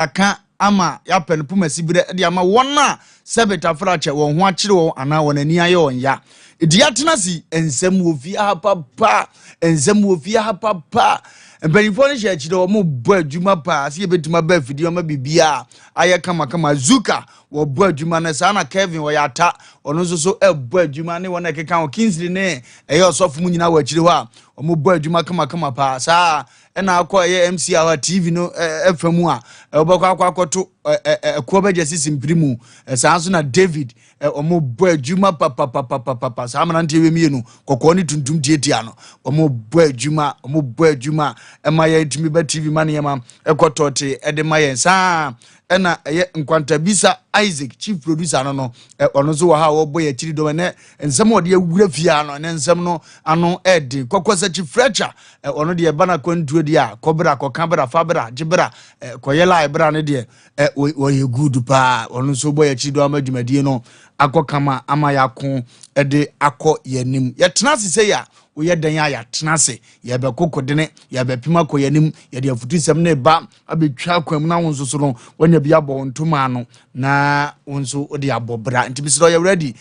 aka ama ya pen puma sibire de ama wona sebeta frache won ho akire won ana won ani aye won ya dia tenasi ensem wo fi papa ensem wo fi papa benifo ne hye akire won bo adwuma pa se yebetuma ba fidi o ma bibia aye kama zuka wo bo adwuma ne sa na Kevin wo yata ono so bo adwuma ne wona keka o Kingsley ne eye osofu mu nyina wo akire ho a o bo adwuma kama pa sa ena akọ ye MC awa TV no FM a obakọ akwakoto ko beje sisimpirimu sanso na David omo bo adwuma papa sa amana ntewe mienu kokọ ni tuntum tietia no omo bo adwuma ema ye timi ba TV mane yema ekotote ede mayen sa ena ye nkwantabisa Isaac chief producer no ono so ha wo boy akiri do ne nsem ode awura fia no ne nsem no ano edi kokosa chi frecha ono de bana kwantuo di a kobra kokabra fabra jibra koyela ibra ne de wo ye good pa ono so boy akiri do amadwumadie no akokama ama yakon ede akọ yanim ye tenase se ya wo ye dan ya tenase ye be kokodene ye be pima ko yanim ye de afutusem ne ba abetwa kwam na wonso so no wonya bia bo ntoma no na wonso ode abobra ntibisiro ye ready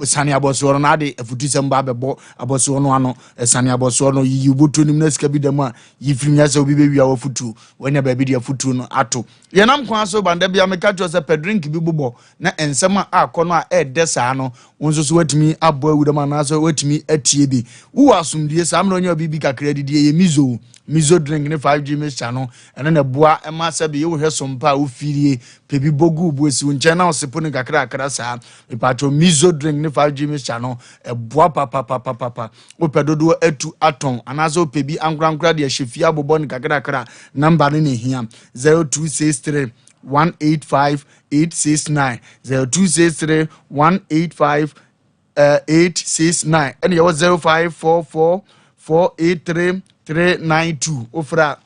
sane aboso no na de afutusem ba bebo aboso no ano sane aboso no yibuto nim na sika bi dem a yifirinya se obi bewia wo futu wonya ba bi de afutu no ato ye nam kwa so banda bia meka cho se pedrink bi bubo na ensema akono a edesa no wonso so watimi abo awudama na so watimi atie bi wo asumdie sa amno nya bibi kakra didie ye mizo drink ne 5G mixture no ene na boa ema sabe ye wo hwe sompa wo firie pebi bogu bu esi nche na osepo ne kakra akra sa me patro mizo drink ne 5G mixture no boa papa wo pedodo atu aton anazo pebi ankra de hwefia bobo ne kakra akra number ne hia 0263 185 869 0263 185 869 and you 0544 483 392 ofra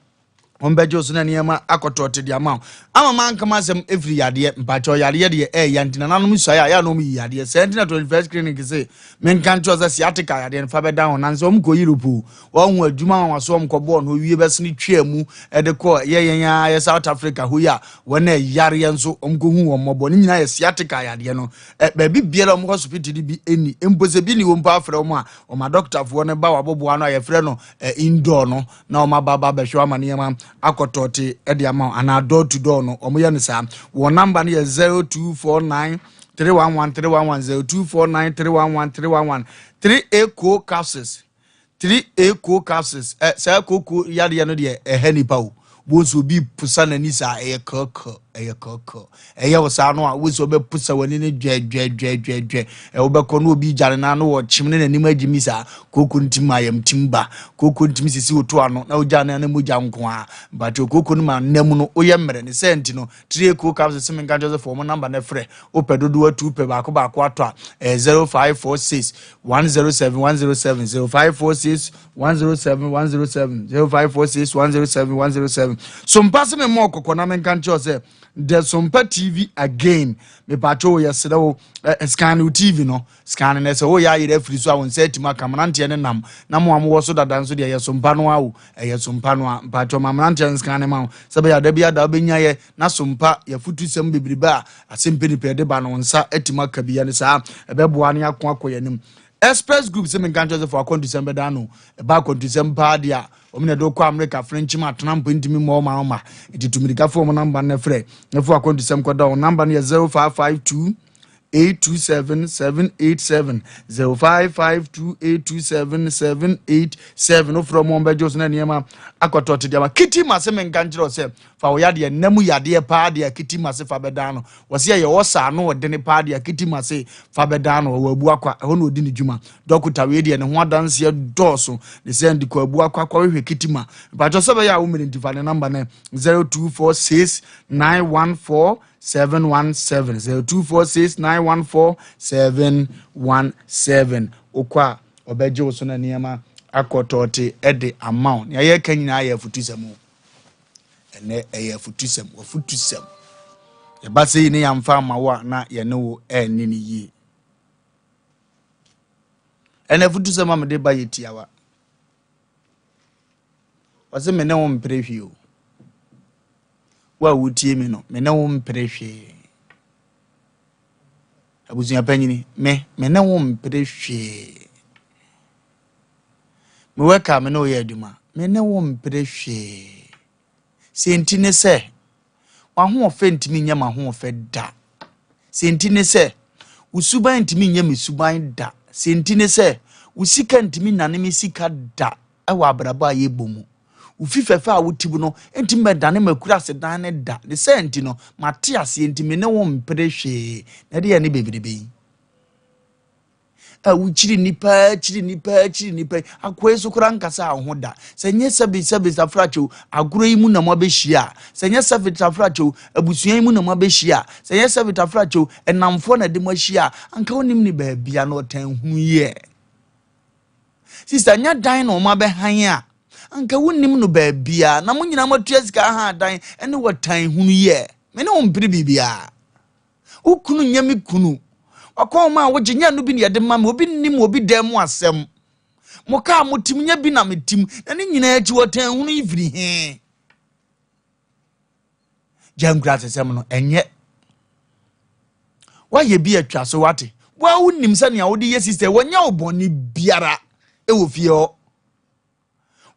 ombejo so na niema akotote dia ma ama man kama sem every yade mpacho yade de yantina nanom so ya no mi yade sentina 21st clinic say men kan choza sciatica yade fa be down na nso mko Europe wo hu adwuma wa so mko bo no wie besni twamu ede ko ye South Africa hu ya wona yare nso mko hu wo mobo ni nyina ye sciatica yade no ba bi biela mo hospital bi eni empose bi ni wo mpa afre mo a o ma doctor fo ne ba wabobo ano ye frɛ no indoor no na o ma baba be hwa manema akotote edi ama ana door to door no omoye ne sa wo number ne 0249 311 0249 311 3A co capsules 3A co capsules sa koko yade no de hanipa o woso bi pusa na ni sa koko wo sa no a woso be pusa wani ne dwe wo be ko no obi jare na no wo chimne na nim agimi sa koko ntima yam timba koko ntimi sisi woto ano na ojane na moja nko a but koko no ma nam no oye mmere ne senti no 3 co capsules se menka jose for mo number na frɛ o pedodo wa 2 pe ba ko ato a 0546 107 107 0546 107 107 0546 107 107 Sompa se me mo kokona menka jose the Sompa TV again me pacho yesterday scan TV no scan na se wo ya yire free so awon set ma kamanante ne nam na mo amwo so dadan so de ye Sompa no awo Sompa no a pacho mamanante scan ma se be ya da bia da obenya ye na Sompa ya futu sem bebriba Asem Mpe Nipa de ba no nsa etima kabia ne sa ebeboa ne akoakoyanim Express Group se men kan Joseph akon December da no ba akon December dia omina do ko America French ma trampo ntimi mo ma ititumika fo mo number na frɛ na fo akon December ko da number na 0552 827 787 0552 from Mombejo na niema akotote dia kiti mase men kan jiro se fa wo yade namu yade pa de kiti mase fa bedano wo se ye wo sa no de ne pa de kiti mase fa bedano wo abu akwa ho no odi ne djuma dokota we de ne ho adanse ye doso de send ko abu akwa kwa hwe kiti ma ba jo se be ya wo mini difa ne number na 0246 914 717 0246 914 717 okwa obeje wo so na niema akotote ede amount ya ye kanyina ya futusem ene eye futusem wo futusem ye ba se ni yamfa mawa na ye ne wo eni ni yi ene futusem amede ba yetiawa wase me ne wo mprehwio wa wutie me no me ne wo mpere hwe abusua panyini me ne wo mpere hwe me weka me no ye aduma me ne wo mpere hwe senti ne se wa ho ofe ntimi nya ma ho ofe da senti ne se usuban ntimi nya me suban da senti ne se usika ntimi nane me sika da ewa abraba ye bomu ufifefe a wotibu no ntimi medane makura sedan ne da de senti no mate ase ntimi ne wo mpere hwe na de ye ne bebrebe chiri nipa akweso kura nkasa ahoda senye sabi safracho aguro yi mu na mo behia senye sabi safracho abusuan yi mu na mo behia senye sabi safracho enamfo na de mo hia anka onim ni ba bia no tan hu ye sister nya dan no mo behan a anka wonim no ba bia na mo nyina matua sika ha dan ene wotan hu ye me ne wo mpiri bibia ukunu nyami kunu akoma wo ginya no bi ne yede ma me obi nim obi demu asem mo ka motim nya bi na metim na ne nyina achi wotan hunu ifiri he jangura sesem no enye wa ye bi atwa so wate wa unim sa ne awodi ye sister wonya oboni biara e wo fie ho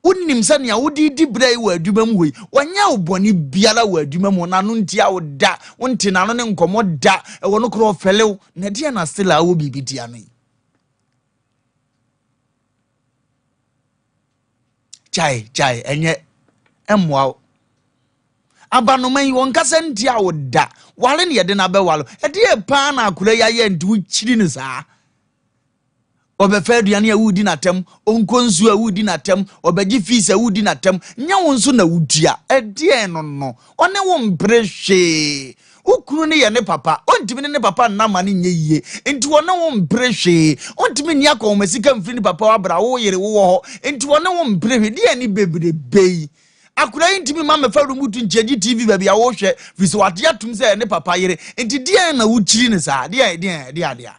unim sa ne awodi di brai wa aduma mu hoi wonya oboni biara wa aduma mu na no ntia wo da wonte na no ne nkomo da e wo no kro felew na dia na still awo bibitia no chai enye emwa abanoma yi won kasa ntia wo da wale ne yede na be walo e de pa na akura ya ye ndu chiri ne saa obefa aduane a wudi natem onkonsu a wudi natem obegi fees a wudi natem nya wonso na wudia ede no one wo mprehwe ukunu ne ye ne papa ontimi ne papa nnama ne nye yie enti wona wo mprehwe ontimi ni akomasika mfiri ne papa wabra wo yere wo ho enti wona wo mprehwe de ani bebrebe akura intimi mama faru mutu ncheji tv baby a wo hwe fisi wade atum se ne papa yere enti de na wuchiri ne saa de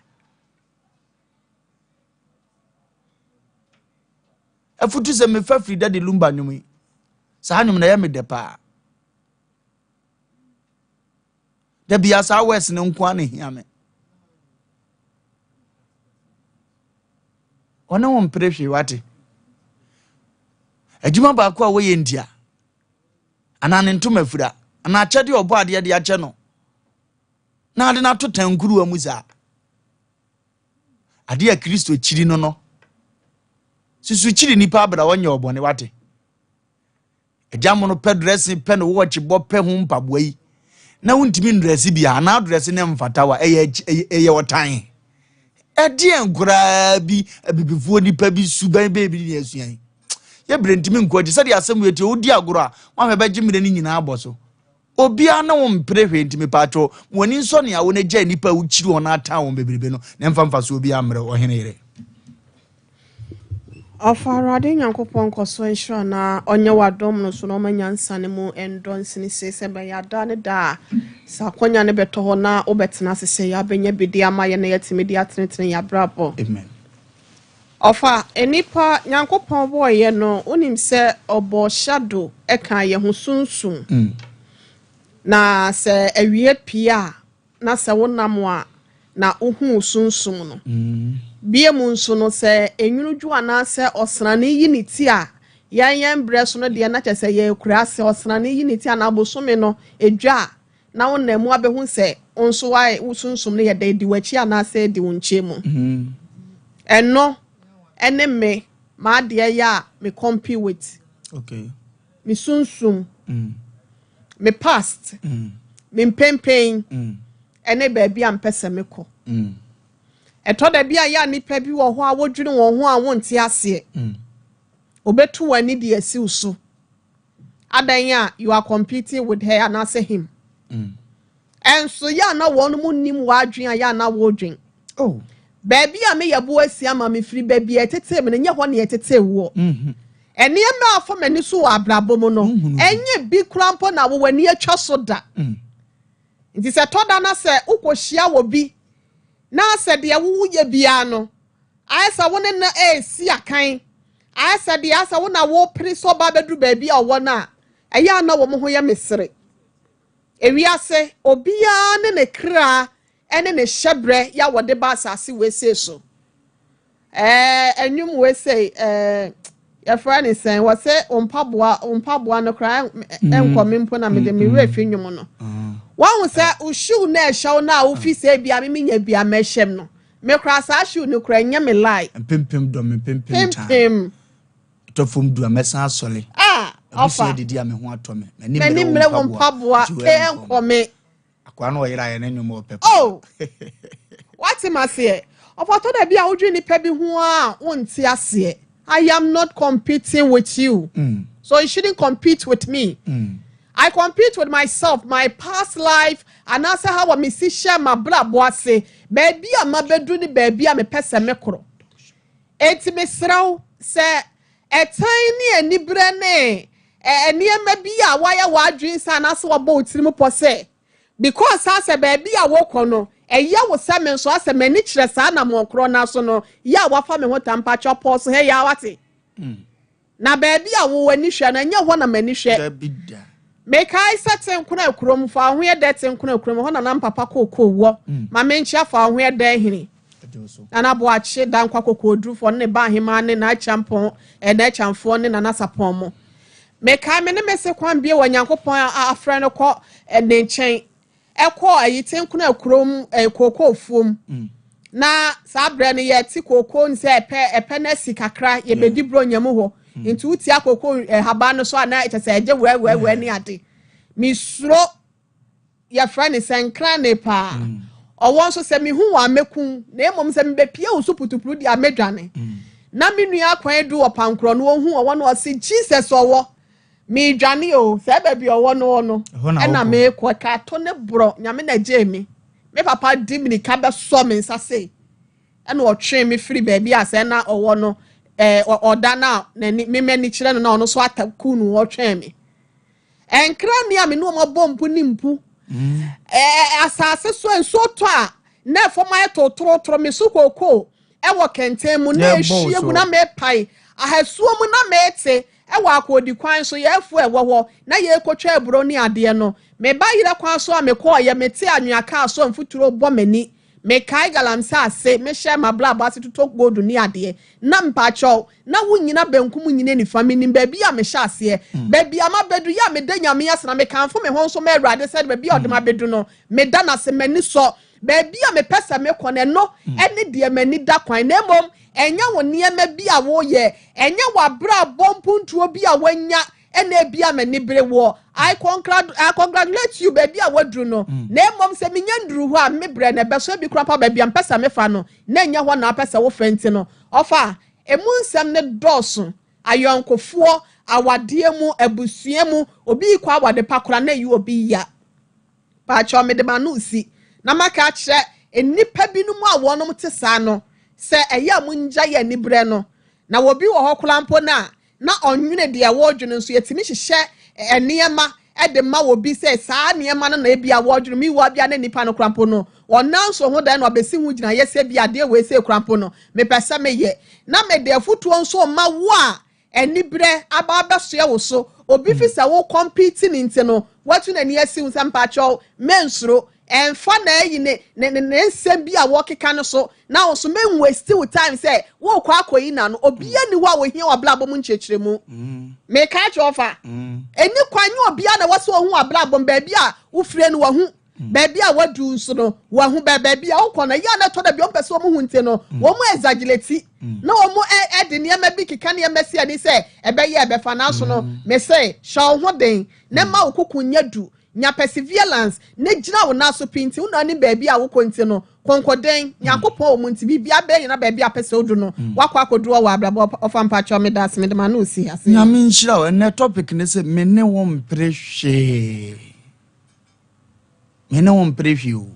afutu se me fa frida de lumba nyumi sa nyum na ya me depa da bia sa wes ne nko an hia me ona won prehwe wate adwuma ba ko a wo ye ndia ana ne ntoma fura ana achede obo ade de ache no na ade na to tankuru amuza ade ya Kristo chiri no susu chiri nipa abra wonye obone wate ejamo no pe dressing pe no wo chibo pe hu mpaboyi na wuntimi ndress bia na dress ne mfatawa eye wotan ede enkura bi abibifuo nipa bi suban bebi ne asuan ye brentimi nkoje sade asem weti odi agoro a wa hwe beji mire ni nyina aboso obia na wo mprehwe ntimi pacho woni nso ne awo na gya nipa wuchiri wona ata won bebrebe no ne mfamfa so obia amre ohene ire Afarade Nyankopon koso ensure na onye wadom no so no manyansa ne mu endonse ne sese be ya da ne da sa konya ne beto ho na obetena sese ya benya bidi ama ye na yetimi di atenetene ya brabo amen ofa enipa Nyankopon boye no onim se obo shadow eka ye ho sunsun na se awie pia na se wonam a na ohu sunsun no bie mu nso no se enwunudwu ana se osrane yi ni ti a yan breso no de na kyese ye kura se osrane yi ni ti a na abosome no edwa na wonamu abehu se onso wai usunsum ne ye da di wachi ana se di wonche mu eno ene me ma de ya me compete with okay me sunsum me past me mpempen ene ba bia mpese me ko eto da bia ya nipa bi wo ho a wodwene wo ho a wonte ase obetu wani de asi so adan ya you are competing with her and ase him and so ya na wonu mu nim wadwen ya na wodwen oh baby a me yabo asi ama me free baby etete me nya ho ne etete wo ene ma afọ mani so abrabo mu no enye bi krampo na wo wani atwa so da nti se to da na se ukohia wo bi na se de wo ye bia no aisa wona na si akan aisa de asa wona wo pri so ba bedu baby a wona eya na wo mo ho ye mesere ewiase obia ne kra ene ne hyebre ya wode ba asase we say so enwum we say your friend is saying was say ompaboa no kra enkomempo na me de me refi nwum no wan say ushu na ehyew na ofi say bia me nya bia mehyem no me kra sa shu no kra nya me lie pempem do me pempem to fom du amesa asole ofa didi ame ho atome mani mre ompaboa ke enkome akwa no yira ye na nwum opepe what am I say ofa to da bia odwi ni pa bi ho a wonti ase I am not competing with you. So you shouldn't compete with me. I compete with myself, my past life, and also how I see share my bra boise. Baby, I'm a bedroom, baby, I'm a person. It's Mr. Say a tiny and nibrene, and near maybe a wire dreams and also a boat say. Because as a baby, I walk on. E ya wo samen so asem ani kire sa na mo nkro na so no ya wafa me hotam pa chopo so he ya wate na baby a wo ani hwe na nya ho na mani hwe me kai seten kuna krom fa ho ye deten kuna krom ho na papa kokko wo ma me nchia fa ho ye da hini na bo ache dan kwa kokko dru fo ne ba hima ne na champon e na chamfo ne na sapon mo me kai me ne mese kwan bie wo nyankopon afra no ko ne nchen ekwo ayiten kuna krom kokko fuom na sabre ne ye ti kokko nse epe na sikakra ye bedi bro nyam ho nti uti akoko haba no so ana etese eje we ni ade misro ya friend senkra ne pa owo so se mi hu wa mekun na emom se me bepie wo so putupuru di amedwane na menua kwan du opankro no hu owo no se Jesus owo mi dwane o se bebi owo no na me ko ka to ne bro nyame na jemi me papa di mi ka be so me nsase ena o twen me free bebi ase na owo no oda na me mani kire no na ono so ataku nu o twen me enkra mi a me no mo bompu ni mpu asase so enso to a na fo ma totoro me su kokko wo kenten mu na ehie mu na me pai ahasuo mu na me ete wo akodi kwan so ye fu wo na ye kotwa eburo ni ade no me ba yire kwan so a me ko ye mete anwua ka so mfuturo bo mani me kai galamsa ase me share my bla ba to godu ni ade na mpacho na wunyina benkum nyine ni family baby a me sha ase baby ama bedu ya me da nyame yas na me kanfo me ho so me rade said baby odema bedu no me da na se mani so baby a me pesa me kone no ene de mani da kwan na mom enya wo niema bi a wo ye enya wa bra bompuntuo bi a wanya ene bia mani bere wo I congratulate you baby a wadru no na mom se menya nduru ho a me bre na beso bi kura pa baby am pesa me fa no na enya ho na pesa wo fenti no ofa emu nsem ne doso ayonkofo awade mu abusua mu obi kwa awade pakora na yi obi ya pa cho me de manusi na maka kire enipa binu mu awo no mte sa no se eya mu nja ya ni bre no na wobi wo ho klampo na onwene de awodwene nso yetimi hihye eniema ede ma wobi se saa niema no na ebia awodwene mi wo bia na nipa no krampo no onanso ho dan no obesi hu gina yese bia de we se krampo no me pesa me ye na me de afutuo nso ma wo a enibre aba abeso ye wo so obi fi se wo competing nti no watu na ni asi hu sampacho mensuro enfa na yi ne nsem bi a wo keka no so na wo so men waste time say wo kwa akoyi na no obi ani wa wo hia wablabo mu nchechire mu me ka che ofa eni kwanyu obi na wo so hu wablabo baby a wo fire no wo hu baby a wadu nso no wo hu baby a wo kona ya na to da bi o pese wo hu nte no wo mu exaggerate na wo mu ede ne ma bi keka ne ma si ani say ebe ye ebe fa na so no me say shaw ho den na ma wo kokunya du nya perseverance ne gina wo na so pinti una ni baby a wo konti no konkoden yakopon o munti bibia be na baby a pese odu no wakwa akodu wo abrabo ofa mpacho me das me de ma no si ase nya me nshira wo ne topic ne se me ne wo mprehwe me ne wo mprehwe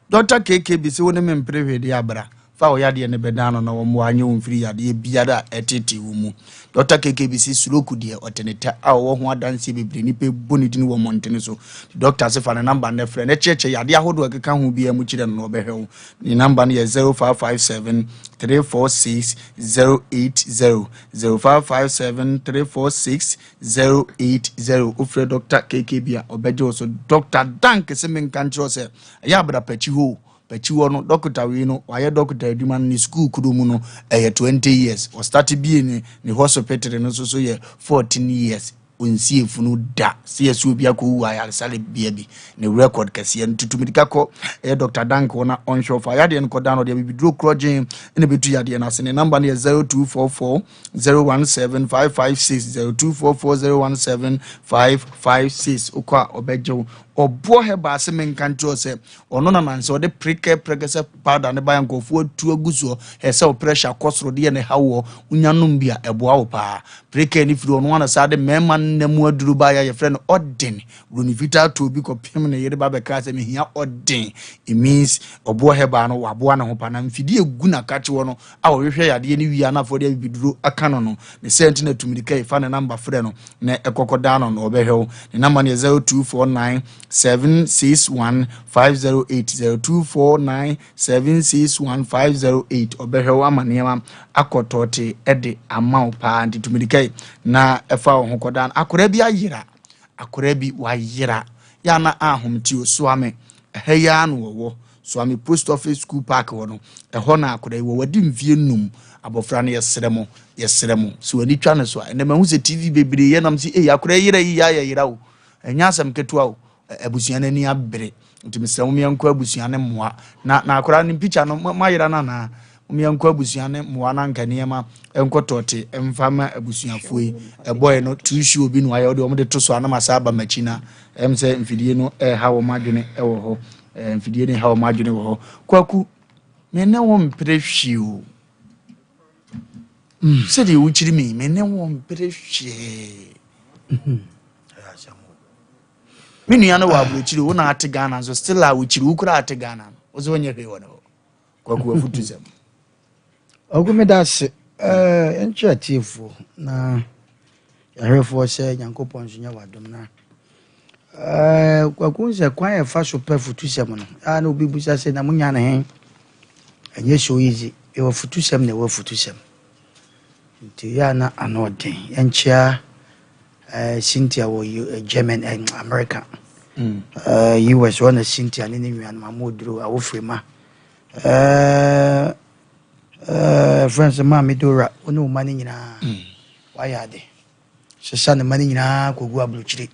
Dr. KK bi se wo ne me mprehwe de abra fa o yade ne bedano na wo mo anye wo mfiri yade biara etete wo mu Dr. KKBC Suloku de oteneta a wo ho adanse bebre ni pe bonidini wo montene so doctor se fa ne number ne frɛ ne cheche yade ahodo akeka ho bia mu kire no obehwe ni number ne 0557 346 080 0557 346 080 ofre Dr. KKB a obeje so Dr. Dank se men kan tro se ya bra pachi ho no doctor we no waye doctor aduma ni school kudomu no 20 years o start bi ni hospital no so ye 14 years onsie funu da se yesu bia ko wa ya sale bia bi ne record kase ntutumidika ko Dr. Dank wona onshore fa ya de no kodano de bi dro crogen ene betu ya de na se ne number ne 0244 017 556 0244 017 556 okwa obejo obo herbal Asem Mpe se ono na nanse ode prekese powder ne bayan kofu atu aguso hese pressure kosoro de ne hawo unyanum bia eboa wo pa preke ni firi ono na sade mema nemu aduru ba ya friend odin runi vital to bi ko pem ne yere ba be ka se me hia odin it means obo herbal no waboa ne ho pa na mfidi egu na kache wo no a wo hwehwe yade ni wi ana fo de biduro aka no ne sent na tumirika ifa ne number frɛ no ne ekokoda no obehwe ne number ne 0249 761 508 0249 761 508 obehwe amaniema akotote ede amao pa ntitumirikai na efa ho kodan akora bi ayira akora bi wayira ya na ahomti osuame eheya no wo Swami Post Office School Park wono eho na akora wo wadi mfie num abofra no yeseremo so ani twa ne so ene mahu se TV bebre ye nam si akora yira yi ya yira wo enya asem ketua wo abusuan ani abere ntimisra mu yanko abusuan moa na akora ni picture no mayira na mu yanko abusuan moa na nkanema enkotote emfama abusuafoi eboy no tuishi obi no aye ode omde to so anama saba machina emse mfidie no hawo madwene ewo ho mfidie ne hawo madwene wo ho kwaku mene wo mpre o se de wuchiri mi mene wo mpre minu ya no wa abrochiri wo na ate Ghana so still a wuchiri ukura ate Ghana ozo onye he wono kwaku afutuzem ogumedase enche atiefo na yahwefo se Nyankopon so nya wadom na kwaku nse kwan e fa so pefutuzem no na obi busa se na munya na hen enye so easy e wa futuzem na wa futuzem nti ya na anoden enche Cynthia wo German and America US one Cynthia ni nwan mamodro awofrema friends ma medora ono mani nyina wayade sesa ne mani nyina kogu abluchiri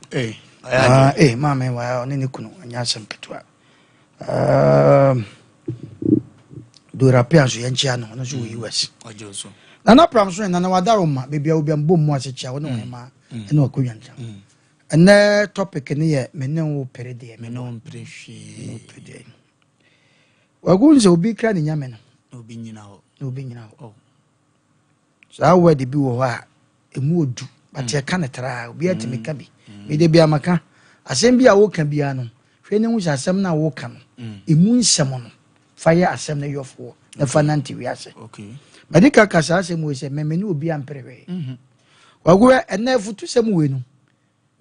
ma me wa ne kunu anya sempetwa do rapia so yanchi ano no so US ojoso na pram so na wadaro ma bebia obi mbom mo asechia wo no ma ene wakonyancha ene topic ne ye mene wo perede mene wo mpre wagunze obi kra ne nyame no obi nyina ho so awe de bi wo ha emu odu but ye kan tra obi atimi ka bi me de bia maka asem bia wo ka bia no hwe ne hu asem na wo ka no emu nsem no fire asem na yofo na fananti wi ase okay medika kasa asem wo se memene obi amprewe wagwe ene futu sem we no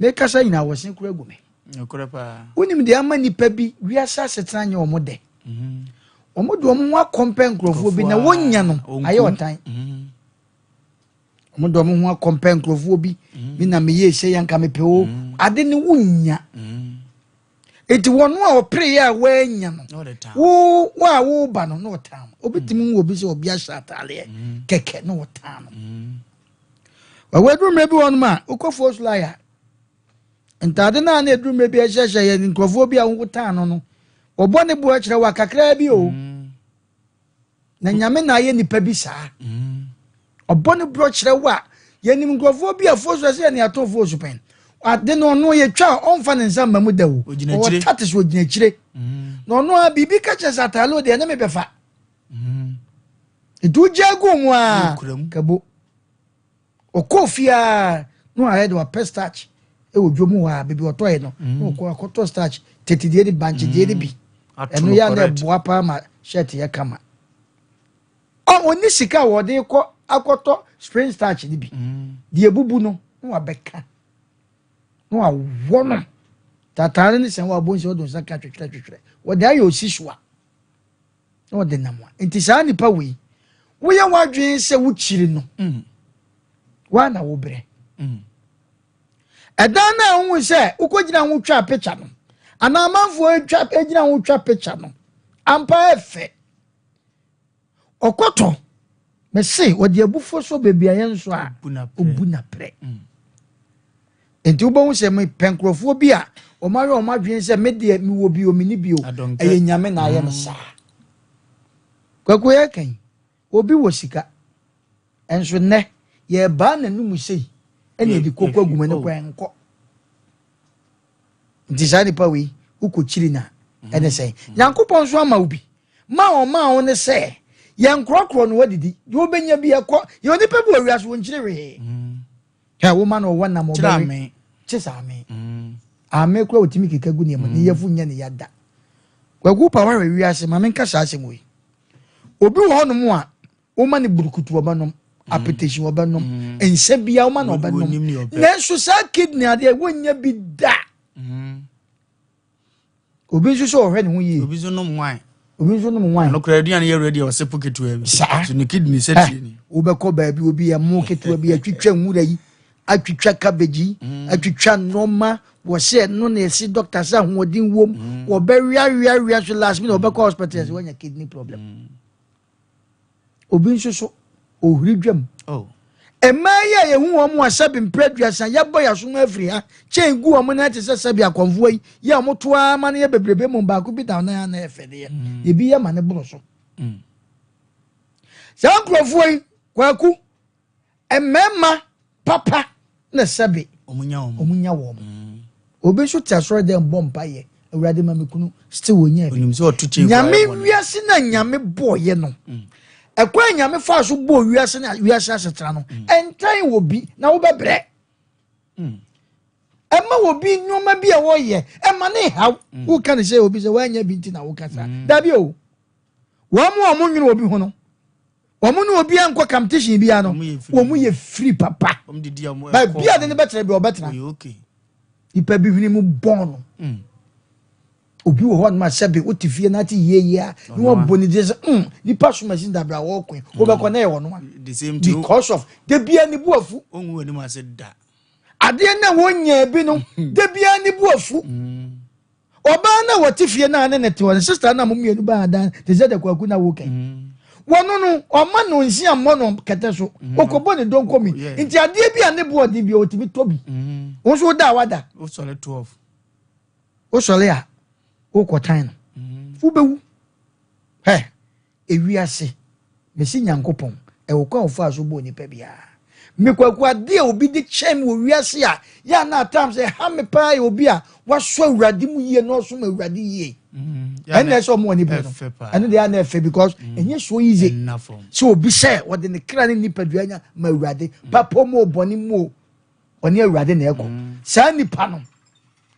me kasa nyina wosen kura gume okura pa onim de ama nipa bi wi asa setena nya omode omode omwa kompen krofo bi na wonya no aye otan omode omwa kompen krofo bi bi na me ye hye yanka me pewo ade ne wonya eti wonu a opre ya wanya no wo ba no no tam obitimi wo bi se obi a shatale keke no tam wawedru mebi wonu ma ukofo slaya entade na na edru mebi ehehye ye nkrofo bi a wutan no obone bu a kire wa kakra bi o na nyame na ye nipa bi saa obone bro kire wa ye nim nkrofo bi a foso se ne atofo supen ade no no ye twa onfa ne nsa mamu da wo o tate so gina kire no no a bibi ka che satalo de na me befa edu jago mu a kabo okofia no ahead wa pestach e wo dwomu wa bibi otoye no no ko akoto starch teti de banche de bi eno ya na boa pa ma shirt ya kama oni sika wo de ko akoto spring starch ni bi de ebubu no no abeka no awo no tatare ni sen wa bonse odon saka twetwe wo de ayo sisua no de namwa enti saa nipa we wo ya wadwen se wo chiri no wa na wo bre edan na hu se ukogina hu twa picture no ana amanfo twa egina hu twa picture no ampa efe okoto me say wo de abufo so bebia yen so a obuna pre enti wo bo se me penkrofo bi a o mare o madwen se me de mi wo bi o mini bi o eye nyame na aye me sa kwako ye kan obi wo sika enso ne ye ba na nu mu sei ene di kokko aguma ne kwa enko ndisani pa wi ukochiri na ene sei yankopon so ama obi ma o ne sei yankrokro no wadidi yo benya bi ekọ yo ni pe bu awia so nchire we ha wo ma no wana mo be chisame ame kwa otimi kekagu ne mo ne yefu nya ne yada kwagu pa wa wi ase ma menka sa ase mo yi obi wo no mo a wo ma ne burukutu wo ba no appetition wo ba no ense bia wo ma no ba no na so sa kidney ade wo nya bi da obi so ohwe ne ho yi obi so no mwan obi so no mwan no kra aduane ye ready o se pocket we so ne kidney set ni obekọ ba bi obi ya mo ketu bi atwitwa nwura yi atwitwa cabbage atwitwa noma wo se no na esi doctor sa hoodin wom wo be wia so last minute obekọ hospital wo nya kidney problem obi so ohuri dwam emaya ye hu omo asabi mpreduasan ya boya so afri ha chengu omo na te sabi akonfo yi ya omo to ama na ye bebrebe mu ba ko bi da na ya na efede ye bi ya ma ne bro so sankrofo yi kwaku emema papa na sabi omunya wo obi so tiasoro dem bompa ye awurade ma mekunu still wonya onim se otuche nyame wiase na nyame boye no ekwa nyame fa so bo wiase na wiase asetra no entan wo bi na wo bebre ema wo bi nyoma bi e wo ye ema ne haw wo kan se obi se wanya bi nti na wo kasa da bi o wo mo nwunu obi ho no wo mo no obi anko competition bi ano wo mo ye free papa ba bia de ne betre bi obetra okay ipa bi hwini mu bon obi wo ho na sebe otifie na ti yeye a ni wo boni de se ni pass machine da bra wo kun wo be ko na ye wo no the same because of de bia ni buafu onwu ani ma se da ade na wo nya bi no de bia ni buafu oba na wo tifie na ne te wo sister na momienu ba dan de ze de kwaku na wo kan wono no o ma no nsi ammo no kete so okobo ne don komi nti ade bia ne bo ode bia otimi tobi wo so da wada o sole 12 o sole a o kotan fu bewu he ewiase mesi nyankopon e wo kwa ofa so bo ni pa bia me kwaku ade obi di chem wo wiase a ya na time say ha me pa obi a waso awurade mu yie no so ma awurade yie and that's all money better and they are never because and yes so easy so obi say what the kra ni nipadua ma awurade papa mo boni mo oni awurade na eko sa nipa no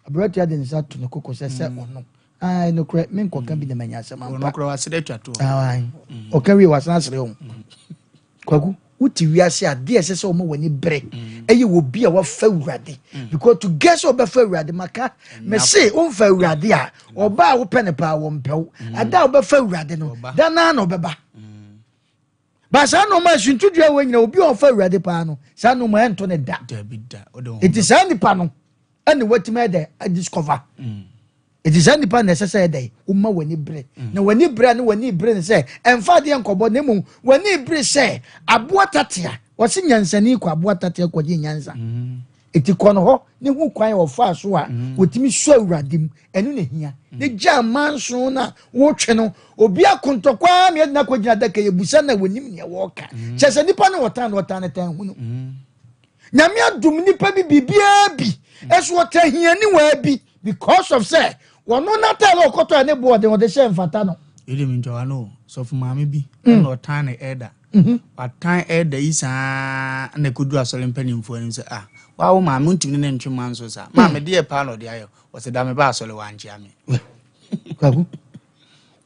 abrati ade nsa to no kokko se ono ai no kra men ko kan bi na manya asema no kra wasede twato ai o kan wi wasan asere on kwaku uti wiase ade ese se o mo wani bre eye wo bi a wa fa awurade because to guess o be fa awurade maka me say o fa awurade a oba wo pene pa wo mpew ada o be fa awurade no da na na obeba ba sa no ma suntudua we nyina obi o fa awurade pa no sa no ma ento ne da it is any pa no and what me there I discover it is any pa necessary day umma wani bre na wani bre na wani bre ne say emfa de enkobo ne mu wani bre say aboa tatia wose nyansani kwa aboa tatia kwa je nyansa eti kono ho ne hu kwan wo fa so a wotimi so awuradim enu ne hia ne gya manso na wo twe no obi akontokwa me na kwagina daka ye busa na wonim ne wo ka chese nipa ne wotan ne tan hu no nyame adum nipa bi bibia bi eso wotan hia ni wa bi because of say wono na tell okoto ne bo de she mfata no ele mi njo ano so fu maame bi na otan ne elder watan elder isa na kodu asole mpanimfo ani se wa wo maame ntimi ne ntwe manso sa maame de e pa no de ayo wo se da me ba asole wa anchi ame kwaku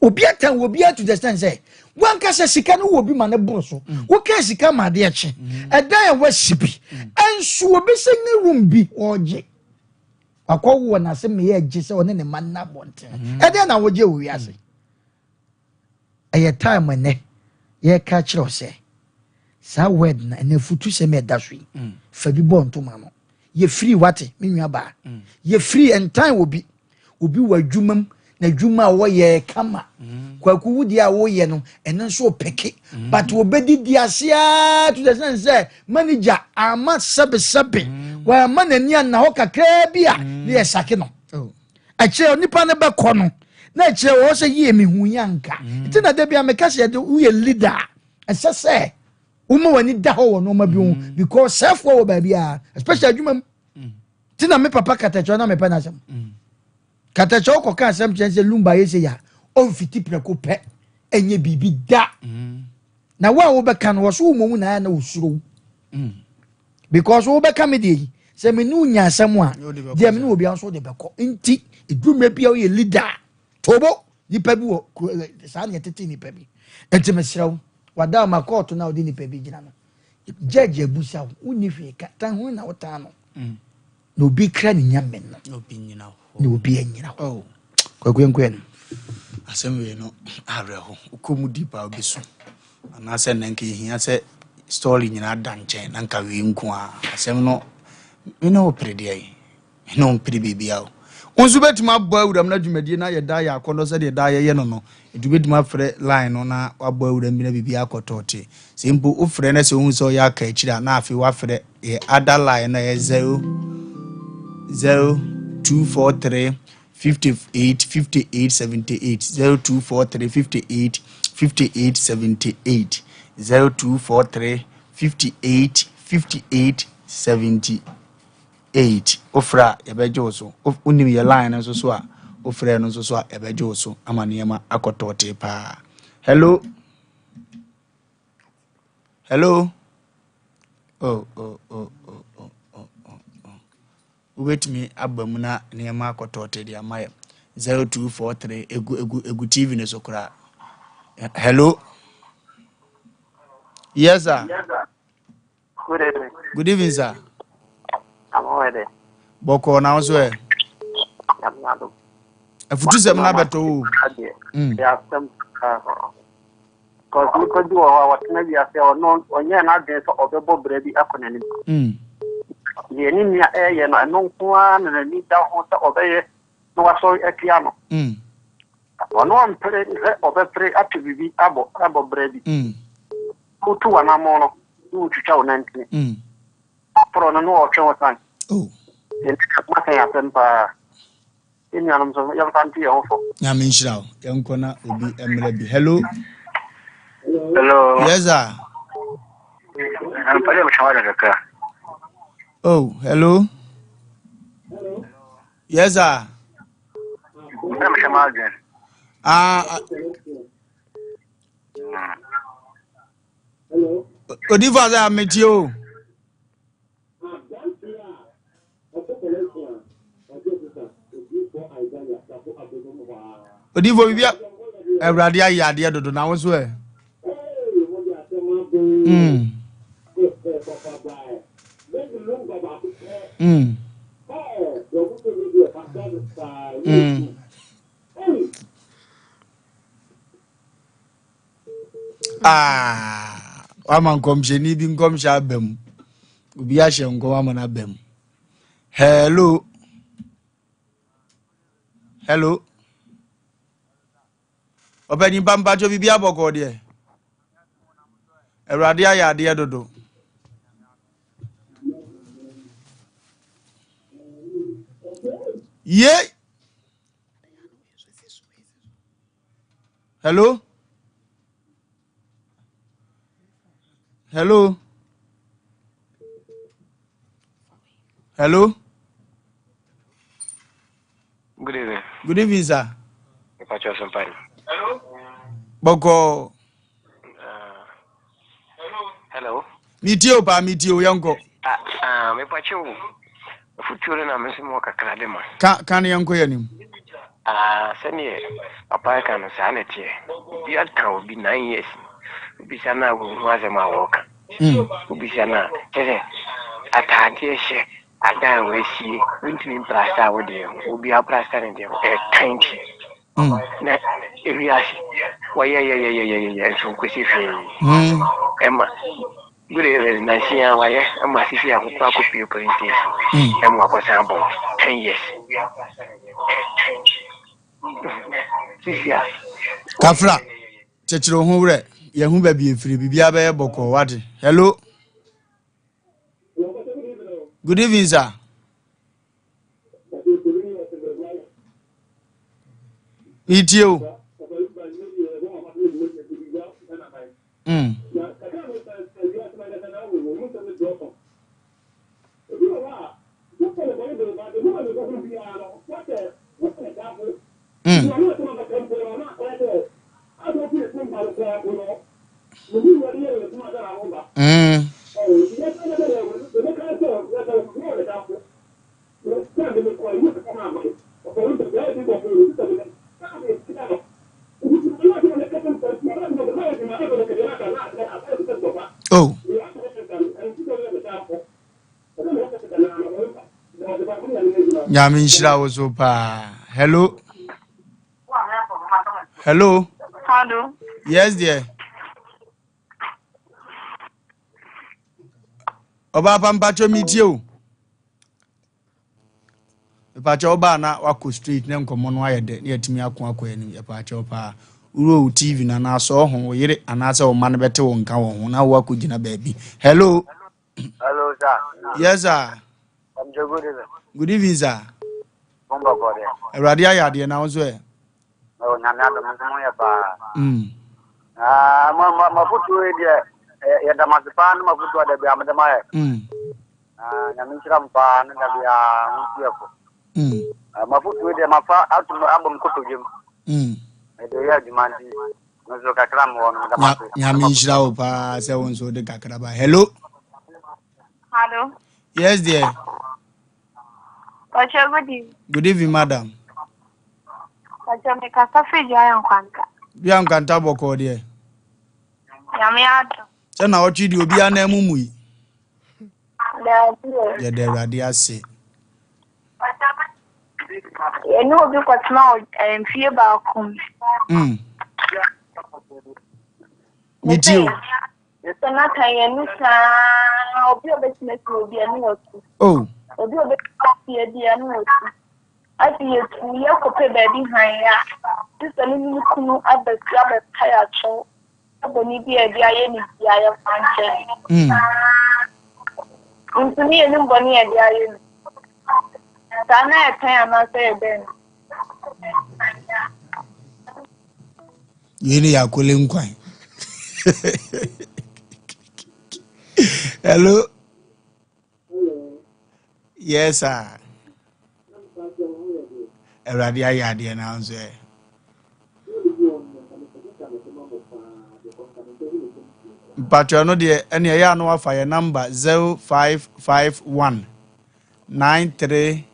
obiata to the stand say one kasa sika no obi ma ne boso wo ka sika ma de eche edan e wasibi enso obi se ne room bi oje akọwo na se me ye age se one ne man na bonte edan na woje wo wiase eye time ne ye ka kire se sa word na ne futu se me da so fa bi bon to ma no ye free wate me nwa ba ye free and time obi wa dwumam na dwuma wo ye kama kwaku wudi a wo ye no eno so peke but obedi diasia to the sense say manager ama sebe wa manani na ho kakra bia na ye sake no a che onipa ne be kɔ no na che wo se ye mi hu yanka ti na de bia me ka se de wo ye leader asese uma wani da ho no ma bi hu because self wo ba bia especially dwuma ti na me papa katacho na me pa na asem katacho ko ka asem chense lumba yese ya on fiti preko pe enye bibi da na wo be kan wo so mo mu na na usuro because wo be ka me dey se me nu nya asem a dey me no obi an so de be ko nti edume bia wo ye leader tobo nipa bi wo sa na tete nipa bi enti me srew wada ma court na odi nipa bi gina no judge abusa wo ni hwe ka tan hu na wo tan no no bi kra ni nyame no obi nyina ho no bi anyina ho kwakwenkwen asem we no areho ukomu dipa obiso ana se nanke hia se story nyina danche nanka we nku a asem no me no prede ai me no prede bibia o onzu betima bo awuram na dwumadie na ye da ya akono se de da ye no edu betima frɛ line no na wabo awuram bi na bibia akotote se mpo o frɛ na se ohun so ya ka akira na afi wa frɛ ye other line na ye 0243 58 58 78 0243 58 58 78 0243 58 58 78 ofra yabejo so unim ye line so so a ofra no so so a yabejo so amaniyama akotote pa hello oh wait me abamuna niyama akotote dia maye 0243 egu TV ne so kura hello yes sir good evening sir I'm already. Boko na so e I'm not. afutu sem na beto Yeah, some because you could do what maybe I say or no or yeah not there so obebo bread akonani. Ye ni mia ye no no kwa na ni da ho so obeye no waso e piano. Ono am pre obe pre ati bibi abo bread. Mutu wana mono tu chucha unanti. Pro na no o chwa san. Oh. Maka ya Sempa. In Yanam, young country also. Yamin Shrow, young corner will be Emily. Hello. Hello. Yes, sir. I'm pretty much hard at the car. Oh, hello. Yes, sir. I'm Shamagan. Hello. Odiva, I met you. Odivo bibia Ewrade ayade dodo na wo so e Ama nkomsheni bi nkomsha abam obi a hye nkom ama na abam hello Obeni bamba jo bibia boko de Ewrade ayade dodo Ye Hello Good evening. Good evening, sir. Asem Mpe. Hello. Boko. Hello. Mitio yanko. Me pacho. Futuro na mesimo kakra de ma. Kan yanko yanim. Senior, Papa can sanity. Be at town, be 9 years. Bishana was a walk. Bishana, Atati, I can't wait see, winter plaster with you, will be a plaster in the 20. If you ask, why, yeah, so quickly. Emma, good evening, Nancy, why, Emma, see, I will talk with you, princess. Emma was about 10 years. Kafra. Chechiro hunre. Yehu baby efiri bibia be boko wade. Hello. Good evening, sir. Meet you. Oh. Nyami nshira woso pa. Hello. Hello. Hello. Yes, dear. Oba pampacho meet you. Pacho oba na wako street na nkomo no ayede na yatimi akon akoye ni pacho pa. Uro TV na so ho yire anase o man bete wo nka wo ho na wo akogina baabi. Hello. Hello, sir. Yes, sir. I'm good evening. Good evening, sir. Sompa body. Radia yade na wo e. Oh, nyanya do mo ya ba. Mafutu ya damazipan mafutu ada bi amadama ya. Nyami chiram pa na bi a mutu yako. Mafutu de mafa atu abom koto jim. Edo ya dimandi. Nozo kakra mo no dama. Nyami nshira wo pa se won so de kakra ba. Hello. Hello. Yes, dear. Pacho, good evening. Good evening, madam. Pacho, me kasa fiji ayon kwanta. Bia nkanta boko dear. Yami ato. Se na ochi di obi ana emumu yi. Le. Ye de radia se. Ye no obi kwatma fie ba kom. Meet you. So na kan ye ni sa obi obetime si obi ani otu. Oh. Obi obetime di ani otu. Asi ye tu ye kope baby han ya. Sisa ni kunu abesi abeta ya cho. Aboni bi e dia ye ni dia ya fanche. Ntumi ye ni mboni e dia ye. Sana e tan na se ben. Yini ya kole nkwan. Hello. Yes, sir. Radia yade na wo e. Patron de ene ya no afa your number 0551 93.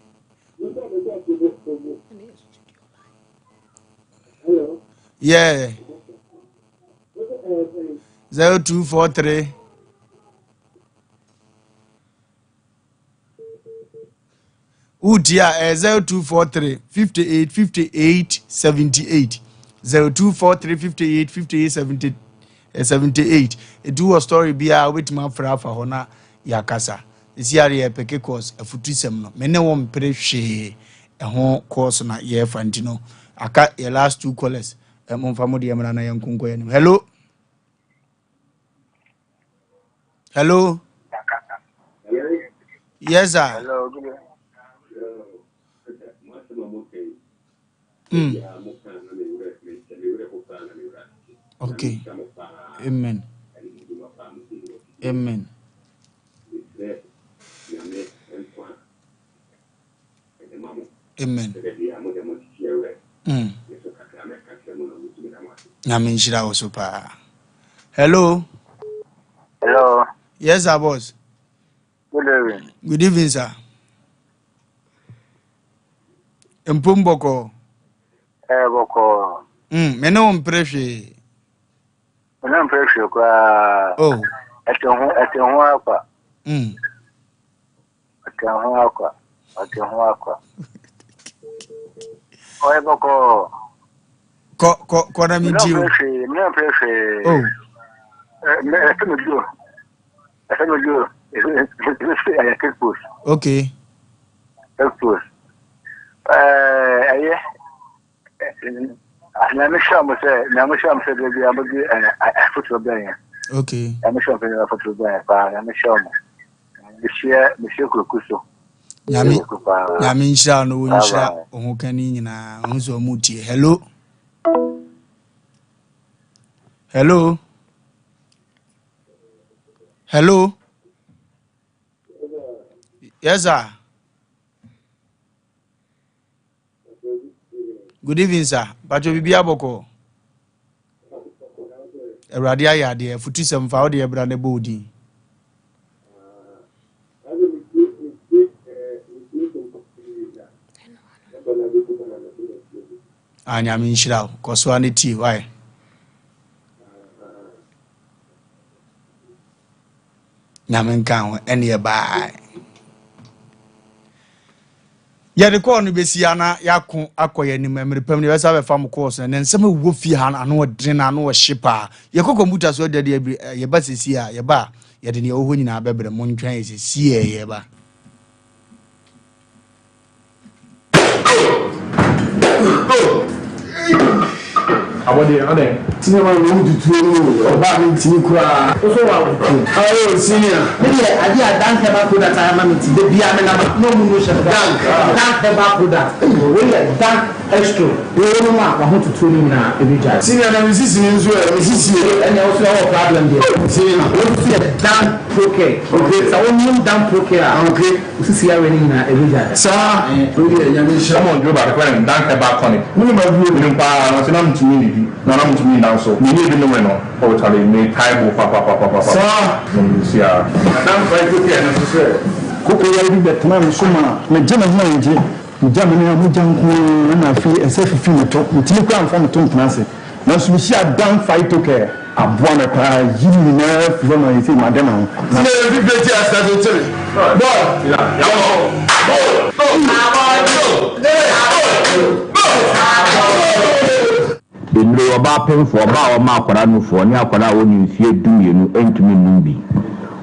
Yeah. 0243 Udia 0243 58 58 78 0243 58 58 78. It do a story be a wait man for hona yakasa. This year ye peke course a futisem no. Mene won pre she a hon course na ye fantino. Aka your last two callers. Mon famodi yamana na yankunko yenim. Hello. Hello. Yes, sir. Hello. Okay. Amen. Amen. Amen. Nyame nshira wo so pa. Hello. Hello. Yes, sir, boss. Good evening. Good evening, sir. Mpumboko. boko. Me no mprehwe. Me no mprehwe kwa. Oh. Ate ho akwa. Ate ho akwa. Oye boko. Ko na mi ji. Me no mprehwe. Oh. Okay. Okay. Nyame nhyira no wonhyira ohukani nyina onzo mutie. Hello. Hello. Hello. Yes, sir. Good evening, sir. Bacho bibi aboko. Eradi ayade futu semfa ode ebra ne bodi. Anya mi nshira koso ani ti why? Nyame kan ene ba. Ya de ko no besi ana yakon akoye ni memre pam ni be sa be fam course ne nsem wo fi ha na no dren na no shipa ye ko computer so de ye ba sesi a ye ba ye de ne wo nyina bebre mo ntwan ye sesi ye ba. Abode ade tinema no tutu oba mi tini kura so wa wutu ayo senior me ade adanke ba product ama mi ti de bia me na no mu no she danke ba product we le dank extra we no ma wa ho tutu ni na e bi ja senior na mi sisi ni nso e mi sisi e na o so wa problem there senior we ti dank okay so we mu dank okay okay sisi ya we ni na e bi ja sa we ya mi sha mo jo ba ko en danke ba koni mu ma bu ni pa no se na mtumi no na mtumi na so ni ni bi no we no o tale me taibo pa sa no si a dan fa ko ke na so se ko ko ya bi betna mi so ma me je na ho nje mi ja me na mu janko na fi ese fi mi to mtimi ko amfa mi to ntnase na so mi si a dan fa to ke aboa me pa yimi na fi ma yi fi madam ho na bi be ti asta to tele boy ya Indro oba penfo oba o ma akwara no fo ni akwara wo ni mfie dumienu entumi numbi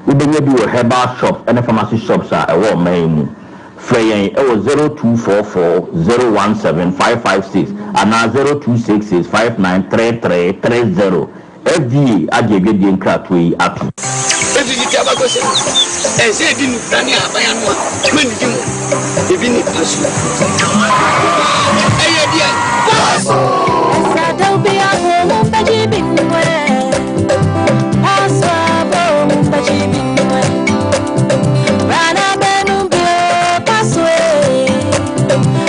ubenya bi wo herbal shops and pharmacy shops a ewo man mu freyen e wo 0244017556 ana 0266593330 FDA agege di nkrato yi atu ebi ti abagose ese ebi ni tani abaya no meni di mo ebi ni pasu eye dia Don't be a home, but you be away. Pass up, but you be away. Run up and pass away.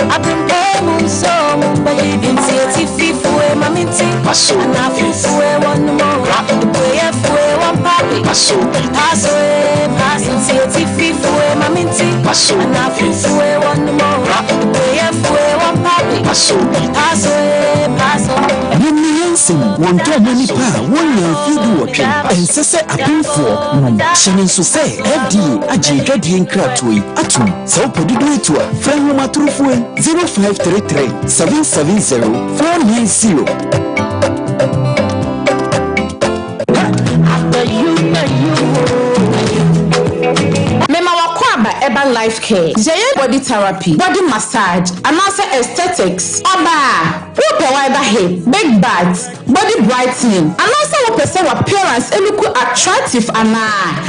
I've been home, so, but you been see for my meeting. Pass and I feel for one more. Way for one party. Pass and see for my meeting. And I feel for one more. Way for one party. Pass One to many pa, 1 year feed watching, and Sessa Apinfo, Shannon so say, FD, Ajigadi Kratway, Atum, so put it to a friend Matrufu 0533 770 490. Herbal life care, Jaye body therapy, body massage, and also aesthetics. Oba, we provide hip, big butts, body brightening, and also we present appearance and look attractive and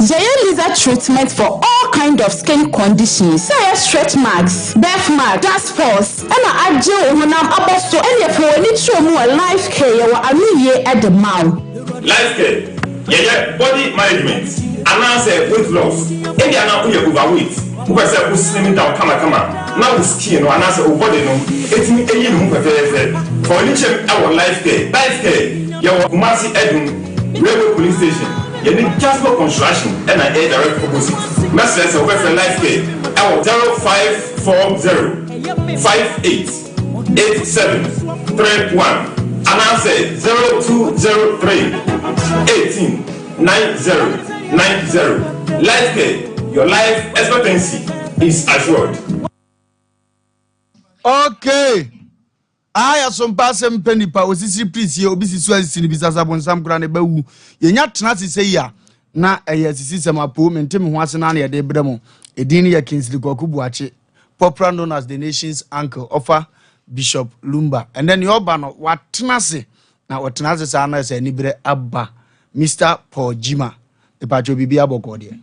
Jaye laser treatment for all kind of skin conditions. Say stretch marks, birthmark, gas spots, and I do when I'm about to any for any true more life care or a new year at the mouth. Life care, yeah, body management, and also weight loss. If you are not overweight, who can say slimming down, come now with skin or answer body no, it's me a year for each our life care, your massive railway police station, you need just no construction and an air direct opposite. Message of life care, our 0540 58 87 and I say 0203 18 9090. Life care, your life expectancy is assured. Okay. I Sompa Asem Mpe Nipa osisi please obisi so asisi ni bisasa bonsam kra ne bawu yenya tena sise ya na sisi semapo mentem ho ase na na de bremo edin ya Kingsley Kokubuache, popular known as the nation's uncle, Wofa Lumba. And then your bano what tenase na what tenase sana se nibre abba Mr. Paul Jima the pacho bibia boko de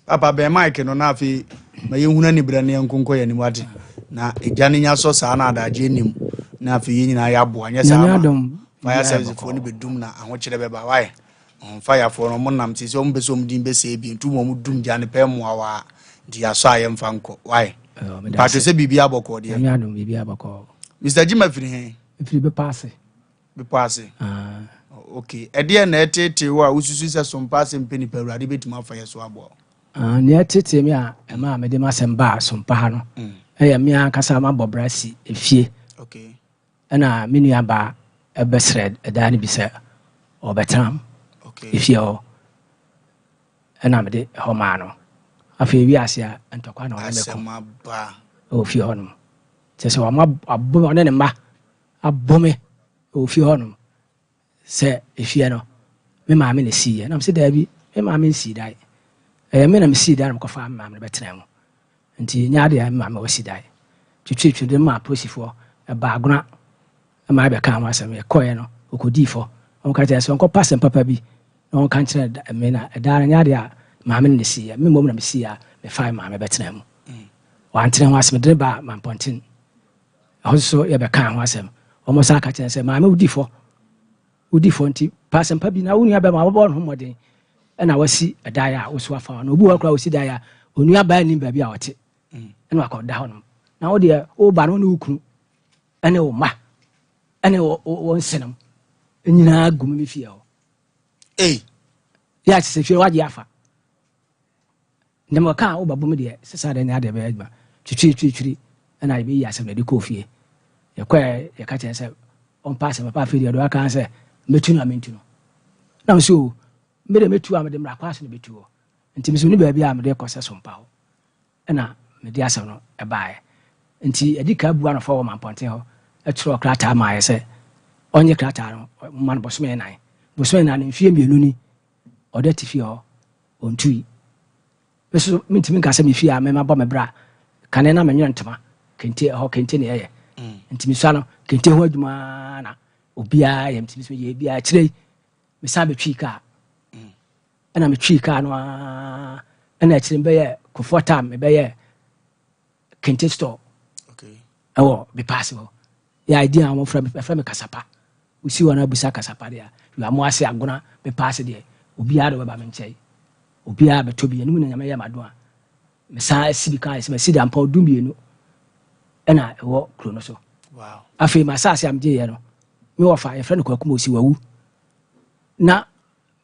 papa be mike no na afi mayehuna nibre ne nkonko ya ni wate na ejane nya so sana adaje nim na afi yin na ya bo anya sama fire service fo ni bedum na ahokyere beba why on fire for no monam ti so mbeso mdin be se bi ntumo mudum jane pe moawa dia so ayem fanko why pacho se bibia boko de bibia boko Mr. Jima firi he firi be passe okay ede na etete wa ususu se Sompa Asem Mpe Nipa urade betima fa yeso abo ne etete mi a ma me de masem Sompa ha no mi akasa ma bobrasi efie okay na me nua ba ebesred eda ne bi se obetam okay efie o na me de ho ma no afi wi ase a ntokwa na Asem ba o fie ho no se wa ma abome one ne ma abome o fie ho no se efie no me ma me ne sie na me se da bi me ma me si dai me na me si dai na ko fa ma me betena mu nti nyaade ya ma me wasi dai twitwitwi de ma prosifo ba agona ma be ka ma Asem koye no okodifo on ka tese on ko passe papa bi on kan kire me na da nyaade ya ma me ne sie me mom na me sie me fa ma me betena mu wan tene ho Asem de ba man pontin hoso ye be ka ho Asem o mo sa ka kire se ma me udifo nti passe papa bi na wonu aba ma bo no modin na wasi da ya woso afa no obu akra wasi da ya onu aba ni ba bi a wote ena akọda hono na wo de o ba no ne ukuru ene o ma ene o nsenam enyina gum mi fie o ya se fie waje afa ndemo ka o ba bom de sesa de ne ade ba adwa twitwitwitwiri ena ibe yi Asem de ko fie ye kwa ye ka chen se on pass papa fie de do aka se metu na mentu no na so mbere metu a me de mra kwa so ne betu o nti miso ni ba bi a me de ko se Sompa ho ena me di Asem no ebae nti edika bua no fo wo mamponten ho etro krata ma yese onye krata no man bosome nan mfie mienu ni odati fie ho ontui beso mintimi ka se me fie a me mabọ me bra kane na menyo ntama kente ne ye ntimi so no kente ho adwuma na obia ye ntimi so ye bia kire me sa be twi ka ena me twi ka no ena kire be ye kofota me be ye kente store okay ewo be possible ya idea mo from kasapa usi wana busa kasapa dia you amo ase agona be pass dia obi ado ba me nchai obi a beto bi enu nyama ya madoa me sa sibi kan se me sidi ampa odum bi enu ena ewo kro no so wow afi ma sa ase amje ye no me wo fa ye friend ko akumo si wawu na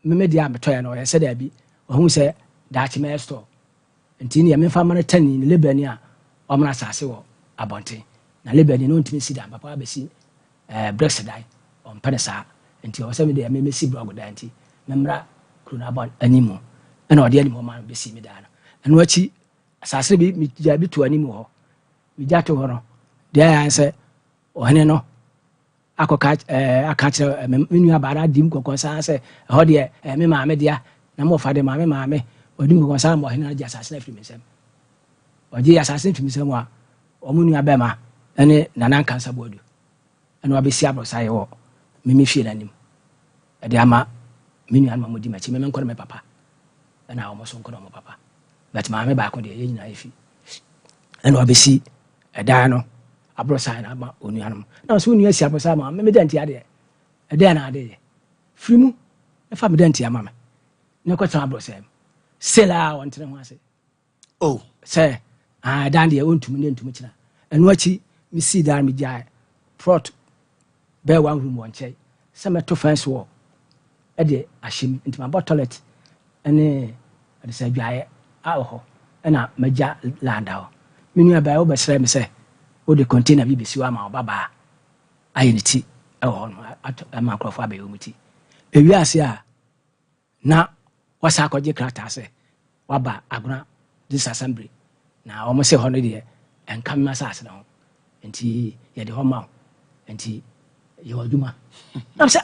me dia beto ye no ye se da bi ohun se da chi me store ntini ya me fa man tani ne lebani a omna sase wo abonte na lebani no ntimi sida papa be si breaks dai on penesa nti o se me de me si blog da nti memra krona bon animu na ode animu ma be si me da no eno achi asase bi mi ja bi to animu ho mi ja to ho no de anse o hene no akoka aka kire menu abara dim kokon sa se ho de me ma me dia na mo fa de ma me odim kokon sa mo hene na ja asase na firi me sem oje asase firi me sem a omunu abema ene nana kansa bodu ene wabesi abrosa ye wo mimi fie nanim ade ama menu an mamodi machi me nkoro me papa ena o mo so nkoro mo papa but ma me ba ko de ye nyina efi ene wabesi eda no abrosa na ma onu anum na so onu asi abrosa ma me danti ade ede na ade frimu e fa me danti ama me ne ko tan abrosa sela won tene ho ase oh say dan de ontum ne ntum kina enu achi mi si dan mi jai prot be one room one chai some to fence wall e de ashim into my toilet ene ade say jai aho na maja landa ho minu aba o be sere mi say o de container bi besi wa ma baba ayiniti ɛwɔ no ama nkrɔfo abɛyɛ muti ewiase a na wasa akɔgye krata sɛ waba agona disassembly na wɔn sɛ hɔ no deɛ ɛnka mma saase na ho nti yɛde hɔ ma wo nti yɛwɔ adwuma nam sɛ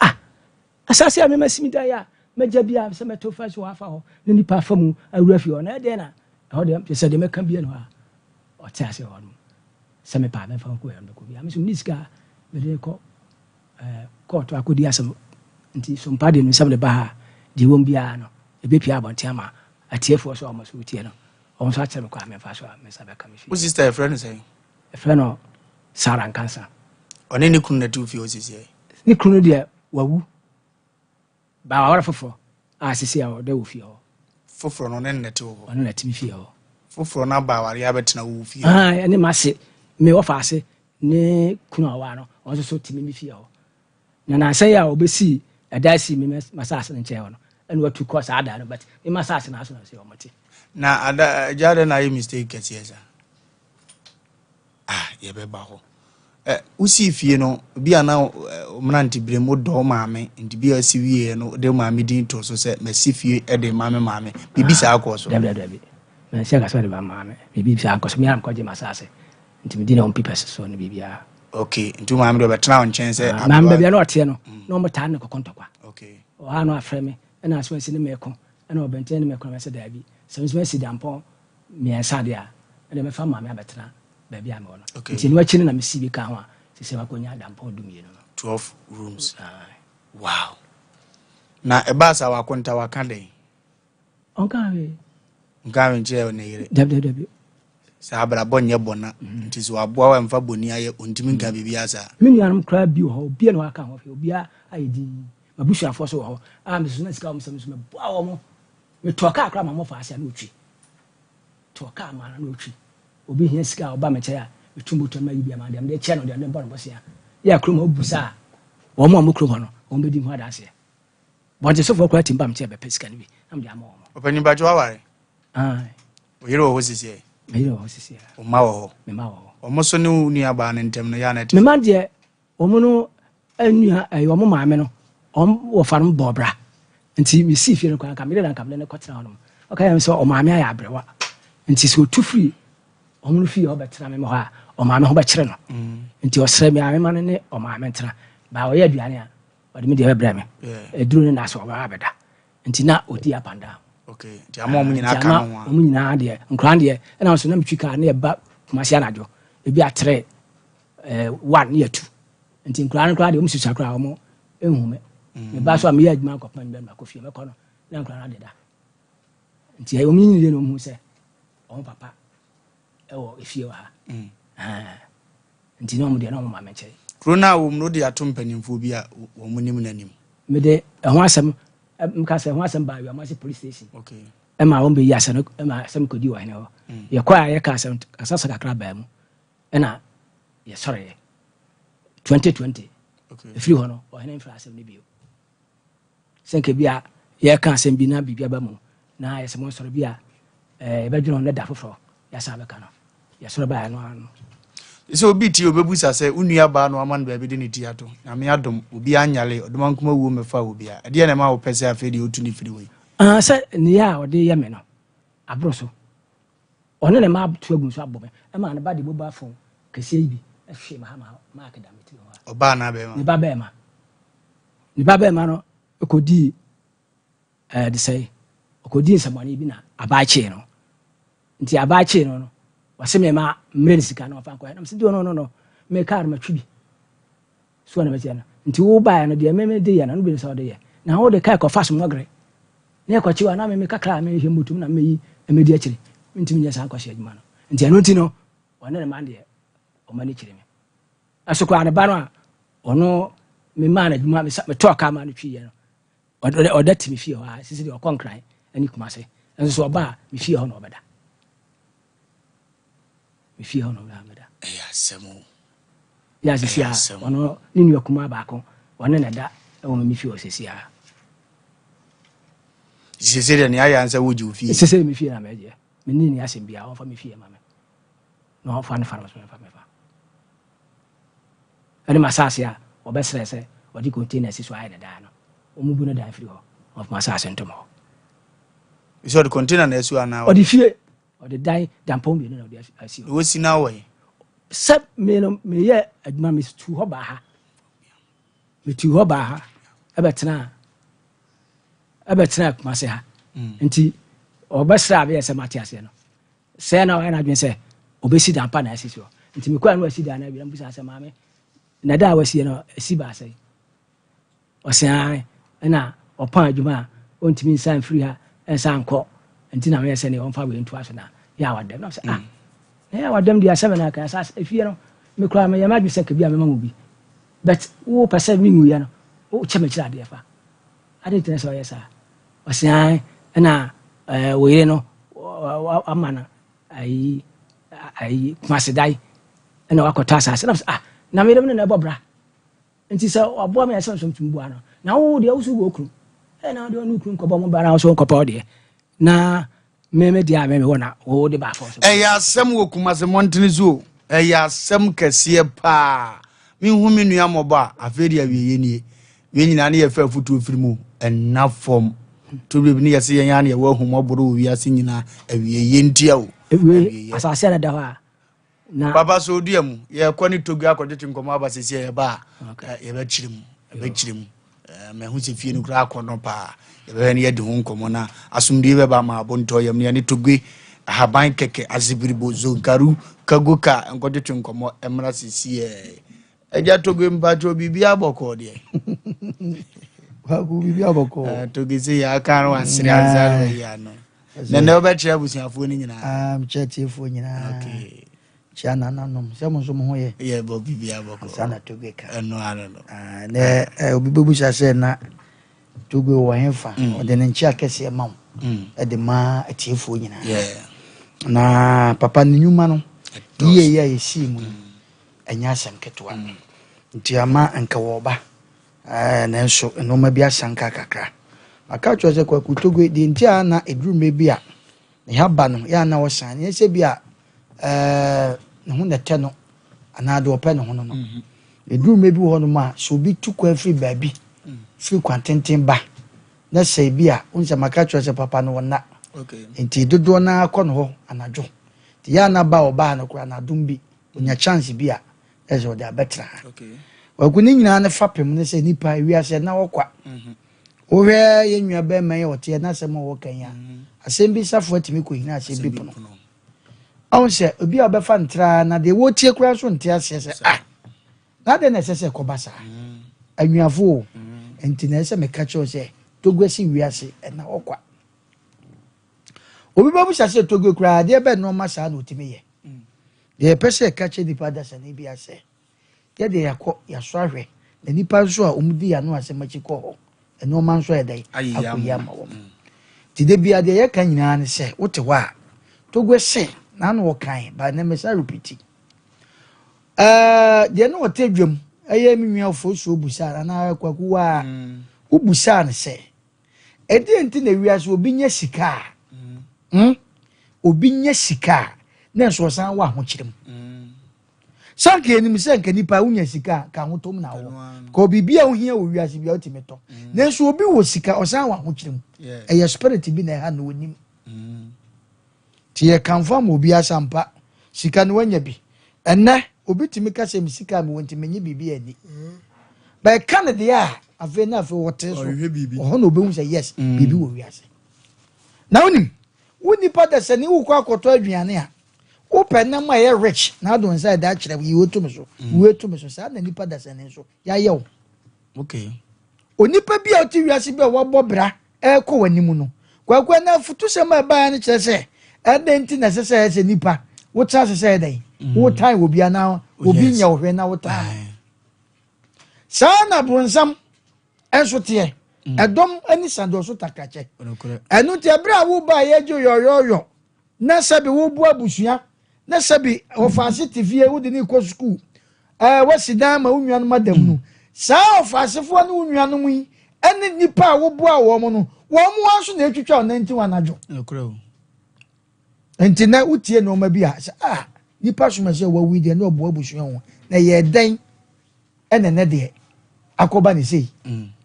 asase a mema simi da yɛ a mɛgya bia sɛ mɛto fa so wafa hɔ na nipa fa mu awura fi hɔ na ɛdeɛ na ɛhɔ deɛ sɛ deɛ mɛka bia no a ɔte ase hɔ no sɛ mepaa mɛfa ho kɔyɛ no bɛkɔ bia mesɛ mne sika mede kɔ kɔɔto akɔdi asɛm nti Sompa de no nsɛm de ba ha deɛ wɔm biara no ɛbɛpia abɔnten ama atiefoɔ so a ɔma so wotie no ɔmo nso akyerɛ me kɔ a memfa so a mesa bɛka me fie wo sister ɛfrɛ no sɛn ɛfrɛ no Sara Nkansa ɔne ne kunu na tu fie osisi ne kunu deɛ wawu ba wawara foforɔ a sisi a ɔda wɔ fie hɔ foforɔ no ne nnɛte wɔ hɔ ɔno na timi fie hɔ foforɔ no aba aware abɛtena wo fie ɛne ma se me wɔfa ase ne kunu a ɔwa no ɔnso so timi me fie hɔ na nansɛ yɛ a ɔbɛsii ɛda si me masase no nkyɛn hɔ no ɛne watu kɔ saa da no but me masase no aso na sɛ ɔmɔte na ada jade na yɛ mistake kɛseɛ sa yɛbɛba hɔ usi fie no bi ana mnanti bremu do maame nti bi asi wie no de maame din to so se masi fie e de maame bibi sa akoso dabi na se ga so de maame bibi sa akoso mi am ko je masase nti mi din on pipes so no bibia okay nti maame do betena on chen se maame bibia no ote no no mo taa ne kokontokwa okay o ha no afre me na so nsi ne meko na obenten ne meko na se dabi se mi si dampo mi ensa de a na me fa maame abetena baby am ono nti ni wachi na me si bi ka ho a se wakonya dampo dumie no 12 rooms wow na ebasa wakonta wakande onkawe nje ne yire dabi sa abra bonye bona nti so aboa wa mfa boni aye ontimi nka bibia asa menu anum kra bi ho bia no aka ho fe obia ayedi mabusha afo so ho me so na sika wo me boa wo mo me toka akra ma mo fa ase na otwi toka ma na otwi obi hia sika oba me kye a etumbuto ma yibia ma dem de kye no de ne bon bosia ya kro ma obusa wo mo kro ho no wo be di ho ada ase bonje so fo kra timba me kye be pesika ni bi am de ama wo opani ba jo aware oyiro ho sisi oyiro ho sisi o ma wo me ma wo o mo so ne unu aba ne ntem no ya na me ma de o mo no anua ayo mo maame no wo fa no bobra nti me si fie no kwa kamele na kamele ne kwetena no okay am so o maame aya abrewa nti so tu free o mo no fie o betena me ho a o maame ho be kire no nti o sere me ame ma ne o maame ntena ba o ya aduane a o de me de be bra me eduru ne na so o ba abeda nti na odi apanda okay nti ama mo nyina aka no mo nyina de nkran de na so na metwika na e ba kumasi anajo ebi a 3 1 year 2 nti nkran de o mususa kra o mo ehume me ba so am ya adwuma ko pan ba ko fie me ko no na nkran de da nti o mi nyine no mu se o papa ewo efie wa ha nti no mo de na mo ma menche krona wo no de atom panimfo bi a wo mo nim nanim me de ho asem mka se ho asem ba wi amase police station okay e ma won be yi asem e ma asem ko di wa hene ho ye kwa ye ka asem asasa kakra ba mu e na ye sorry 2020 okay e free ho no o hene infra asem ne bio senke bia ye ka asem bi na bibia ba mu na ye se mo sorry bia e be dwon na da foforo ya sa be ka no ye sorry ba no ano so obi ti obebusa se unua ba no aman ba bi de ne ti ato na me adom obi anyale odoma nkoma wu mefa obi a de na ma wo pese afa de otu ni firi we se ne ya o de ye me no abro so one ne ma to agun so abome e ma ne ba de boba fon kese bi e hwe ma akadamiti ho oba na be ma ni ba be ma no ekodi de say okodi nsamani bi na abaache no nti abaache no wase me ma mre sika na ofa kwa na mse no me car ma twibi so na be na nti wo ba na de me de ya na no be so de ya na wo de kai ko fast mogre na ko chiwa na me kakra me hwe mutum na me yi me di akire nti me nya sa kwa hye adwuma no nti anu nti no wona ne ma de o ma ni kire me aso kwa na ba no a ono me ma na adwuma me talk ama no twi ya no o da ti me fie ho a sisi de o konkran ani kuma se enso so ba me fie ho no obeda me fie ho no obeda semo ya sisi a ono ni nua kuma ba ko wona na da e wo me fie o sisi a sisi de ne aya ansa wo ji fie sisi me fie na me je me ni asem bia o fa me fie ma me no fa no fa no fa me fa ani masase a obesre se odi container si so ayi da no omubu no dan free ho of ma sa sentom ho so the container na esu ana odi fie odi dan dampom bi no odi asi wo si na wo sep me no me ye aduma me tu ho ba ha me tu ho ba ha ebetena kuma se ha nti obesra be se mate ase no se na wa na dwen se obesi dampa na asi so nti me kwa no asi da na bi na busa se maame na da wasi no asi ba sai osan na opan adwuma ontimi nsan free ha ensan ko nti na me se ne onfa we ntu aso na ya wadam na se na ya wadam dia 7 na kan sa efie no me kura me ya ma dwese ka bia me ma mu bi but wo pese mi nwu ya no o cheme kira de fa ade tene so yesa osan na we no amana ai kwasedai na wakota asase na me dem na bobra nti se obo me yesa so tumbu ano na wo de usu go kru na de onu kru nkobo mo ba na so nkopo de na me dia me wona wo de ba fo so ya asem wo kumase montene zo ya asem kase pa mi hu mi nua moba afedi awiye nie we nyina ne ye fa futu ofirimu ena form to bi ne yese yan ne wo hu moboro wi ase nyina awiye ntia o asase na da ha na baba so diam ye kwani togu akɔdete nkomo abasese ye ba ye ba chirim me hu se fie no kura akɔno pa ye ba ne ye de hu nkomo na asumdi be ba ma bonto yam ne togu haban keke azibiribo zongaru kagoka nkɔdete nkomo emra sisi eja togu mbajo bibia bɔkɔ de wa ku bibia bɔkɔ togu se ya kan wa sire azalo ya no na oba chia busiafo ni nyina chiatifo nyina okay chiana nanom se mo so mo ho ye bo bibia bɔkɔ sana togu ka no ano ne obibebu sase na togu wo henfa ode ne nchia kese ma de ma atifo nyina na papa nyuma no ye yesi mu anya sanketwa nti ama anka wo ba na nso no ma bia sanka kakra aka chose kwa kutogu di ntia na edrume bia ne haba no ya na wo san ye se bia ne hu na te no ana de ope ne hu no edrume bi ho no ma so bi tu kwa free baabi free kwantenten ba na se bia unsa maka chose papa no wona okay nti dodo na akɔ no ho anadwo ti ya na ba oba na kura na dumbi onya chance bia ezo de abetra okay wakuni nyina ne fapem ne se nipa wiase na wokwa owe ye nwa be man ye wote na se mo wo kan ya asem bi safo atimi ko hina asem bi pono awon se obi obefa ntra na de wo tie kura so ntia se na de na se ko basa anwafo enti na se me ka cho se togwesi wiase na wokwa obi babu sase togwe kura de be no ma sa na otimi ye de pese ka che dipa da sa na bi ase ye de yakọ yaso ahwe na nipa so a omudi ya no asemachi ko ho eno man so edai akoya ma wo ti de bia de ye kan nyina ne se wote wa togwe se na no kan ba na me sa repeat de no wote dwam aye mi nwa fo so busa na kwaku wa ubusa ne se edi enti na wiase obi nya sika obi nya sika na so san wa ho kirem sanke ni misenke nipa unya sika ka hotom na wo ko bibia wo hia wo wiase bia otimeto na so obi wo sika osan wa ho kirem eye spirit bi na ha na onim tie confirm obi asampa sika no wanya bi enne obi timi ka se sika me wonti menye bibia ani ba kan de ya afi na afi wote so ho na obi hu say yes bibi wo wiase na onim woni pa da se ni wo kwa akoto aduane a open na my rich na do inside that chire we to me so sa na nipa da sene so ya ye okay onipa bia oti wiase bia wo bobra ko wanimu no kwakwa na futu se ma ba na chire se enti na se nipa wo tra se dai wo tan wo bia na obi nya wo hwe na wo tan sa na bonsam enso te edom ani sando so takache enu te bra wo ba ye jo yo na sabi wo bu abusua na sabi ofase TV e wo de ni ko school wasidan ma unwa no madam no sa ofase fo no unwa no yi ene nipa wo bu a wo mo no wo mo aso na etwitwa 91 najo enti na utie no ma bi a nipa so ma se wo wi de na obo abusua ho na ye den ene ne de akoba ne sei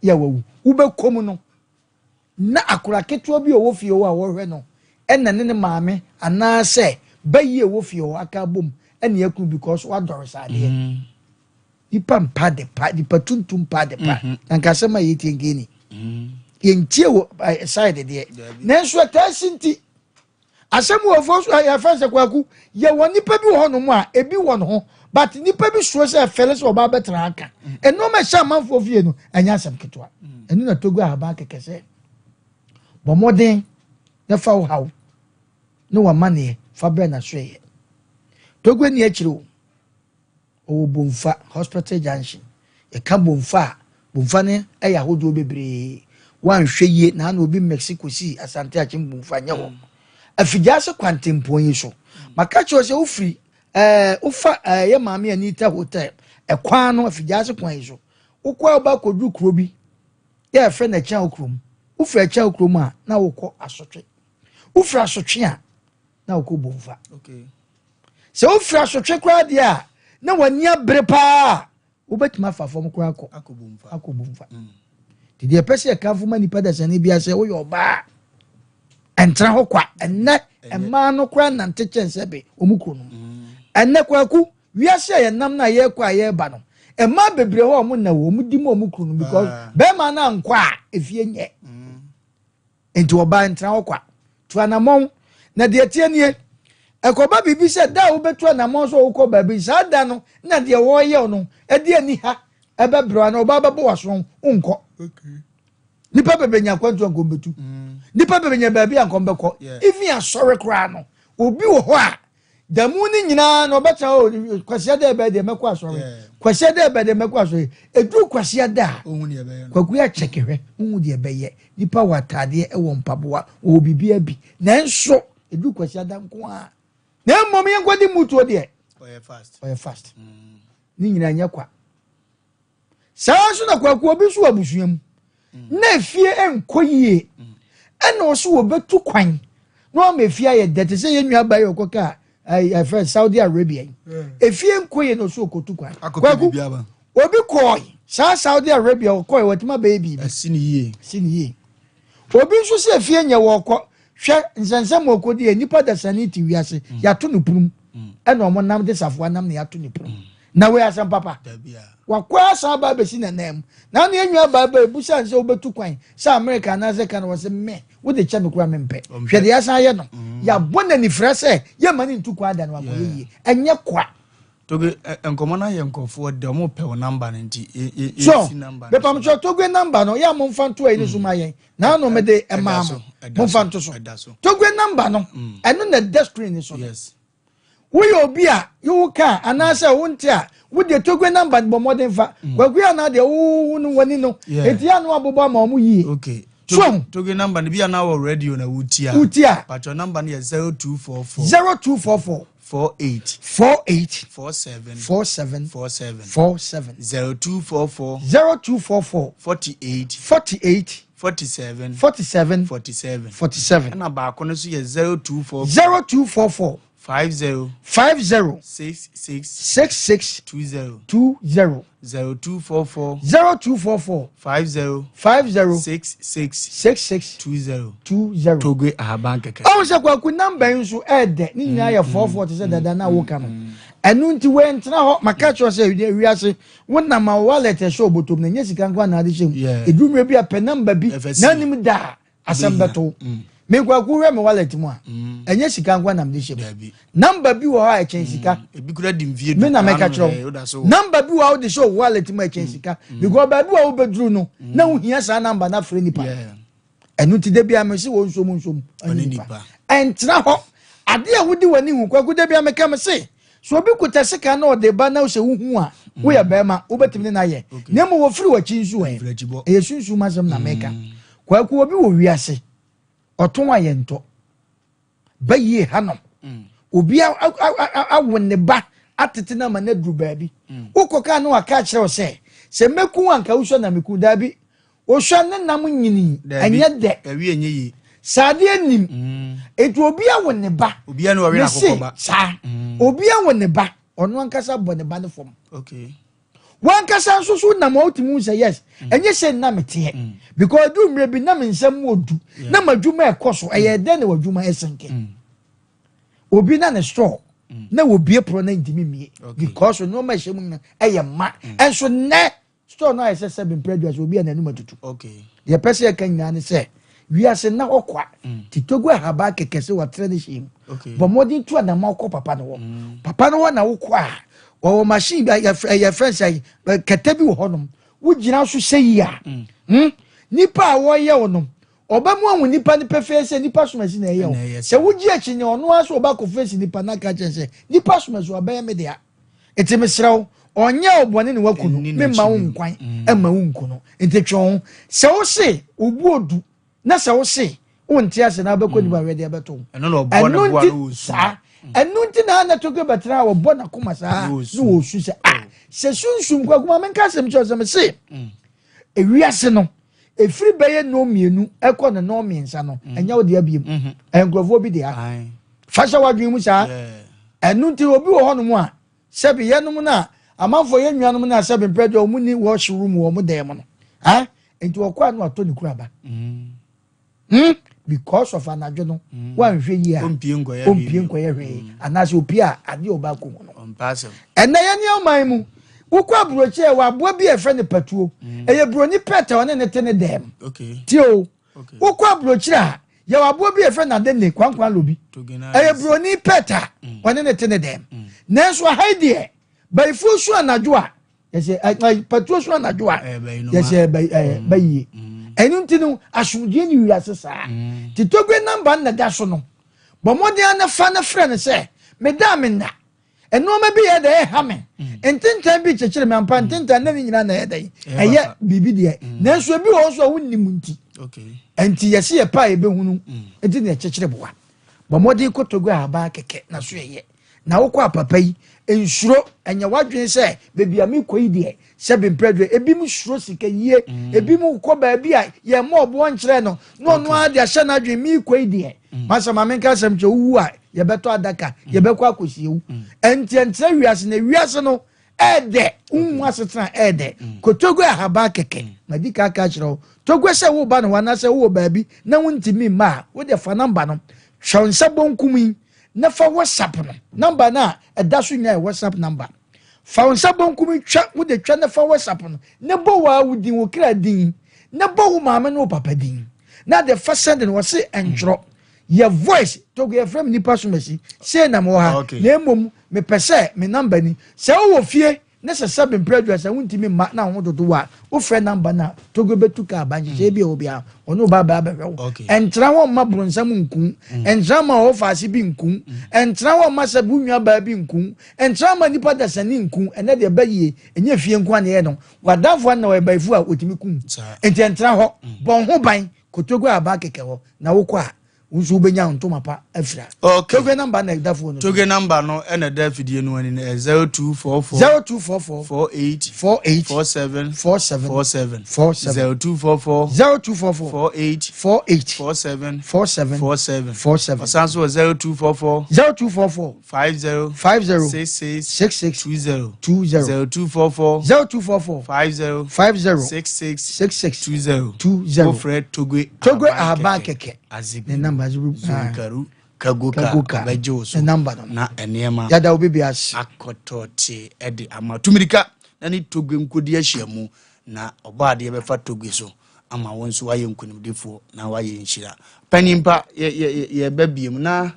ya wawu wobɛkom no na akora ketewa bi owo fie wo a wɔhwɛ no ɛna ne maame anaasɛ bayi owo fie wo aka bom ɛna yakun because wadɔre saade ipa mpa de pa di patuntum pa de pa anka sema yetie ngeni yentie wo side de nanso atasinti asem wo fo ya fanse kwaku ye wonipa bi wo no mu a ebi wo no ho but nipa bi so se feles oba betra aka eno ma sha manfo fie no anya asem ketwa eno na togo aba kekese bo moden na fa wo hawo no wa mane fa bre na hweye togo ni akiro o bomfa hospital junction e ka bomfa ne eya hodo bebre wan hweye na na obi Mexico si asante achim bomfa nya ho afijase kwantempo yi so maka cho se ufri ufa ye maame Anita hotel ekwan no afijase kwan yi so ukwa ba kodu kuro bi ye fe na cha okrom ufra cha okrom a na wokọ asotwe ufra asotwe a na wokọ bomfa okay se ufra asotwe kwa dia a na wani abre pa obetima fa fom kura akobomfa didi epese e kan fuma nipa da sane bia se wo yo ba entra ho kwa enne ema no kura nante chense be omukro no enne kwaku wiase ye nam na ye kwa ye ba no ema bebre ho omu na wo omudi mo omukro no because be ma na nkwa efie nye enti oba entra ho kwa to anamon na de tie nie ekoba bibi se da wo betu anamon so wo ko baby sa da no na de wo ye no e de ani ha e be bro na oba babo waso unko okay nipa bebenya kwantu ankombetu nipa bebenya baby ankombeko even asore kra no obi wo ho a damu ni nyina no beta o kwasia da be de meko asore kwasia da be de meko asore edu kwasia da ohun ye be ye kwaku ya chekehwe ohun de be ye nipa watade e wo mpaboa o bibia bi nanso edu kwasia da nko a na mmom ye kwadi mutu de oye fast ni nyina nya kwa saanso na kwaku obi so abusuam na fie enkoyie ena oso wo betu kwan no ma fie aye dete se ye nua ba ye okoka I friend Saudi Arabia efie enkoyie no so okotu kwan kwaku obi koy Saudi Arabia okoy watima baby siniye obi nso se fie nya wo okọ hwe nsensem okodi nipa da sanity wiase ya to no prum ena omo nam de safo nam na ya to no prum na we asem papa wakwa sa ba be si na nam na na enwa ba ba busa nse obetu kwan sa America na se kan wo se me wo de chame kura mempe hwe de ya san ye no ya bona ni frase ye mani ntu kwa da no akoye enye kwa toge enkomo na ye nkofo de mo pe wo number nti number be pam cho toge number no ya mo mfanto ayi so ma yen na no me de ema mo mfanto so toge number no eno na desk screen so yes we obi a you can anase wonte a we de toge number bo modern fa kwagua na de wo no wani no etia no abobo ma omu yi okay toge number bi na wo radio na wutia but your number is 0244 48 47 0244 48 47 na ba kono so ye 0244 50 66 20 0244 50 66 20 Togwe ahaban keke o se kwaku number nso ede ni nyina ya 44 se dada na wo ka no enu nti we ntra ho maka cho se wiase wona ma wallet show botom na nya sika nkwa na ade shem edumre bi a pe number bi na nim da asembeto me kwaku we me wallet mu a enya sika nkwa na mde shem number bi wo ha echen sika ebi kura dim vie me na meka cho number bi wo de show wallet mu echen sika because ba bi wo bedru no na wo hia sa number na free nipa enu ti de bi a me se wo nsom nipa entra ho ade a wodi wani hu kwaku de bi a me ka me se so obi kuta sika na ode ba na wo se hu a wo ya ba ma wo betimi na ye na mo wo free wa chi nsu e sunsu masem na meka kwaku obi wo wiase oton ayento baye hanom obi awone ba atete na ma na dru baabi ukoka na waka kire o se meku anka wo so na meku dabi o so ne nam nyini anya de awi enye yi sade anim etu obi awone ba obi anu ori akokoba sa obi awone ba ono ankasa bo ne ba ne fom okay One kasa so so na mo timu say yes enye say na mete because do mre bi na me nsam odu na madwuma ekoso eye den na wadwuma esenke obi na ne store na obi pro na ndimi mie because no ma hye mu na eye ma enso ne store na ese 7 preduas obi na nanu matutu okay ye pese ye kan nyane say wi ase na okwa titogo haba kekese wa trade shim but modern tu na ma okọ papa no na wokwa o machine ya friend say katabi wo honom wo gina so sei ya nipa wo ye wonom obamu anwu nipa ne pefese nipa so machine na ye wo se wo gi achi ne ono aso oba ko face nipa na ka chense nipa so maso abaye me dia etime srawo onye obone ne wakunu me ma wo nkwan e ma wo nkunu entetwe se wo se obu odu na se wo se wo ntia na abekọ nipa we dia beto eno no obo na bua no sa enu nti na toke betra wo bona kuma sa no wo su se se sunsun kwa kuma men ka sem cho sem se ewiase no efiri beye no mienu ekọ na no miensa no enya wo dia biem engrofo bi dia fasha wadwen mu sa enu nti obi wo hono mu a sebi yenum na amanfo yennuanum na sebi predo mu ni washroom wo mu dem no ha enti wo kwa no ato ni kuraba because of anadwo no wan hwe yi a ompie nkoye hwe anase opia ade oba ko no ena ye ni oman mu wokwa broche wa aboa bi efe ne patuo eye broni peta one ne tene dem tio wokwa broche a ye wa aboa bi efe na de ne kwankwan lobi eye broni peta one ne tene dem nanso haidie bai fu su anadwo a ye se patuo su anadwo a ye se bai enunti asumdie ni wiase saa titogwe number na da so no bomodi ana fa na frɛ ne sɛ meda me na enoma bi yɛ da ɛ ha me entintan bi kyekere me ampa entintan na nyina na yɛ da ɛyɛ bibi de nanso bi wɔ so a wonnim nti enti yɛse yɛ pa ebe hunu enti na kyekere boa bomodi kotogwe aba keke na so yɛ na wokɔ apapa yi ensuro enya wadwen sɛ bebi ami koyi de sebe mpredwe ebi mu suro sika yie ebi mu kɔ ba bi a ye mo obo nkyerɛ no no no ade ahye na adwen mi koyi de masa ma menka asɛm kye wu a ye beto adaka ye bekɔ akosiewu entientre wiase na wiase no ede unwu asetena ede kotogwe ahaba keke madika aka kyerɛ togwe sɛ wo ba no wana sɛ wo ba bi na wontimi ma wo de fa number no hwonsa bonkumi na fa WhatsApp no number na eda so nya WhatsApp number fa wonsa bonkumi twa wo de twa na fa WhatsApp no ne bo wa wudin wo kra din ne bo wo maame no papa din na de fa send no se enjro your voice to go from nipa so mesi say na mo ha na emom me pese me number ni se wo fie ne se 7 preduas wontimi ma na ho dodo wa wo frɛ number na to go betu ka banje je bi obi a ono ba ba ba entra wo ma bronsam nkun entra ma wo faase bi nkun entra wo ma sabu nwa ba bi nkun entra ma nipa da sani nkun ene de ba yie enye fie nkun na ye no wadafo na we baifu a otimi kun enti entra ho bon ho ban kotogo aba keke ho na wo kwa unsu benya ntoma pa afira toge number na da phone toge number no ena da fidie no ani 0244 48 47 0244 48 47 osanso 0244 50 66 20 0244 50 20 Fred toge aba keke azibi number Zunkaru Kaguka Bajoso na enema yada obibi as akototi edi ama tumirika na ni togwe nkodi ahyiamu na obaade ye befa togwe so ama wonso waye nkunimdefo na waye nhyira panimpa ye babiem na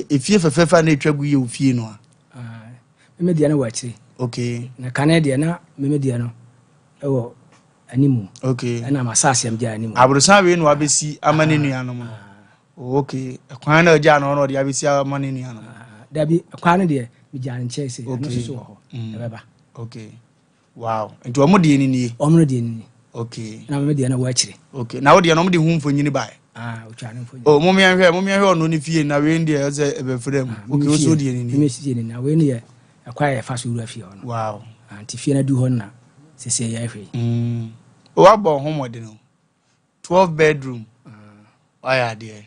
efie fefefa na etwagu ye ofie no a media na wachi okay na Canada na media no ewo animu okay na masase am dia animu abrusan we no abesi amane nuanom no okay kwan na ja no de abesi amane nuanom dabi kwan de mi ja nche se no so ho ebeba okay wow ento omo de ni omo de ni okay na media na wachire okay na wo de no omo de hu mfonyini bai otwane mfonyini mo me hwe ono ni fie na we ndi e ze ebefrem okay o so de ni mi si de ni na we ni e akwa ye fa so ru afie ono wow anti fie na du ho na sese ya hwe o wa bo ho mode no 12 bedroom aya there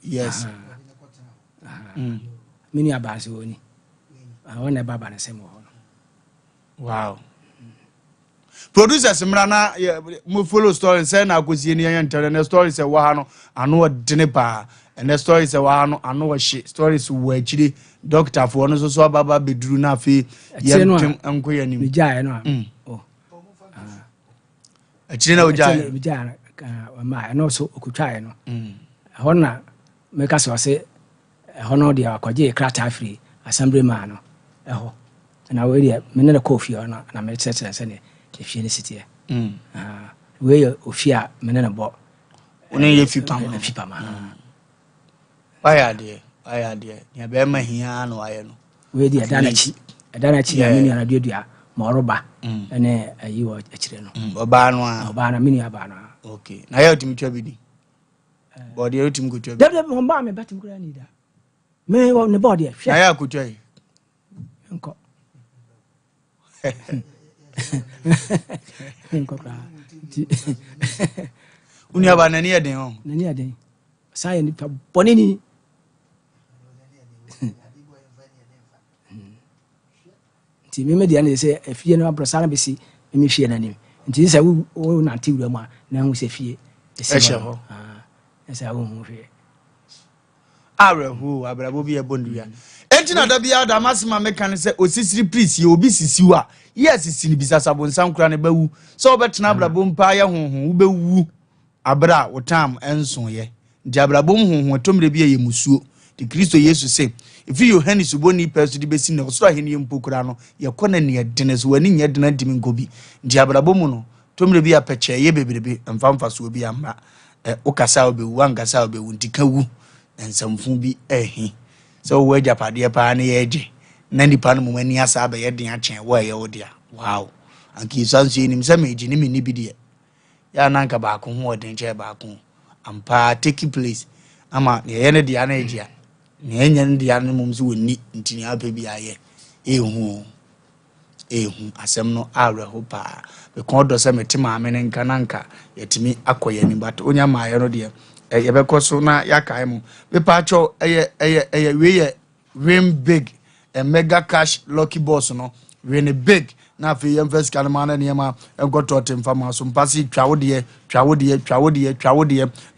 yes mini abase woni awon na baba na semo ho Wow. Producers mrana mo follow story say na akosie ni yan tell the story say wa no ano dene pa and the story say wa no ano shit stories wo akire doctor for no so ababa beduru na afi yem enko yanim bi jae no oh akire na o jae bi jae ma no so okutwae no ho na meka so say ho no dia akwaje krata free assembly man no ho na we dia me na coffee no na me tete say if you city we ofia menena bo one ye fipa ma why there ya be ma hia no aye no we di adanachi ya mini na duadua ma oroba ene ayi wo akire no oba no a oba na mini aba no okay na ya otimi twa bi ni body ya otimi ko twa bi de mo ba me batim kura ni da me wo ne body hwe na ya ko twa yi nko Unia ba nani eden ho nani eden sai ni pa boni ni ti me media na say afie no abrosa na besi me hwie na nim nti say wo na ti wura mu a na hu se fie ehye ho esa wo hu hwie arehu abrabo bi e bondua enti na da bia da masema meka ne say osisiri priest ye obi sisiwa yes sisi ni bisasa bonsan kura ne bawu so obetena abrabo mpa ye honhon wo bewu abra wotam enso ye ndi abrabo honhon tomre bia ye musuo di Kristo Yesu say if you hani suboni person di besi na so aheni mpokura no ye kona ne dene so wani nye dene dimi ngobi ndi abrabo mu no tomre bia peche ye bebrebe mfamfa so obi amma okasa obewu angasa obewu ndikawu ensamfu bi ehi so wo japade pa na ye je na nipa no mo ani asa ba ye den a chen wo ye wo dia wow anki sanso enim se meji ni mi bi de ya na nka ba ko ho den che ba ko ampa take place ama ye ne dia na egia ne enya ne dia no mum so woni ntini apa bi aye ehu asem no areho pa be ko do se metima ame ne nka nanka yetimi akoye ni but onya ma ye no de ye be ko so na yakai mu be pa cho eye we win big a mega cash lucky boss no win big na fe yem first kan ma na niema enkoto temfama so mpasi twawode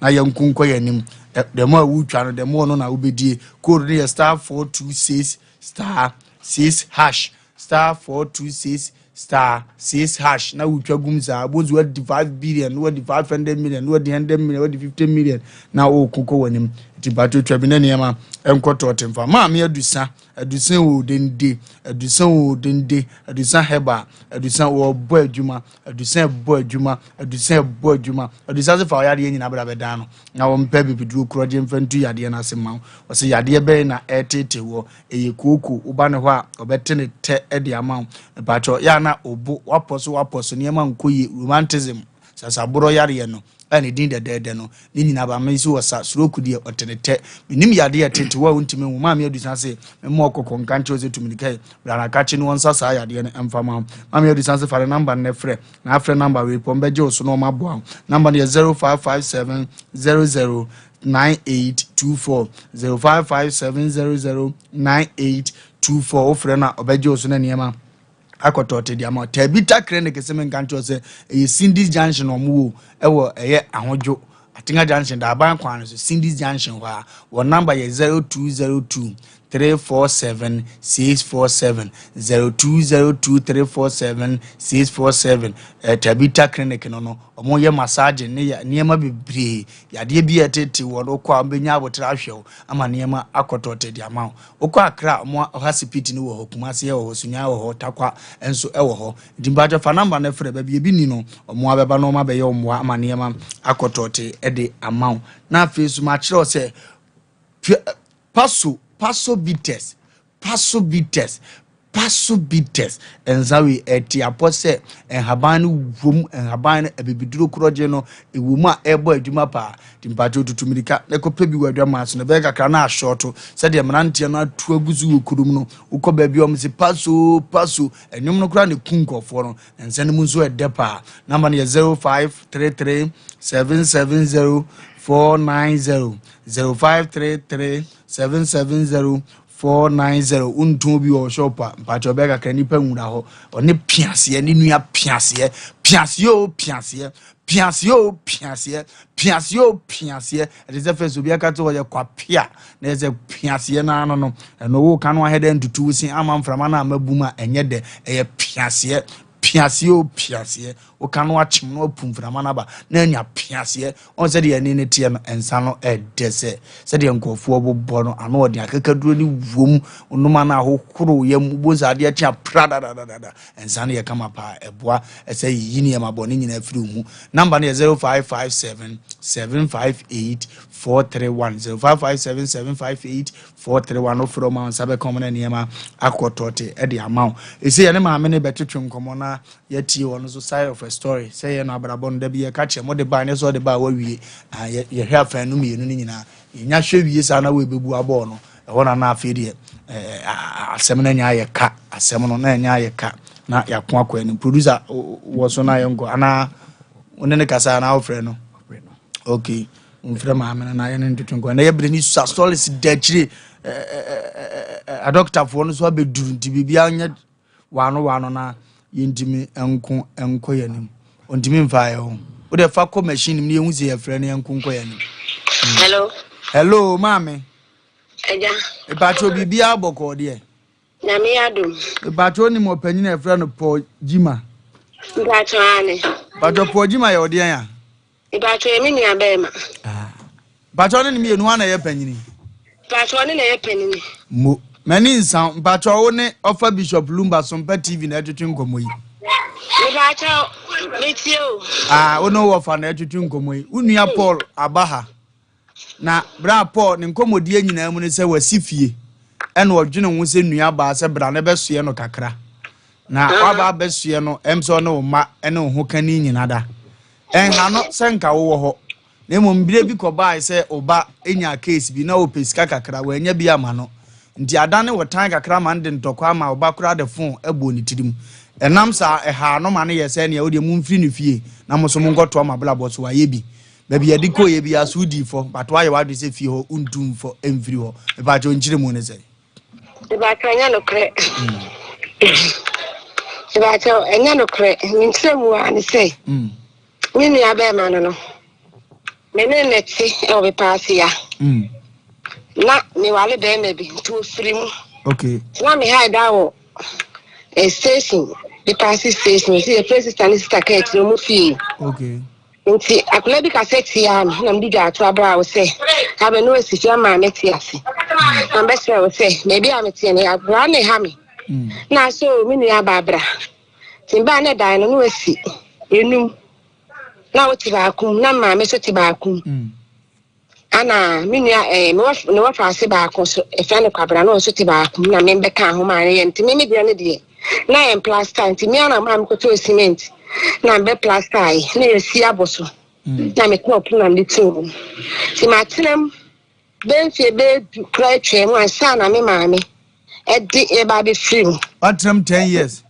na yankunko yanim the more wu twa no the more no na ubedie code ne star 426 star 6 hash star 426 star 6 hash na utwa gumza bozu wa 5 billion wa 500 million wa 100 million wa 50 million na o kokko wanim ti bato twa bi na niema enkoto temfa ma me adusan wo dende adusan herbal adusan wo bo adwuma adusan se fa yade nyina bra bedan no na wo mpa bibiduro kroje mfantu yade na asema wo se yade be na etete wo eye koko wo ba ne ho a obete ne te ede ama bato ya na obo waposo niema nkoye romanticism sasaboro yare no ani din de no ni nyina ba me so wasa stroke die otenete minim yade yetete wa untime wo ma me adusan se me mo kokko nkanche oze tuminikai bra na kache ni wonsa sa yade ne emfama ma me adusan se fa number ne frɛ na afrɛ number we pombeje oso no ma boa number ne 0557 00 9824 0557 009824 ofrɛ na obeje oso na niema akotote dia ma tabita clinic se men kancho se e Cindy Junction omo ewo eye ahojo atinga junction da ban kwan so Cindy Junction wa number ye 0202 347 647 0202 347 647 tabita clinic no omo ye massage ne niema bebre yade bi etete wo no kwa mbenya abotra hwew ama niema akotote dia ma okwa akra omo hospital ni wo hokumase ye wo sunya wo takwa enso ewo ho dimbajo fa number na frɛ ba bi ni no omo abeba no ma be ye omo ama niema akotote ede ama na afisu ma kire o se paso bites enzawe eti apose enhaban wom enhaban ebibiduro kroje no ewoma ebo adwuma pa timpacho tutumirika nekope bi wadwama so ne be kakra na ashorto se de mrantie no atu aguzu okurum no ukọ ba bi omse paso enwom no kra ne kunkofo no ensene mu nso edepa number ne 0533 770 490 0533 770 490 untu bi o shopa mpacho bega kanipa nwura ho one piase ne nua piase it is a first obi akato wo ye kwapia na eze piase na no no wo kan wa head ntutu sin amamframa na amabuma enye de eye piase o kan wa chim no pumframa na ba na anya piase on se de ani ne tie no ensa no edese se de nkofo obobbo no ano ode akakaduro ni wom onuma na ahokoro yam boza de atia pradadadada ensa no ye kama pa eboa ese yini ya mabone nyina afiri hu number no 0557 758 431 0557 758 431 from on sabe common niema akotote e de amount ese ye ne ma me ne betwetwe nkomo na yati wono so side of a story say ye no abrabon da bi ye ka che mo de ba ne so de ba wa wie ye hwe afan no mienu ni nyina nya hwe wie sa na we bebu abo no e wona na afi de asem na nya ye ka asem no na nya ye ka na yakon akwa ni producer wo so na ye ngo ana onene kasa na ofre no okay unfre ma amena na ye ne ntutun na ye bre ni sa stories de chire a doctor for no so abeduru nti bibia anya wano na yintimi enko yanim ontimi mfa ye ho wo de fa ko machine ni ehun se ye frɛ ne enko yanim hello mame eja e ba to bibia boko de na me adum e ba to ni mo panyin e frɛ no po jima ba to ane ba to po jima ye ode ya e ba to emi ni abema ba to ni mienu ana ye panyin ba to ni na ye panyin mo mani nsan ba to wo ne Wofa Bishop Lumba Sompa TV na etwetwe nkomo yi e ba to metio wo no Wofa na etwetwe nkomo yi unua Paul abaha na bra Paul ne nkomodie nyina mu ne se wasifie ene odwene wo se nua ba se bra ne besoe no kakra na waba besoe no emso ne wo ma ene wo kani nyina da enha no se nka wo ho na mo mbire bi ko bai se oba enya case bi na wo pesika kakra wa enya bi ama no nti adane wotan kakra man de ntokwa ma oba kura de phone ebo ni tirim enam sa eha no ma ne yese ne wo de mu mfiri ne fie na mo so mo ngoto ma bla boso wa ye bi baby yedi ko ye bi asudi fo but why wa do se fie ho untum fo emfiri ho e ba jo nchire mu ne se e ba kanya no kre e ba jo enya no kre nchire mu ani se ni abe ma no mene neti e obi pass ya na me wale be me bi to free mu okay na me ha dawo a station the pass station see the place stanistic cake no mu fi okay nti akula bi ka sexy ya na mdi ga to abra wo se ha be no esifia ma meti ase na be se wo se maybe ameti ne abra ne ha me na so me ni ababra timba ne dan no esi enum na wo ti ba kum na ma me so ti ba kum ana minia me wa fa se ba ko so e fa ne kwabra na so ti ba kum na me be ka ho ma ne nti me dia ne de na en plaster nti me ana ma ko to cement na be plaster ai na ye si aboso na me ko na me tu ti ma tinem be fie be kra twe mu ansa na me ma me e di e ba be free atram 10 years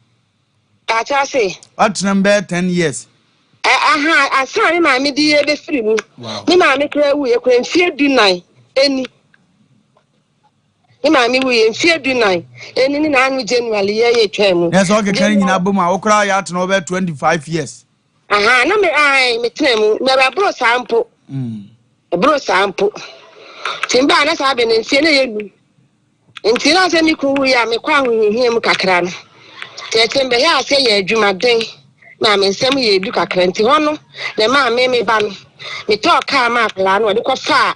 ta cha se atram be 10 years asa ni ma me di e be free mu ni ma me kra wu ye kra fie du nine eni ni ma me wu ye fie du nine eni ni na anu January ye twa mu yes okay kan nyina boma wo kra ya tno be 25 years na me tena mu me ba bro sampo bro sampo timba na sa be ne fie na ye nu nti na se mi ku wu ya me kwa hu mu kakra no te tembe ya se ye adwumaden na me nsem ye edu kakra nti hono na ma me ba no me talk ka ma akla no de ko fa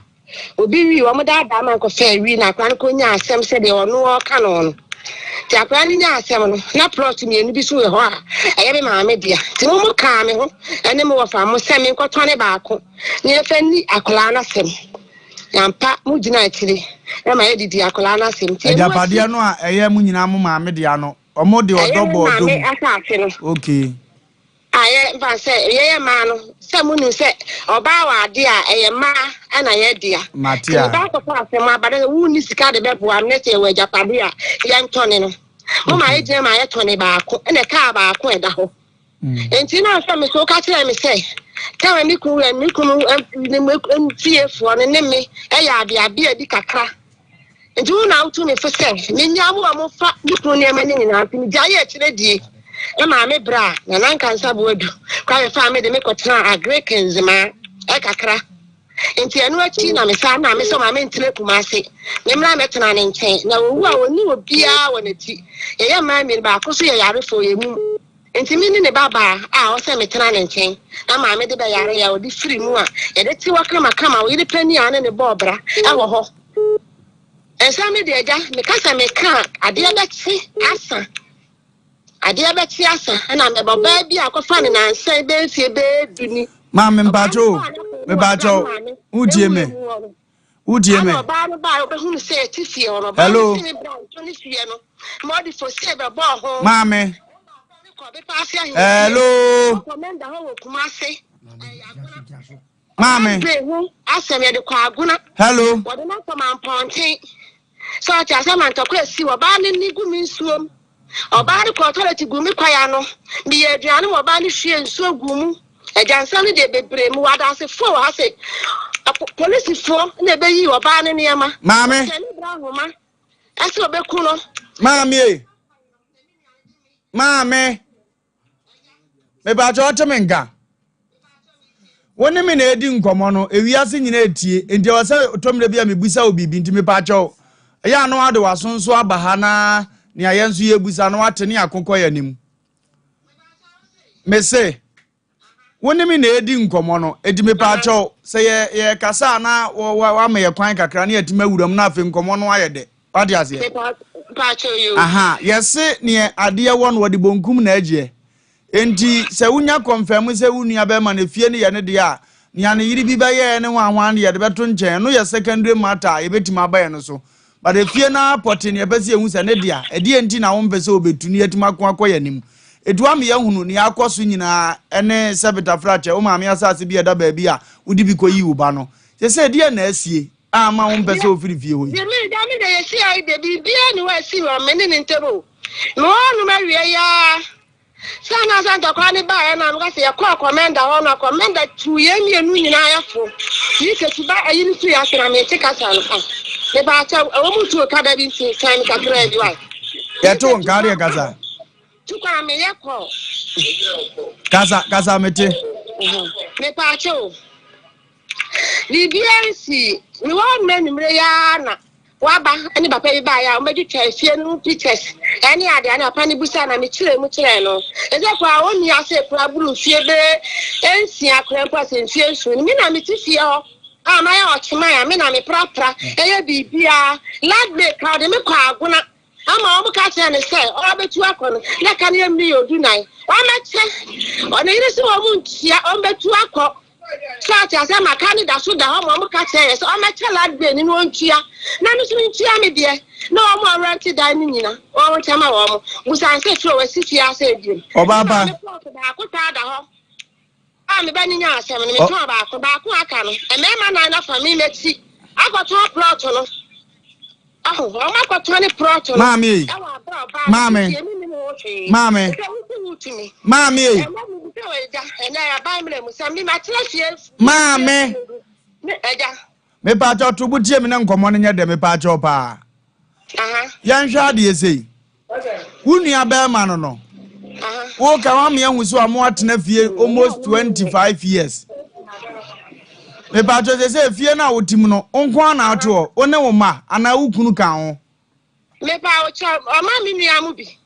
obi wi wo mo da ma ko fa wi na akla ko nya asem se de ono o ka no no ti akla ni nya asem no na plot me enu bi so we ho a eye be ma me dia ti mo ka me ho ene mo Wofa mo se me ko tone ba ko ni e fa ni akla na sem yampa mu gina akire na ma ye didi akla na sem ti eja pade no a eye mu nyina mo ma me dia no omo de odobo odom okay aye ba se ye ma no se mu nu se oba wa de a eye ma ana ye dia matia ba ko fa se ma ba de wu ni sika de be bo am ne se we japade a ye ntone no mo ma ye je ma ye tone ba ko ene ka ba ko e da ho enti na so me so ka tire me se ka we mi ku ni fie fo ne me e ya bia bia di kakra nti wo na wotu me fese me nyamu amofa dukro ne amane ni na pimi dia ye kire die e ma me bra na nan kansa bo adu kwa me fa me de me kotena agrekens ma e kakra nti anu achi na me sa na me so ma me ntire kumase me mra me tena ne nchen na owu a oni obia wonati ye ma me ba koso ye yare fo ye mu nti mi ni ne baba a o se me tena ne nchen na ma me de ba yare ya odi free mu a ye de ti wakama kama wo yire pani ane ne bobra e wo ho ensa me de eja me kasa me ka ade abeti asa na me baba bi akofa ne na nsa be fie be duni ma me mpacho udie me hello mame hello mame hello so Asem Mpe si oba ni gumi nsuom oba ni ko toilet gumi kwaya no bi ye aduane oba ni hwie nsuo gumu ejansa ni de bebre mu wada se fo ha se police fo na be yi oba ni niema mame ase obeku no mame me ba jo temenga woni me na edi nkomo no ewiase nyina etie enti o se otomre bia me busa obibi enti me pa cho ya no ade wasonso abaha na ne ayenso ye busa no ate ne akokọ ya nim me se woni me na edi nkomo no edi me pa cho se ye kasa na wa me ye kwan kakra ne atima wuram na afi nkomo no ayede wade ase aha yese ne ade wo no wode bonkum na agye enti se wunya confirm se wunua be ma na fie ne ye ne de a nya ne yiri bi ba ye ne hwanhwan ye de beto nchen no ye secondary matter ye betima ba ye no so but fie na potin ye bese ehu se ne de a ede enti na wo mpese obetuni atima ko ye nim edu am ye hunu ne akoso nyina ene sebeta frache o ma me asase bi eda ba bi a wudi bi ko yi wo ba no se de na asie ama wo mpese ofiri fie ho yi me de ye si ai de bi bia ni wa si wa me ne ntebo no no ma wie ya sana santa kwa ni ba na mga se yakwa commander ho na commander tu ye mienu nyina ayafo yi ke ti ba ayi ni tu ya sera me tika sa no me ba cha o mu tu ka da bi ti kan ka kra bi wa ya to ngari kaza tu kwa me yakọ kaza mete me pa cha o ni BNC ni wa me ni mre ya na waba ani papa bi ba ya o meju fie no pictures ani ade ani papa ni busa na me kire mu kire no eze kwa oni ase pra buru fie be ensi akra mpa se fie nsu ni na me ti fie ho ama ya ochima ya me na me pra eye bibia lagbe crowd me kwa aguna ama o muka che ne se o betu akono na kan ye mi odu nai o meche o ne ire se o mu ntia o betu akọ Church as a Canada so the home of catches, or my child been in one chia. None chia me dear. No more rented dining in or time was I said to a city I said you. Oh, Baba. I'm a banning ass and we talk about tobacco. I can. And then man enough for me, let's see. I got 12 proton. Oh, I got 20 proton. Mammy. Mammy. Mammy. Mame me pa cho to butie me na nkomo ne nya de me pa cho pa yan hwa de sei wunua ba ma no wo ka wa me hu so amo atena fie almost 25 years me pa cho say fie na wotim no onko na ato o ne wo ma ana wukunu kan ho me pa o cho o ma mi nua mu bi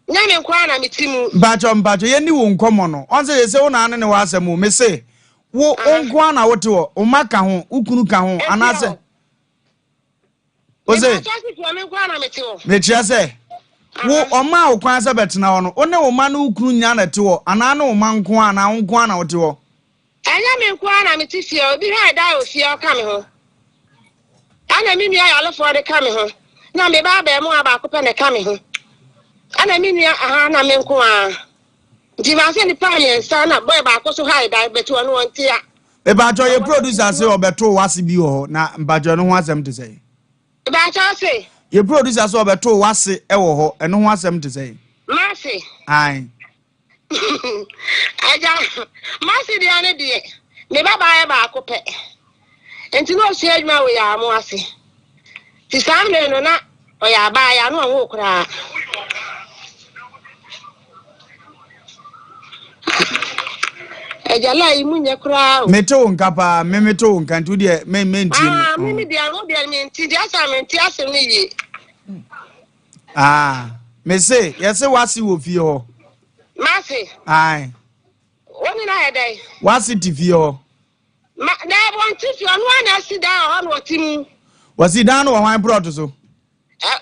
nyame kwa na metimu mpacho ye ni wo nkomo no on se wo na ne wa asem me se wo onko na wote wo o maka ho ukunu ka ho anase o se me chia se wo o ma wo kwan se betena ho no one wo ma na ukunu nya na te wo ana na wo ma nko ana nko na wote wo anya me kwa na metifie obi ha da ofie o ka me ho ana mi nua ya lofo de ka me ho na me ba ba mu aba akopɛ ne ka me ho ana minua aha na menko a divase ni pa ye sana boy ba ko so hide da beto no wontia e ba jo ye producer say obeto wase bi ho na mbajo no ho asem te say e ba cha say ye producer say obeto wase e wo ho eno ho asem te say masi ai aja masi de ane de me baba ye ba ko pe enti no so adwuma we ya mo ase ti samle no na oya ba ya no wo kura ejala imunye kura meto nkapa memeto nkantu de menti mimi dia no dia menti dia sa menti asem ni ye me say yese wasi wo fie ho masi ai woni na hedai wasi ti fie ho ma na won ti fie no na si da ho no timu wasi dan no hwan prot so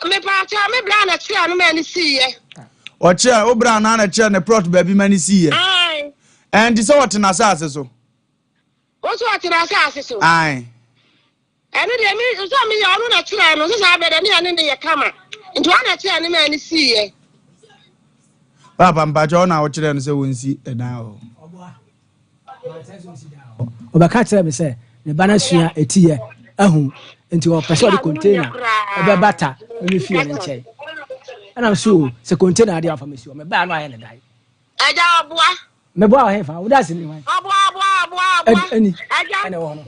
me pa cha me bra na tia no ma ni si ye o chia o bra na chia ne prot ba bi ma ni si ye ai and so what na sase so o so what na sase so ai ene de mi so mi ya no na tia no so sa be de ne ane ne ye kama nti wa na tia ne ma ni si ye papa mpacho na o kire no se wonsi edan o obaka kire me se ne bana sua etiye ahu nti o pese de container ebe bata me fie ne nche ana so se container ade afa me si o me ba no aye ne dai aja oboa me bo ahe fa wo da se ni wan oboa ani aja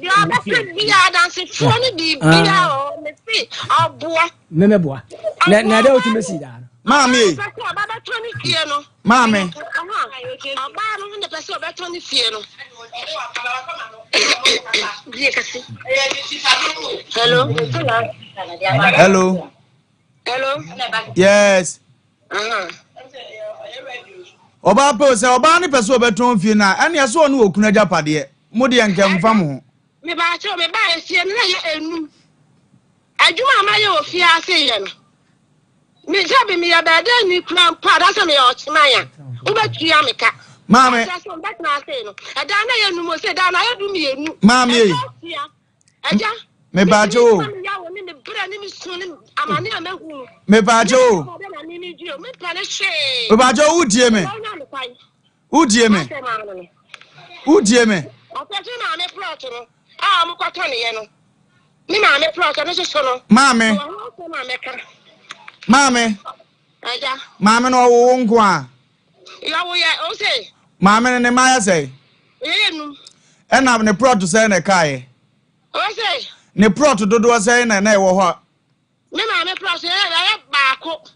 ya ba se bia dance fo ni bi bia o me si oboa me boa na da o ti me si da Mami. Mami. Hello. Hello. Hello. Yes. Oba po se oba ni pese obeton fie na ene ye so no okunu ajapade mo de nkam fam ho Me ba cho me ba fie na ye enu adwuma ma ye ofie ase ye no me jabe me ya ba de ni kran pa da se me o chimanya ubetua me ka mame so bet na ase no ada na ye nu mo se da na ye du me enu mame aja me ba jo me ba jo me ba jo udie me udie me udie me opeti na me plot no mo kwato ne ye no ni na me plot no so no mame mame aja mame no wo nko a ya wo ye o se mame ne ma ya say ye nu e na ne plot say na kai o se ne plot dodo say na e wo ho me ma me plot ya baako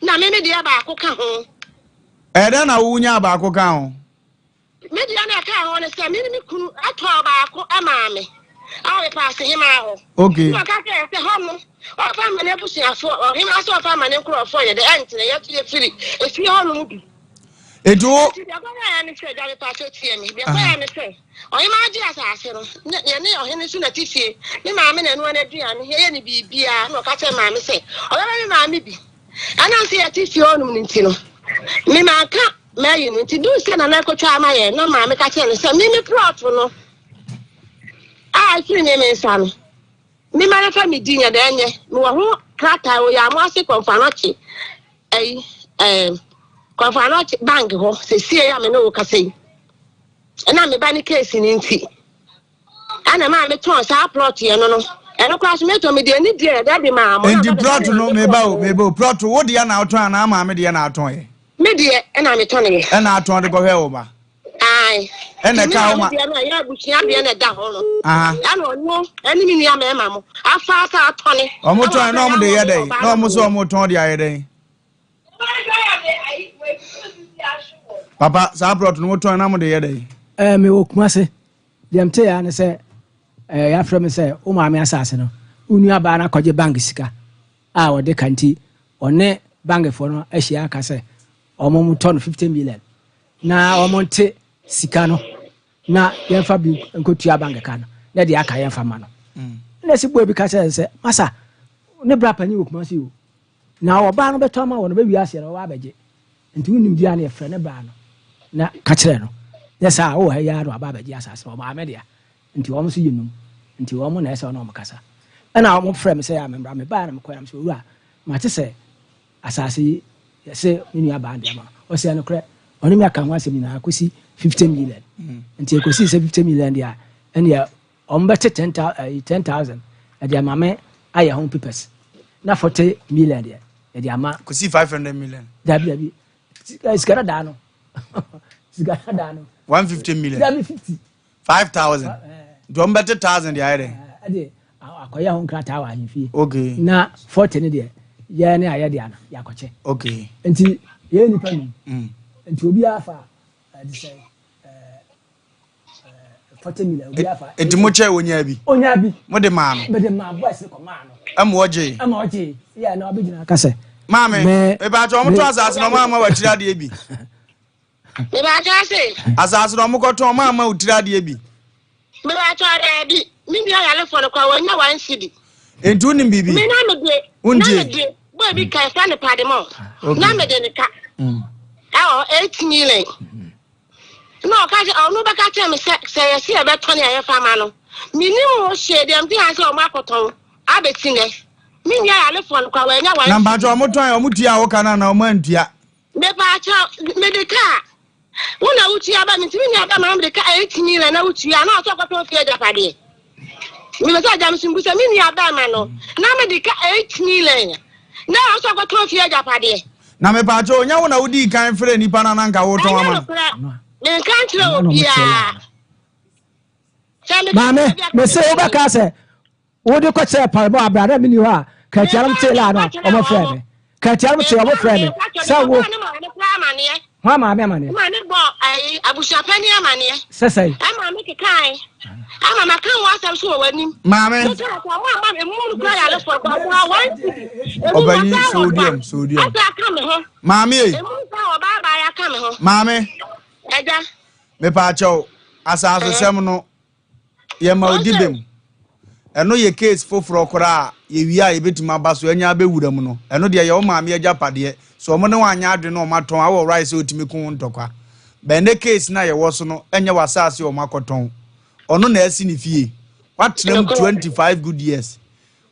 na me dia baako ka ho e da na wo nya baako ka ho me dia na ka ho ne se me ni kunu ato baako ama me awe pass him aho okay no ka ke se ho no o fa ma ne busuafo o him aso fa ma ne nkrofo ye de ent ne ye tie firi e fi ho no bi edo ya ni se da pass tie me bia ya ni se o him agi asase no ye ne o him su na tifie ni ma me na no na duane ye ni bibia no ka che ma me se o ba me ma me bi ana se ya tifie onum ni ntino me ma ka ma yi ni nti du se na na ko twa ma ye no ma me ka che ne se me plot no si ne me sano mi mara fa mi dinya da enye mi wo ho krata o ya mo ase konfanochi konfanochi bank ho se sie ya me no ka sei na me ba ni case ni nti ana ma me ton sa plot ye no eno kwa so me to me de ni de da bi ma mo na ndi plot no me ba plot wo de ya na aton na ma me de ya na aton ye me de na me ton ye na aton de go hwe wo ba ai ene ka o ma ya buchia bi na da ho no aha ano no eni mi nua me ma mo afa asa atone o mo ton na o mo de ye dey na o mo so o mo ton de aye dey papa sa plot no mo ton na mo de ye dey me wo kuma se dem te ya ne se ya fra me se o ma me asase no unua ba na koje bank sika a wo de kanti one bank fo no ahia aka se o mo ton 15 million na o mo nte sika no na yemfa bi nkotua bank ka no na de aka yemfa ma no na sibo bi ka se masa ne bra pani wo kuma se o na wo ba no beto ma wo no be wi ase no wa beje nti unim dia na e fra ne bra no na ka kire no yesa wo ha ya no aba beje asase o ma me dia nti wo mo so yinum nti wo mo na ese no mo kasa na wo mo fra me se ya me bra me ba na me ko am se owura ma te se asase yese ni aba ndia ma o se no kre oni me aka ho asemi na akosi 15 million nti akosi 50 million dia ene ya ombete 10,000 dia mame aye home papers na 40 million dia dia ma akosi 500 million dabi sigara dano sigara dano 150 million dabi 50 5,000 do ombete 1,000 dia ere ade akoya ho nkrata wa ahemfie okay na 40 ne de ye ne aye de ana yakoche okay enti ye nipa ni enti obi afa de say 40 million obi afa enti mo che onya bi mo de ma no be de ma boys ko ma no am oje ya na obigina ka say mame me ba cho mo to asase no mama wa tira de bi me ba ja se asase no mo ko to mama wa tira de bi me ba cho de bi mi bi ayale fo ko wa nya wan sidi enti unim bibi me na me de unje bo bi ka fa ne pade mo na me de ne ka awo 8 million no ka je onu ba ka che me se yesi e be to ne aye fa ma no minimum o she dem ti han se o ma koton abetine mi nya ale fon kwa wa nya wa na mba jo mo ton o mutia wo kana na o ma ntua me ba cha medica wona utia ba mi ti mi nya ba ma medica 8 million na utia na o so kwato fi eja pade mi be sa jam simbu se mi nya ba ma no na medica 8 million na o so kwato fi eja pade na me ba jo nya wo na udi kan frɛ nipa na nka wo ton ama me kan tire obia mame me se wo ba ka se wo de ko che pa ba abra mi ni ho a ka tiaram che la no o mo frɛ me ka tiaram che o mo frɛ me sa wo ha ma me amane ma ne bo ai abushapani amane sesai ama me ke kai ama ma kan wa sam so wani mame obani sodium mame mame eja me pa cho asaso sem no ye ma odibem eno ye case foforo kora ye wi a ye betima baso anya abewuram no eno de ye o maame agya pade so mo ne wanya ade no maton awo rice otimi kun ntokwa be ne case na ye wo so no enya wasase o makoton ono na asi ne fie watenam 25 good years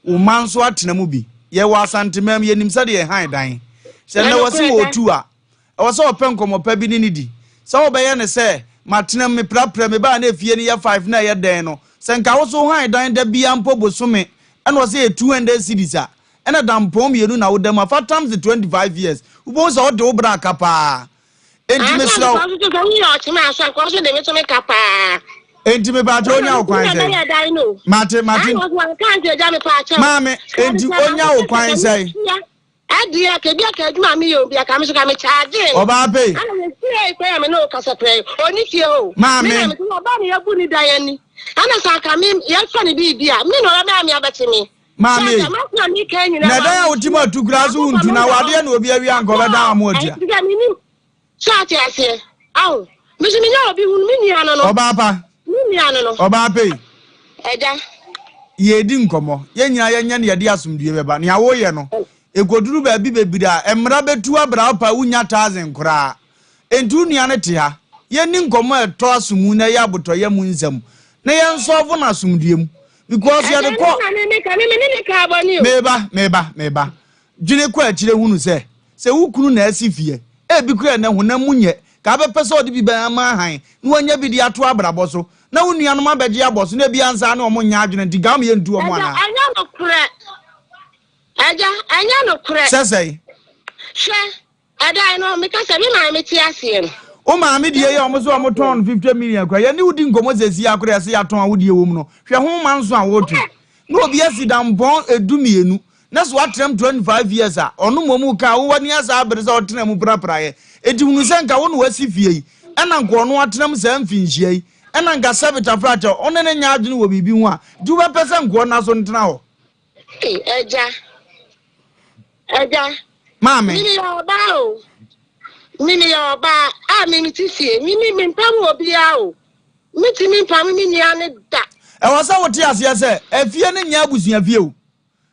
o manso atenam bi ye wa santemam ye nimsa de ye han dan se na wasi wo tu a wo so open komopa bi ni di se wo be ye ne se matenam me prapra me ba na fie ne ye 5 na ye dan no senka wo so han dan da bia mpo bosome ene wo se 200 cedis a ene dampom yenu na wo dem afa times the 25 years ubo so de wo bra kapa enti me sraw enti me ba jo nya wo kwan se mate mame enti onya wo kwan se adia ke bia ka aduma mi yo bia ka me so ka me charge oba pe ana me sie ko ya me no kasa pre oni fie o mame me so oba ne yabu ni dan ni ana sa ka me ya fa ni bibia me no na me abete me mame na dan ya utima tukura so untu na wade na obi awi anko be dan amodia sa ti ase aw me so me nya obi hu me nia no oba pa me nia no oba pe eja ye di nkomo ye nyina ye nya ne ye di asumdue beba ne awo ye no egoduru ba bi bebira emra betu abra pa unya 1000 kura entu nua ne te ha ye ni nkomo eto asumu na ya boto ye mu nsam na ye nsovo na asumdue because ye de ko meba dwene ko akire hunu se wukunu na asifie e bi kura na honam munye ka be pese odi bi ba ma han na wanya bi di ato abrabo so na wunua no ma beje aboso na bi ansa na omo nya adwene digam ye ntu omo ana anya no kura aja anya no kura sesei she ada no me ka se bi ma me ti ase no o ma me die ye omo so omo ton 50 million kwa ye ni udi ngomo sesi akura se ya ton awodie wo mu no hwe ho ma nso awotu na obi asidam bon edumienu na so atrem 25 years a ono momu ka wo wani asa abere se otenam mu prapraye edi hunu se nka wo no wasifie yi ena nko ono atenam se amfinhie yi ena nka sabita frata ono ne nya adwene wo bibi hu a du ba pese nko na so ntena ho eja mame mini yo ba a mimi ti fie mimi mpam obi a o miti mi mpam mini ane da e wasa wote ase se afie ne nya abusua fie o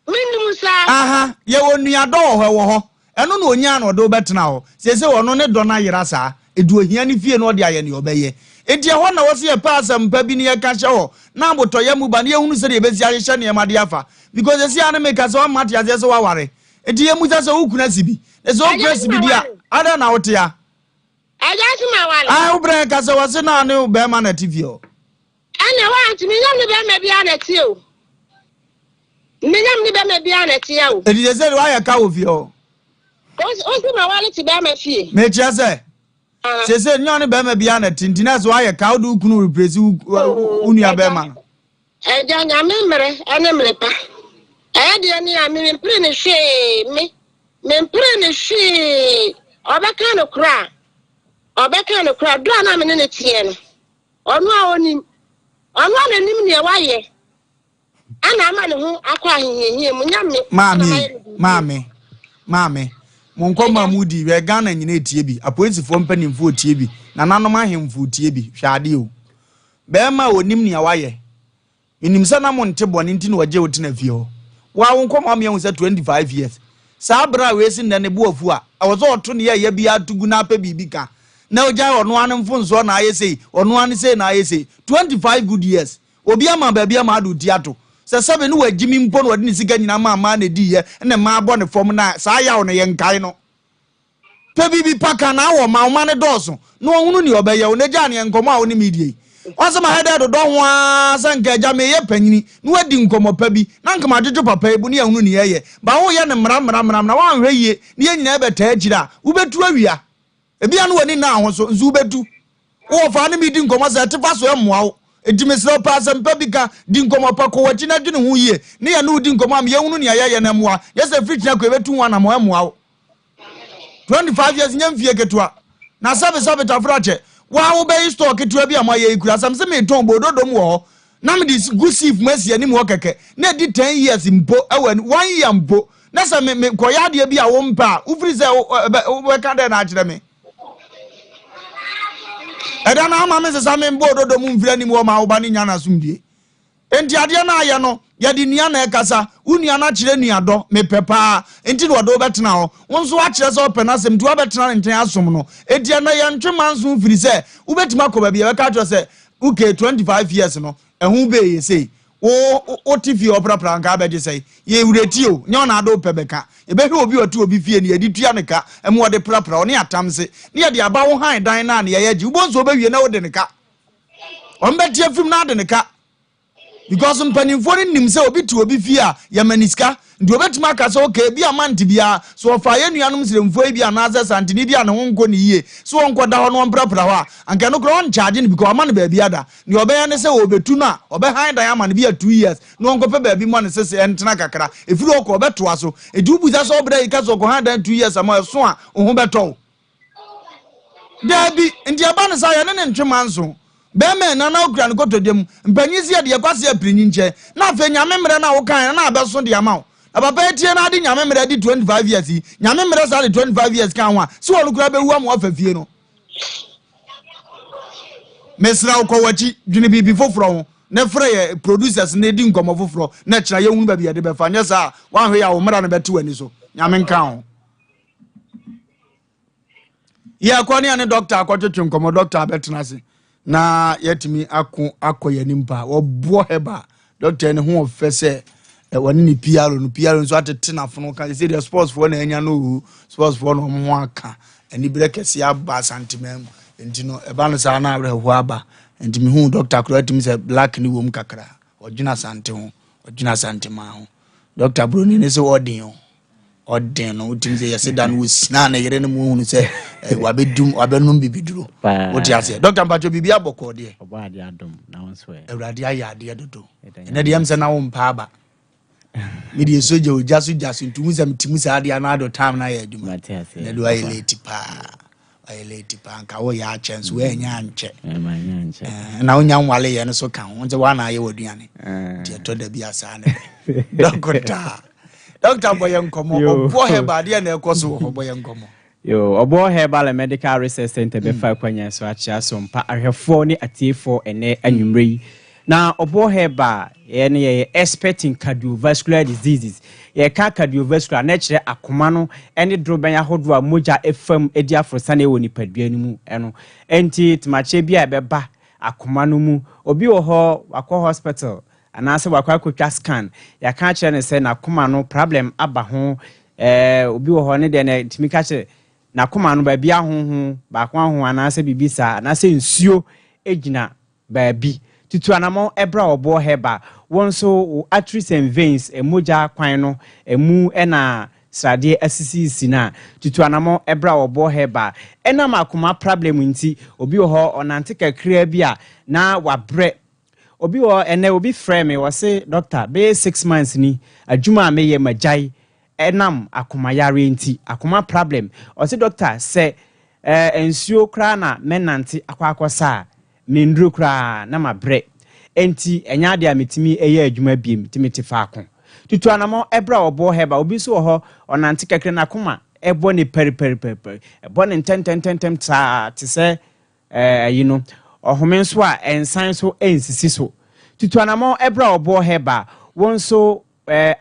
minnu sa aha ye wonua do wo ho eno na onya na do betena ho sese wono ne do na yera sa edu ohia ne fie no de aye ne obeye edi ho na wose ye pa Asem Mpe bi ne ye ka hye ho na aboto ye mu ba ne ehunu se de ebesi ahye ne ma de afa because esi ane make so mati ase se waware edi ye mu se ukuna sibi ese ukuna sibi dia ada na wote ya aja si ma wale ah ubra ka se wose na ne be ma na TV o ana wa ntimi nyam ne be ma bia na ti o nyam ne be ma bia na ti o edi se wa ya ka wo fi o si ma wale ti be ma fie me chia se sese nyane be ma bia na tintina so wa ya ka wo du kunu replace unua be ma Eja nyame mere ene mrepa. De ni a me mpre ne hwe me mpre ne hwe obeka no kra do na me ne tie no onu a onim onu a nanim ne waye ana ama ne ho akwa ahenhehie mu nyame Mame monkoma mudi we Ghana nyina etie bi apolisifoɔ mpanimfoɔ tie bi na nanom ahemfo tie bi hwade o be ma onim ne waye enim sɛ na monte bɔne nti na wagye wotina fie ho wa wo nkoma me hu sɛ 25 years saa bra we si nne bo afu a awozo oto ne ya bia tugu na pa bibi ka na ogya ono ane mfonso na ayese ono ane sei na ayese 25 good years obi ama ba bia ma adu tiato sɛ sɛbe no wagimi mpo no wade ne sika nyina ma na di ye ne ma abɔ ne fom na saa ya ono ye nkai no pa bibi paka na wo ma ne dɔso no ohunu ne obɛyɛ wo ne gya ne nkomo a wo ne medie Wasa ma heda do ho asa nka agya me ye panyini no wadi nkomo pa bi na nka ma dwedwe papa ebu ne ehunu ne ye ba wo ye ne mra na wan hwe yie ne ye nyina be taa agyira wo betu awia ebia no wani na ho so nzu betu wo fa ne bi di nkomo sa tefa so emmoa wo edimesro pa Asem Mpe bi ka di nkomo pa ko wachi na dwene ho yie ne ye no di nkomo am ye hunu ne ye na emmoa ye se fridge na ko ebetu ho na mo emmoa wo 25 years nyamfie ketua na sabe tafrache wa wo be store ketua bi amaye ikura sam se me ton bododom wo na me dis gusif masi ani mo keke na di 10 years mpo ewan 1 year mpo na se me koya de bi a wo mpa ufri se wo ka de na akire me eda na ama me se sa me bododom mfira ni mo ma wo ba ni nya na sumdie enti ade na aye no ya di nia na ekasa unia na akire ni ado me pepa enti no do betena ho wonso akire se opena Asem to betena nten asom no enti na ye ntwema nso firi se ubetima ko ba bia ka to se uke 25 years no ehun be ye sei o tifi opra nka be je sei ye wureti o nya na ado pebeka e be hwe obi otu obi fie ne edi tua ne ka emo de prapra oni atamse ne ye de aba wo han dan na ne ye agi ubonso be wie na wo de ne ka on be tie film na de ne ka because mpanimfo ni nim se obi tu obi fie a ya maniska ndi obetima ka se okay bia manti bia so fa ye nuanom siremfo bia na aza santini bia ne wonko ne yie so wonko da ho no mprapra ho a anka no kro on charge ni because amane ba bia da ne obeya ne se obetu na obehan da amane bia 2 years no wonko pe ba bi mo ne se entena kakra efiri okọ obeto aso edi ubuza so obra ika so ko han da 2 years ama so a ohun beto dabi ndi aba ne sa ya ne ntwema nso Beme na na okra nkoto dem mpanyisi ya de kwase aprinyi nche na afa nyame mre na wo kan na abeso de amawo na papa etie na ade nyame mre di 25 years nyame mre sa de 25 years kan wa si wo lukura be hu am afa fie no mesra ko wachi dwene bibi foforo ho na frɛ producers na di nkomo foforo na kira ye hunu ba bia de be fa nya sa wa hwe ya wo mra na bete wani so nyame nkan ho ya kwani ane doctor akotwetwe nkomo doctor abetena se na yetimi akoye nimpa obo heba doctor ne ho ofese wani ni PR nso atete na fono kan say the sports for na anya no sports for no mo aka ani brekesi aba santimem entino eba no sa na abre ho aba entimi hu doctor akratimi say black ni wom kakra ojina sante ho ojina sante ma ho doctor broni ne se odin no utim say yesedan wo sina na yere ne mu hunu say wabedum wabenum bibiduro woti ase doctor mpacho bibia bokọ de obade adom na wonso e awrade ayade dodo ene de yamse na wo mpa aba midi soje ojasu ntumu sam timu sa ade na ado time na ya aduma ne do ayeleti pa nka wo ya chance we nya nche na wonya nwale ye no so kan wonse wa na ye woduane de to da bia sa ne Doctor Boyen Komo, Obo Herbal, dear Nekoso, Boyen Komo. Yo, Obo Herbal Medical Research Center, be 5 Quenya, so at Sompa, I have 4 at T4 and Numri. Now, Obo Herbal, any expert in cardiovascular diseases, a cardiovascular nature, a commano, any drobanya hodwa, moja, FM, edia for Sunday when you pet bienu, and anti Machebia beba, a commano, Obi ho, Wako Hospital. And answer wakwa quick scan ya ka kire ne se na koma no problem aba ho obi wo ho ne de na timi ka kire na koma no ba bia ho ba kwa ho anase bibisa anase nsuo egina ba bi tutu anamo ebra Obo Herbal wonso arteries and veins emoja kwan no emu na srade asisi na tutu anamo ebra Obo Herbal ena makoma problem nti obi wo ho onante kakra bia na wabre obi wo ene obi frɛ me wo say doctor be 6 months ni adwuma me ye magyae enam akoma yare enti akoma problem o say doctor say ensuo kra na menante akwakosa mendru kra na mabre enti enya de ametimi eye adwuma biem timiti faako tutu anamo ebra obo heba obi so ho onante kekre na akoma ebo ne peri ebo ne ntem ta te say ohome nso a ensan so ensisi so tutu anamo ebra obo heba won so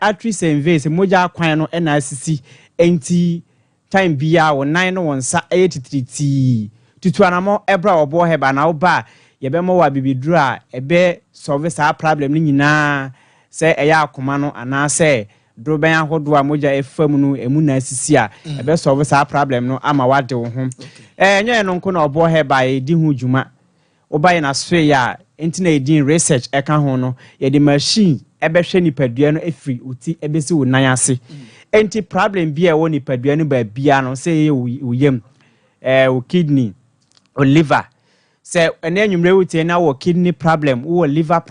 actress envase moja kwan no na asisi enti time bia wonan no wonsa ayetitriti tutu anamo ebra obo heba na oba yebemo wa bibiduru a ebe solve sa problem ni nyina se eya akoma no ana se droben ahodo a moja efam no emu na asisi a ebe solve sa problem no ama wade wo ho enye no nko na obo heba edi hu dwuma obaye na so ya enti na edin research eka ho no ye the machine ebe hwe nipadua no efiri uti ebe si wo nan ase enti problem bia wo nipadua no ba bia no say wo yem wo kidney o liver say ene anwumre wuti na wo kidney problem wo liver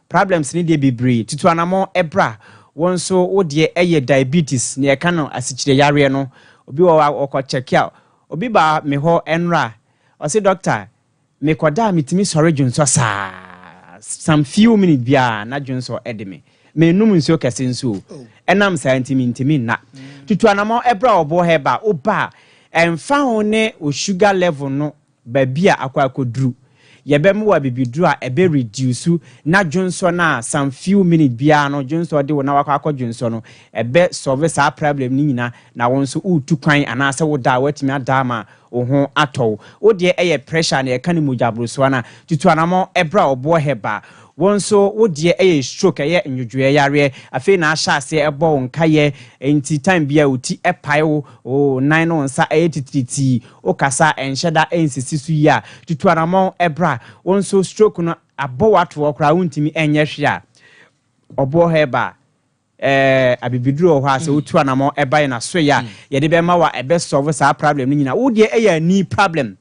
problems ni de bebre tutu anamo ebra won so wo de eye diabetes ne eka no asikyire yare no obi wo okọ check out obi ba me ho enra o say doctor me koda mitimi sore junso sa some few minutes bia na junso edeme me num nso kese nso enam scientific na tutu anamo ebra obo heba oba emfa ho ne o sugar level no ba bia akwakodru yebem wa bibidru a ebe reduce na junso na some few minutes bia no junso de wona wakwa junso no ebe solve sa problem ni nyina na wonso utu kwan anase woda watimi adama oho atọ o de eye pressure na eka ni mujabro so na tutu anamo ebra obo heba wonso wo de eye stroke eye nwudwe yare afi na ahya ase ebo nka ye enti time bia uti epai o nine no nsa ayetitriti o kasa enhyeda ensisi su ya tutu anamo ebra wonso stroke no abo wato okra wontimi enye hwe a obo heba abibiduro ho ase otu anamo eba na so ya ye de be ma wa ebe solve sa problem ni nyina wo de eya ni problem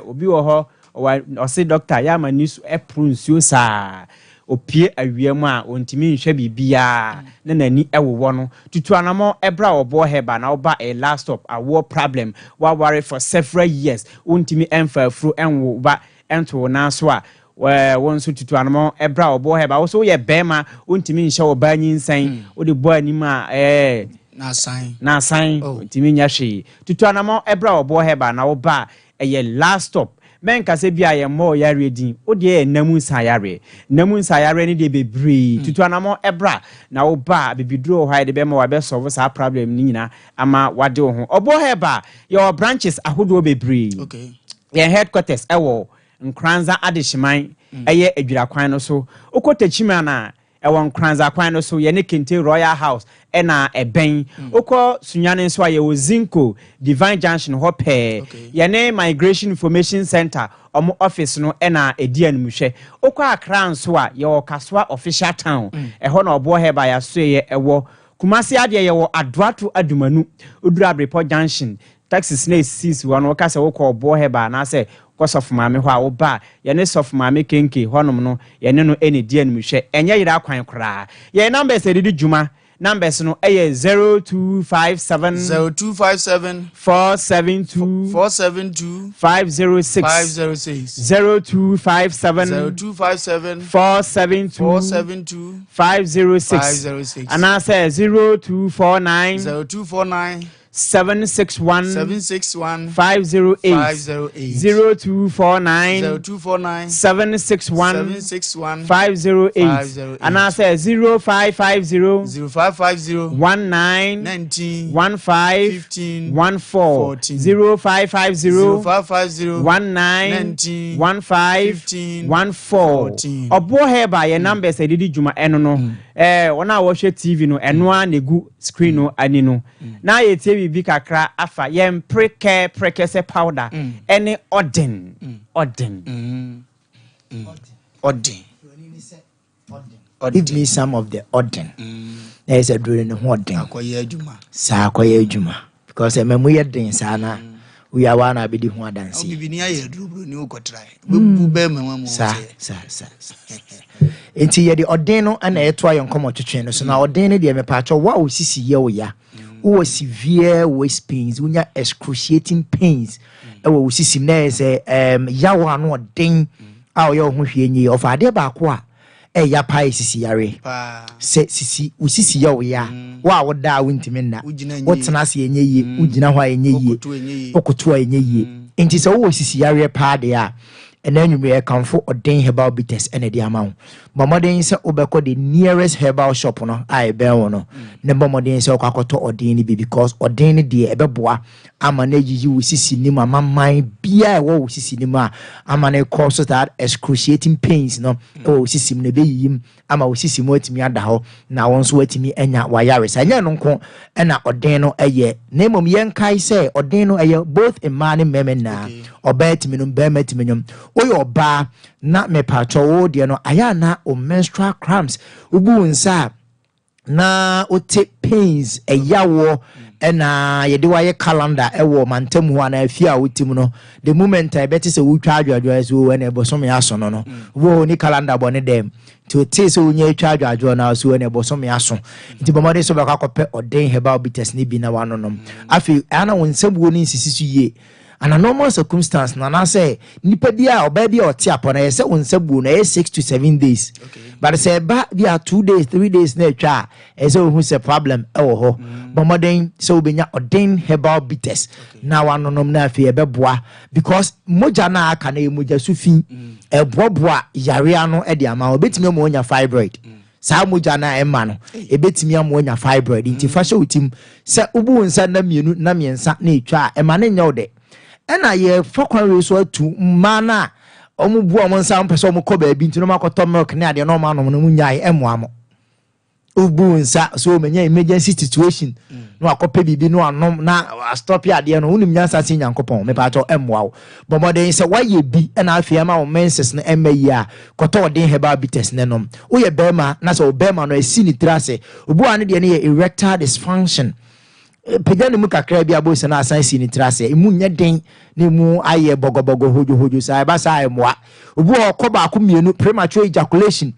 obi wo ho o say doctor ya mani so epronsuo sa opie awiam a ontimi nhwe bibia na nani ewowo no tutu anamo ebra obo heba na oba a last stop a war problem wa worry for several years ontimi emfa fru enwo ba ento na so a won so tutu anamo ebra obo heba wo so ye bema ontimi nhye oba nyinsan wo de bo anima na sign ontimi nya hwe tutu anamo ebra obo heba na oba a last stop men ka se bia ye mo yare din o de namu sayare ni de bebre tutu anamo ebra na wo ba bibiduro ho de be ma wa be solve sa problem ni nyina ama wade ho obo heba your branches ahodo bebre okay your headquarters ewo nkranza adehyeman eye adwira kwan no so okotachima na ewo nkranza kwan no so ye ne kente royal house ena eben okọ sunyane nso aye ozinko divine junction hope ye ne migration information center omo office no ena edi animhwe okọ akra nso a ye okaswa official town eho na obo heba ya so ye ewo kumasi ade ye wo adoato adumanu odura report junction taxis na sis won okase okọ obo heba na se of mame ho a wo ba ye ne sof mame kenke honom no ye ne no eni die animhwe enye yira kwan kra ye numbers edidi djuma numbers no 0257 472 506 0257 472 506 and I say 0249 761 508 0249 761 508 and I say 0550 19 15 14 0550 19 15 14 obo heba ye numbers edidi djuma eno no wona wo hwe TV no eno a negu screen no ani no na ye tie bi kakra afa ye preke se powder any odin give me some of the odin there is a drawing no odin akoye adwuma sa akoye adwuma because memu ye den sa na we are one abedi ho adanse bibini aye drubru ni ukotrai bebu be mama mo sa enti ye de ɔden no ana eto ayo nkomo twetwe no so na ɔden no de me pa acho wa osisi ye wo ya wo severe waist pains unya excruciating pains wo osisi na say yawo ano ɔden a wo ye ho hwe nyi of ade ba ko a ya pa sisi yare se sisi usisi ya wo ya wa wo da wontimi nna wo tena se enye ye ugina ho enye ye okoto enye ye enti se wo sisi yare pa de a enanwum ye kanfo ɔden herbal bitters ene de amawo momoden se obekɔ the nearest herbal shop no a ebe wo no ne momoden se okwakoto ɔden ni bi because ɔden ni de ebeboa ama na yiyi usisi ni ma man bia wo usisi ni ma ama na cause that excruciating pains no wo usisi ne be yiyim ama usisi mo atimi ada ho na won so atimi anya wayare sa nya no nko na ɔden no eye na mom yenkai se ɔden no eye both in man and women na oba atimi no be matimi nyom oyo oba na me pacho wo de no aya na o menstrual cramps ubu nsa na o take pains eyawo ena yede waye calendar ewo mantem ho na afia wotim no the moment I bet say wo twa adwadwa so we na ebosom ya so no wo ni calendar bone dem to te so wonya twa adwadwa na so we na ebosom ya so nti bomode so baka kope ɔden herbal bitters ni bi na wanonom afi ana won sabuo ni nsisisu ye and a normal circumstance na say nipa dia oba dia ɔte apɔ na yɛ sɛ onsabuo na 6 to 7 days but say ba dia 2 days 3 days na atwa ɛsɛ who say problem ɛwɔ hɔ bomodin so obenya ɔden herbal bitters na wanonom na afei ɛbɛboa because moja na aka na moja sufi ɛboaboa yare ano ɛde ama obetimi mo nya fibroid sa moja na ema no ebetimi am nya fibroid nti fa hye utim sɛ ubu nsa na mienu na miensa na atwa ema ne nya ode ena ye fokwan so atu mana omubu omonsa mpese omukɔ ba bi ntino makoto milk ne ade no ma no mu nyae emoamo ubu nsa so menya emergency situation no akɔpɛ bibi no anom na stop ya ade no unim nyansa sin yankopɔn me pa to emoawo bomode se waye bi ena afia ma wo menses no emayi a kɔtɔ ɔden herbal bitters ne nom wo ye bema na se wo bema no asi ni trase ubu ane de ne ye erectile dysfunction pejani mu kakra bi abo se na asan si ni trase emu nya den ne mu aye bogobogo hojo sa ba sa emoa obu okoba akomienu premature ejaculation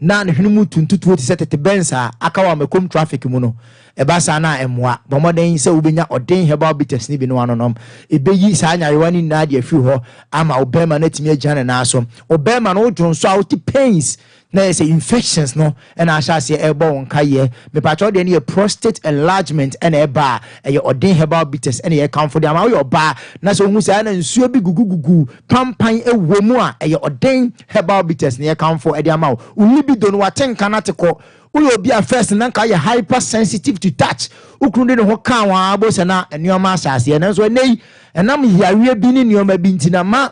na ne hwenu mu tuntutu ti setete bensa akawa makom traffic mu no e ba sa na emoa bomoden se obenya ɔden herbal bitters ni bi no anonom ebeyi sa anyarewa ni na de afi ho ama obema na timi agane na aso obema no dwonso a uti pains na say infections no and asha say ebo wonka ye me patcho de ne prostate enlargement and eba e ɔden herbal bitters and e come for dem ama yo ba na so hu say na nsuo bi gugugugu pampan ewo mu a e ɔden herbal bitters ne e come for e dem ama libido no watenka na teko uyo bi a first na nka ye hypersensitive to touch ukrunde ne ho kan wa abo se na enioma asase na so nei enam yawe bi ni nioma bi ntina ma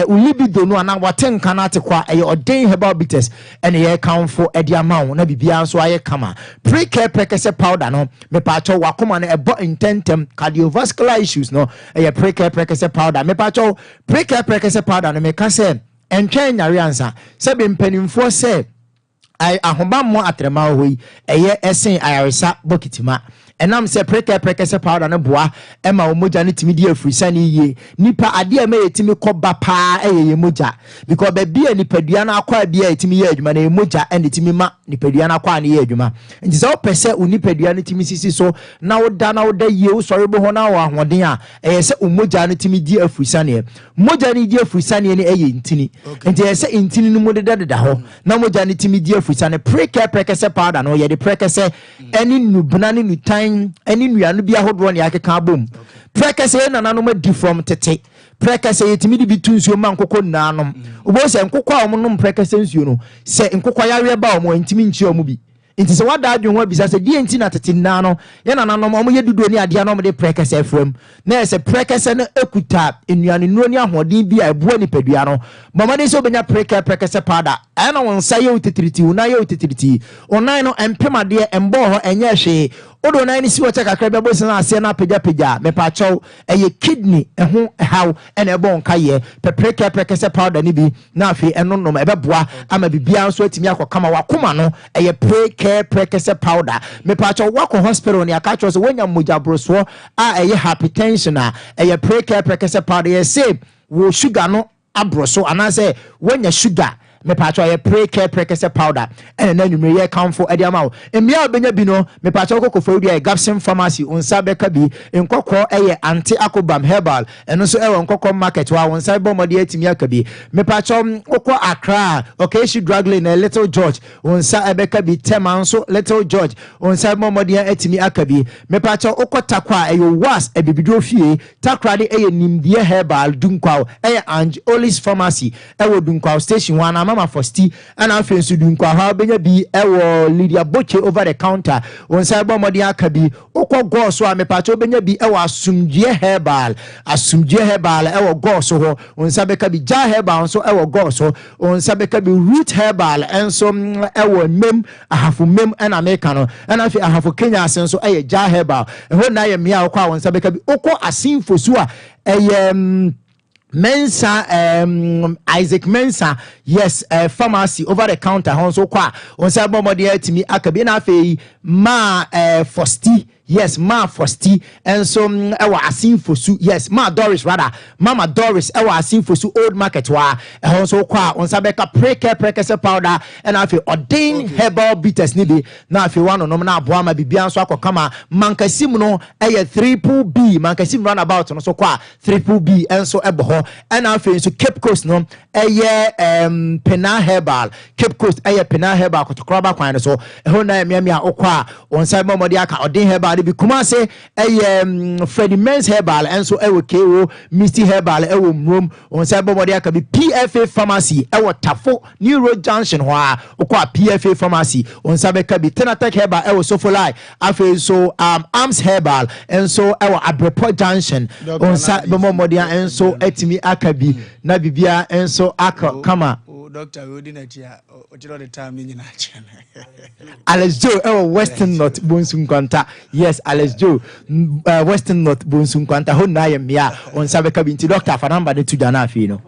ulibido no ana watenka na tekwa ɔden herbal bitters ene ye kan for edi amawo na bibia so aye kama pre-care prekese powder no me pacho wakoma na ebo intentem cardiovascular issues no pre-care prekese powder me pacho pre-care prekese powder no me ka se entwen nyare ansa se be mpanimfo se ahomba mo atrema hoyi esen ayaresa bokitima enam se prekese powder no boa ema omoja ne timi di afrisane ye nipa ade ema yetimi koba pa ye moja because be bia nipadua na akwa bia yetimi ye adwuma na emoja ene timi ma nipadua na akwa ne ye adwuma nti se opese unipadua ne timi sisi so na woda ye wo sori bo ho na wo ahoden a se omoja ne timi di afrisane moja ne di afrisane ne ntini nti se ntini no mo deda ho na moja ne timi di afrisane prekese powder no ye de prekese eni nubna ne nutan any nuanu bi ahodo ne akeka bom prekese na nanom di from tete prekese yetimi di bitunsuo ma nkokɔ nanom obo se nkokɔ a omnom prekese nsuo no se nkokɔ yawe ba omo ntimi nchi omo bi nti se wada adwo ho bisa se die nti na tete na no ye na nanom omo ye dudo ne ade anom de prekese afram na se prekese no ekuta enuane nuro ne ahoden bi a eboa ni padua no mamade se obenya prekese powder ana won sa ye utitiriti una ye utitiriti onan no empemade embo ho enye hwe odo na ni si wo check akra be bo se na ase na pagya me pa chow eye kidney eho how ene ebo nka ye preke se powder ni bi na afi eno nom ebe boa ama bibia nso atimi akokama wakoma no eye preke se powder me pa chow wako hospital ni aka chow so wonya moja broso a eye hypertension a eye preke se powder ye say wo sugar no abroso anase wonya sugar me pacho ye preke powder and then you may come for ediamao emia obenya bi no me pacho kokofo wi Gapsim pharmacy unsa beka bi nkokko eye anti akobam herbal eno so ewo nkokko market wa unsa bomode atimi aka bi me pacho okko Accra okay she drug lane na Little George unsa ebeka bi tema so Little George unsa bomode atimi aka bi me pacho okko takwa eye was ebibidro fie takra de eye nimdie herbal dunkwa eye Angelis pharmacy ewo dunkwa station 1 Mama Fosti and afi nso dunkwa ha benya bi ewo Lydia Boche over the counter on cyber modi akabi okọ go so a mepacho benya bi ewo asumdie herbal ewo go so ho on sabeka bi ja herbal so ewo go so on sabeka bi root herbal enso ewo mem ahafu mem and America no and afi ahafu Kenya asenso eye ja herbal ho na ye mia okọ on sabeka bi okọ asinfo so a Mensa Isaac Mensa yes pharmacy over the counter honso kwa on say bomode atimi akabi na afei ma Fosti yes ma Fosti and so ewa asinfosu yes ma Doris rather Mama Doris ewa asinfosu old market wa honso kwa on sabeka preke se powder and afei ordain herbal bitters ni bi na afei wano no na aboa ma bibia nso akokama mankasim no eye triple B mankasim runabout no so kwa triple B enso ebo and afei so Cape Coast no eye Pena herbal Cape Coast eye Pena herbal kotokroba kwan so eho na miamia okwa on say momodi aka ordain herbal bi kuma se eye Freddie Men's herbal enso ewo KO Misty herbal ewo mrom on say momodi aka bi PFA pharmacy ewo Tafo Neuro Junction ho a okwa PFA pharmacy on say beka bi Tenatek herbal ewo Sofolai afei so Arms herbal enso ewo Abrepo Junction on say momodi enso etimi akabi na bibia enso aka kama Doctor we didn't hear all the time in Alex Joe Western North Bonsun Kwanta yes Alex Joe Western North Bonsun Kwanta ho na yemia on sabeka binti doctor fa number de tuja na afi no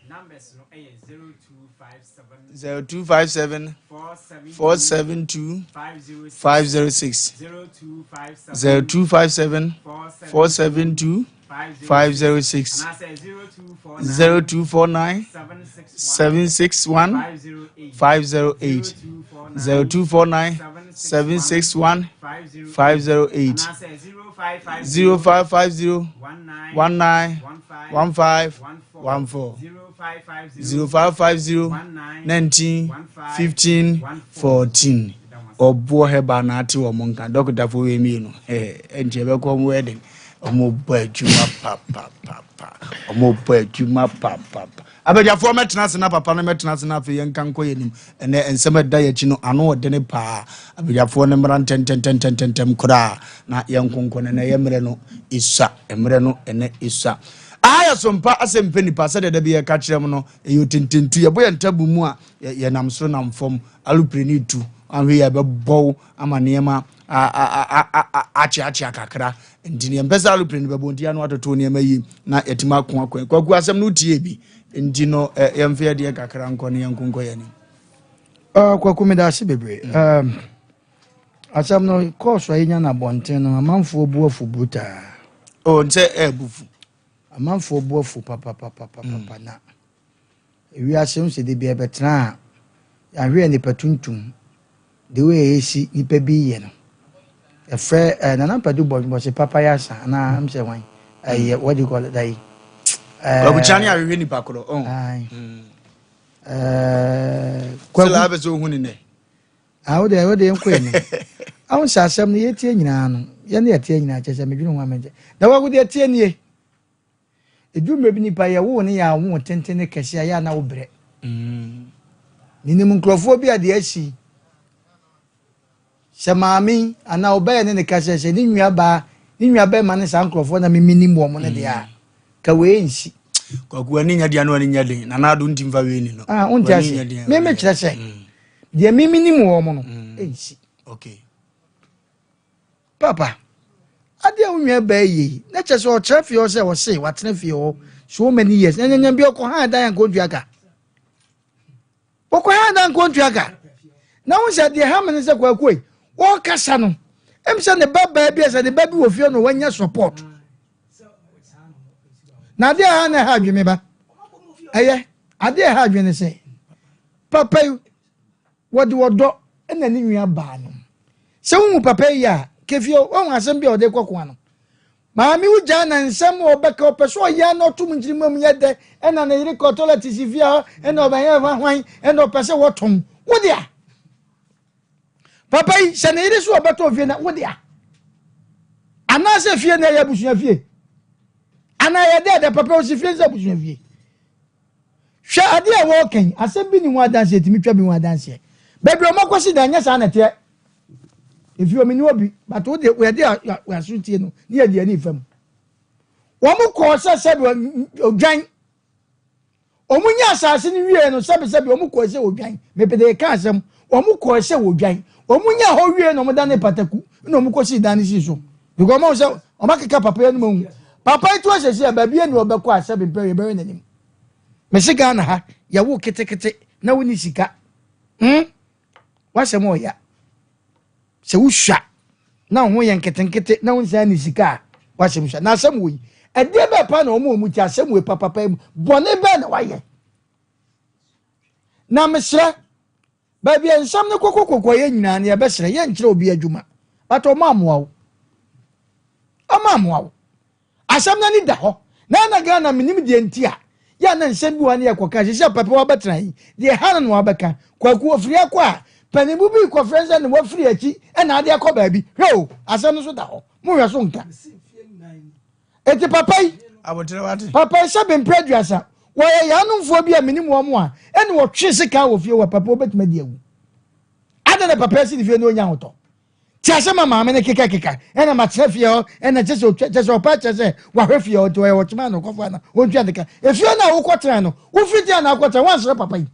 numbers no 0257 472 506 0257 472 506 0249 761 508 0249 761 508 0550 19 15 14 0550 19 15 14 obo heba na ati wo monka doctor for we mi no enje be ko wedding omo bo adwuma papa omo bo adwuma papa abegyafo metena se na papa na metena se na fe yenka nko yenim ene ensem da yachi no ano ode ne pa abegyafo ne mran tentem kura na yenkonko ne yemre no isa emre no ene isa aya sompa Asem Mpe Nipa se de be ka kirem no eyo tententu ye boye ntabu mu a ye nam so nam fom alupreni tu anwe ye be bow amanema achi akakra ndini empesa alupreni be bontia no atoto ne mayi na yetima ko kwaku asem no tie bi ndino yemfe de kakra nko ne yankunko ye ni kwaku me da se bebre asem no course wa nya na bonten no amanfo obu afu bruta o nse ebufu amanfo obu afu papa na ewi asem se de bia betra ahwe ni patuntum the way esi nipa bi ye no efre na na padu bo se papa ya sa na am se wan what do you call it dai babuchani ahwe nipa koro kwa la be so huni ne awo de enko ni awon sa asem ni yetie nyina no ye na yetie nyina chese medwunu ho amje da wa gudi yetie nie edwuma bi nipa ye wo ne ya wo tentene kese ya na wo bre ninim nkrofo bi ade ashi Shamami ana obey ne kase ni nwua ba ma ne san nkrofo na miminim wo mo ne de a ka we nsi kwaku ani nya dia no ani nya den na na do ntimfa we ni no unti ase me kire se de miminim wo mo no ensi okay papa ade unwe ba yi na che so traffic o say what traffic o so many years nya bi okọ dan kontuaka okọ dan kontuaka na wo se de ha me se kwakoi wo kasa no em se ne baba bi se de baby wo fie no wanya support na de ha na ha dweme ba eye ade ha dwene se papa wo de wodo na ni nwa ba no se wo papa ya kefio wo asem bi o de kokwa no maami uja na nsem obeka opeso ya no tum njirimam yede ena na yiri kotola tisivia ena obanya hwan ena opese wotom wodia papa yi se na yiri so obeto fie na wodia ana se fie na ya busunya fie ana ya de papa o si fie za busunya fie hwa ade a wo kan asem bi ni ho adanse etimi twa bi ho adanse bebi o makosi da nya sa na te if you mean obi but we dey we asuntie no ni e dey ani fam wo mu ko se odwan omunya asase ni wie no sebe wo mu ko se odwan mepede ka asem wo mu ko se odwan omunya ho wie no mo da ne pataku no mu ko si dan si so because mo se o makeka papa ya no mu papa itu asese ba bia ni obekọ asebe mpe be nanim me se ga na ha ya wo ketekete na wo ni sika wa se mo ya se wusha na ho ye nketenkete na wonsa ni sika wa se musha na asem wo yi ade be pa na omo mu ti asem we papa bone be na wa ye na mesre ba bia nsam ne kokokoko ye nyina na ye be sre ye nkire obi adwuma but o ma amoa wo asem na ni da ho na ga na minim de ntia ya na nsem bi wa na ye koka se papa wa betra yi de ha na wa beka kwaku ofiri akwa panibu bi ko friends and wo free achi e na ade akọ ba bi ho asem so da ho mo hwe so nka eti papa yi abotre wate papa se be mpreduasa wo ye ya numfo bi a minim wo mo a e ne wo twe sika wo fie wo papa obetuma di awu ade na papa si di fie no nya hoto ti asema maame ne keka e na ma tre fie ho e na chese o pa chese wa hwe fie ho to e wo tuma no kofa na wo ntwa deka e fie na wo kwotran no wo fie dia na akwotran wan sere papa yi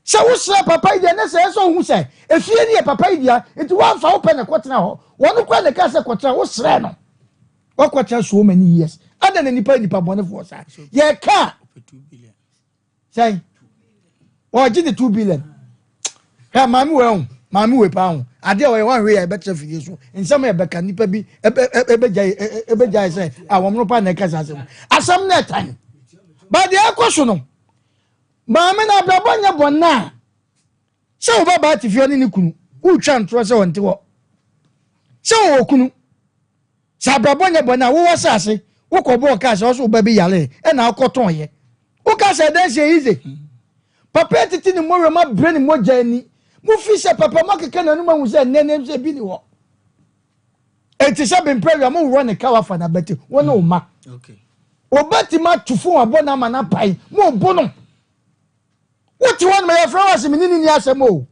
se wo sere papa yi na se so hu se e fie ni e papa yi dia enti wan fa wo pe na kwotran ho wonu kwa ne ka se kwotran wo sere no wo kwotran so many years ada na nipa bone for sa ye ka 2 billion say o ji the 2 billion ha mami we pa hu ade o ye wan we ya better fie so nsam e beka nipa bi ebejai say awom no pa na ka sa asam na tan ba de akoso no maame na abrabanya bonna se wo baba ti fie ni kunu utwa ntro se wonte wo se wo kunu sa abrabanya bonna wo wasase wo ko bo ka se so baby yale e na akoton ye wo ka se dan se ize papa titi ni mo we ma bre ni mo jani mo fi se papa makeka na numa hu se nene se bi ni wo enti se be prayer mo wo ne ka wa fa na beti wo no ma okay obati ma tufu abona ma na pai mo bono what one my flowers minini ni asem o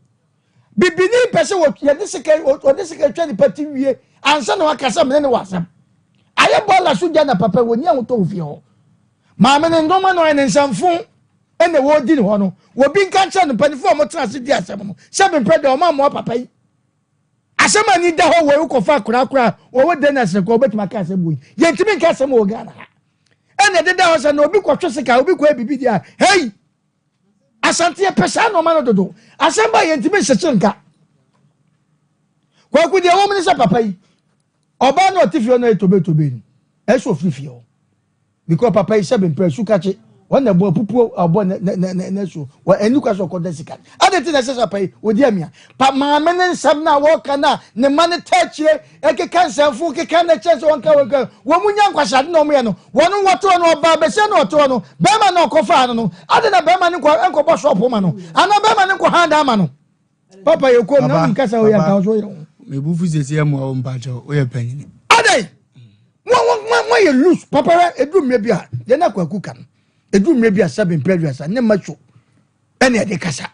bibini pese wo ye disike twa ni pati wie ansa na wakasa me ne wasam aye bola suja na papa woni an to ofie ho maame ne ndoma no ene nsamfo ene wo di ni ho no wo bi nka cha no panifo mo tra se di asem no se be preda o ma mo papa yi asem ani da ho wo ko fa kura wo de na se ko obetima ka asem wo ye ntimi nka asem wo gana ene de da ho se na obi ko twese ka obi ko ebibi dia hey asante pesa no ma no dodo asamba ye ntimi sese nka kwa ku de wo mi se papa yi oba no tifio no etobe ni eso frifio because papa yi se be impress ukache wona bo pupu abo na so wa enu kwa so ko desika adeti na se papa yi odi amia pa maame ne nsam na wo kana ne mane tachire eke kansa fu ke kana chese wonka wo munya nkwasha de no mo ye no wono woto no oba be se no oto no be ma na okofa no ade na be ma ne kwa enko bo shop ma no ana be ma ne kwa handa ma no papa ye ko na nkasa wo ya ka so ye me bu fuzesi ya mo mpacho o ye panyin ade mo ye loose papa edu mmebi a ye na kwa kuka no edu mmebi a sabe previous ne macho ene de kasa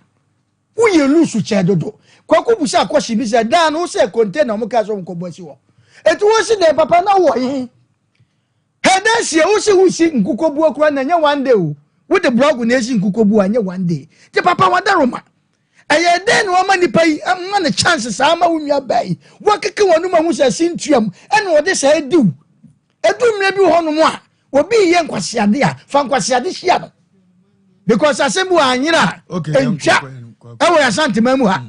wo ye loose che dodo kwa kubusa akoshi bi se dan no se container mo ka so nko bosi wo etu wo si de papa na wo yi hedansi wo si wusi nkukobu akura na nya one day o wo de blog na esi nkukobu anya one day te papa wa daroma ɛyɛ den wo ma nipa yi ma ne chances ama wo nua bai wo keke wonu ma hu sɛ sintuam ɛna wo de sɛ ediw edumre bi ho no mo a obi yɛ nkwasiade a fa nkwasiade hia no because asem bu anyira entwa ɛwɔ ya santima mu ha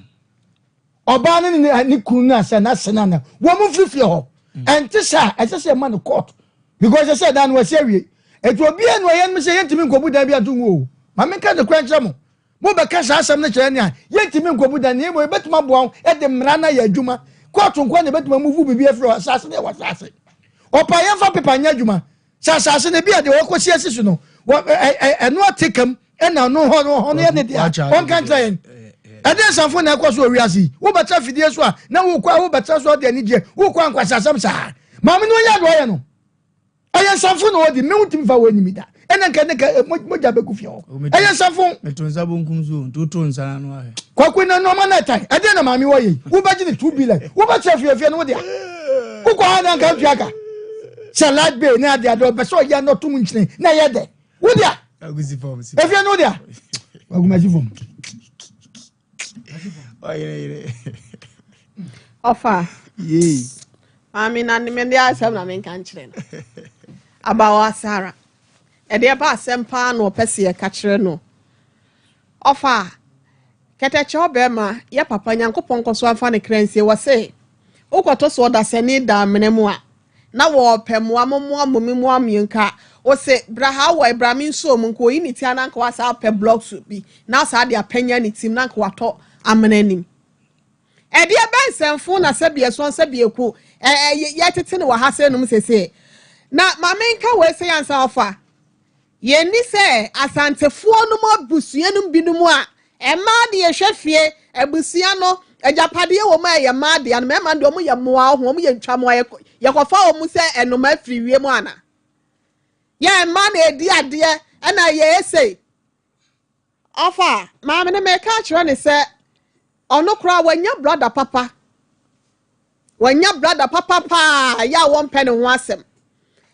oba ne kunu na sɛ na sena na wo mu fifie ho ente sa ɛsɛ sɛ ma no court because ɛsɛ dan wo sɛ wie etu obi enu yɛ no sɛ yɛntimi nkobu dan bi atunwo o ma me ka de kwankyerɛ mo be kasa asem ne kyerɛ ne a yɛntimi nkobu dan ne mo betuma boa e de mra na yɛ adwuma court nko ne betuma muvu bibi afro asase ne wasase opa yɛ fa pepa nya adwuma asase ne bia de wɔkɔsi asisu no ɛno atekam ɛna no ho ne ne dia on kan kyerɛ ɛde sanfo na ɛkɔ so owiase wo bɛta fidie so a na wo kwa wo bɛta so de ani gye wo kwa nkwasa asem saa ma me no yɛ do yɛ no ɛyɛ sanfo na odi me wutimi fa wɔ nimida ɛna nka moja beku fie ho ɛyɛ sanfo metonza bonkum so totonza na no ahɛ kwakwe na no ma na tai ɛde na ma me wɔ yi wo bɛgye ne 2 billion wo bɛta fie no wo dia wo kwa na nka tuaka salad be na dia do beso ya no tum nchine na ye de wo dia agusi form si efia no dia agumaji form oye ofa ye amina ni me dia asem na me kan kire no abawa sara e de ba asem pa no pese ye ka kire no ofa keteche obema ye papa nyankopon koso afa ne kransie wo se ukoto so da seni da menemu a na wo pemwa momu amienka o se braha wo ibrahim so mu nko yi ni tia na nka wa sa pe blocks bi na sa de apanya ni tim na nka wato amenanim e de bensemfo na sabie so sabie ku ye tete ne wa ha se num sese na mamenka we se yansa ofa ye ni se asantefo no mo busua num binum a e ma de ye hwefie abusua no ejapade wo ma ye ma de an me ma de omo ye moa ho omo ye ntwa moa ye kofa omo se enoma friwie mu ana ye ma na edi ade e na ye ese ofa ma me ne me ka kire ne se ono kra wanya brother papa pa ya won pe ne ho asem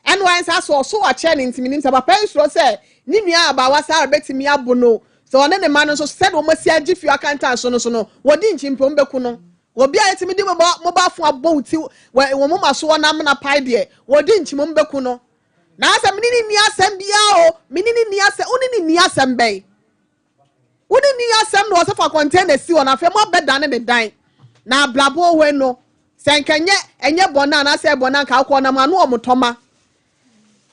eno an sa so wa che ne ntimi nim se papa nsuro se ni nua aba wasa betimi abono so one ne man so said wo masi agifi akanta so no wodi nchimpom beku no obi ayetimi di mo ba fo abouti wo mo maso na na pai de wodi nchimom beku no na asem ni asem bia o minini ni asem unini ni asem bai unini asem no so fa container si wona fe mo beda ne dan na blabo we no senkanye enye bona na se bona ka akọ na ma no omotoma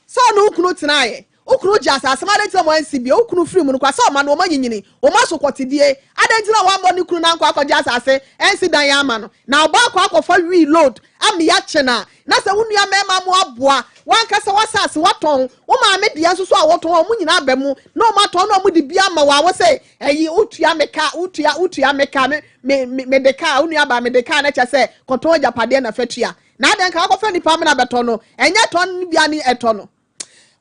so no ukunu tenaye ukunu jasa asama de mo ansi bi ukunu free mu no kwa so ma no manyinyini o ma so kwotidie adentina wa mo ni kunu na nkwa akọ jasa ase ensi dan ya ma no na oba akọ fa reload am ya chena na se wunua mema mo aboa wan kasa wasase waton wo ma me dia so so a woton o munyina abamu na o ma ton na o mu di bia ma wa wo se eyi utua meka me deka unua ba me deka na che se koton japade na fatua na den ka akọ fa nipa me na beto no enye ton bia ni eto no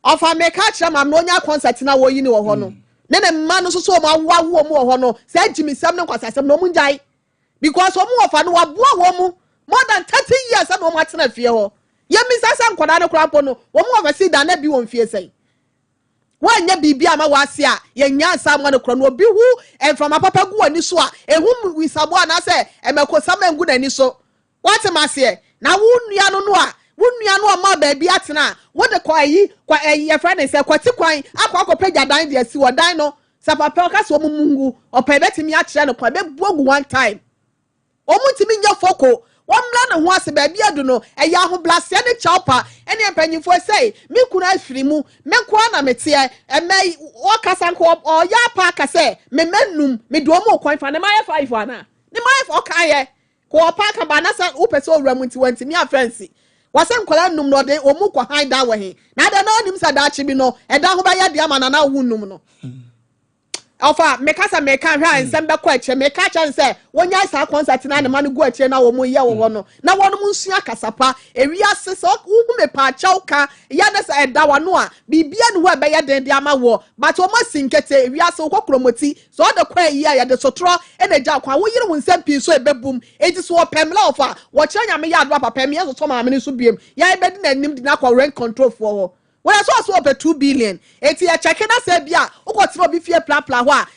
ofa me ka kira ma no nya concert na wo yi ni wo ho no ne mma no so mo awo mo ho no se agimisam ne kwasasam no mu njai because o mu ofa no waboa wo mu more than 30 years and mo atena fie ho ye mi sasa nkoda ne krampo no wo mo ofasi da na bi won fie sei wanya bibia ma wase a ye nya asa mo ne kro no obi hu from papa gu ani so a ehum wisabo na se emeko samangu na ni so what mase na wo nua no a wunua no ma ba bi atena wo de kwa yi ye friend say kwati kwan akwa pagya dan de asi wo dan no sa papa ka so mungu opebetimi a kire no kwa be bogu one time omutimi nya foko wamla ne ho ase ba bi adu no eya ho blase ne chaupa ene empanyifo say me kuna afiri mu me kwa na mete emai o kasa nko o ya pa kase me menum me do mo kwan fa ne ma ye 5 ana ne ma ye 4 kan ye ko pa ka ba na sa upese owura mu nti wanti me afensi wasem kwala num no de omu kwa han da wahi na da no nim sa da chi bi no e da ho ba ya de ama na wunum no ofa mekasa meka hwa nsem be kwa eche meka cha nse wonya sa concert na ne manu gu eche na wo mu ye wo no na wonu mu nsua kasapa ewi ase so wu me pa cha uka ya na sa eda wa no a bibia ne ho be ya den de ama wo but o ma sinkete ewi ase wo kokromoti so de kwa yi ya de sotro e na ja kwa wo yire wo nsem pi so ebebum eti so pemla ofa wo kira nya me ya do papa pem ye so to ma me so biem ya e be di na nim di na kwa rent control for wo when I saw over 2 billion, eti a check na say bia, uko tiro bi fie plan ho a,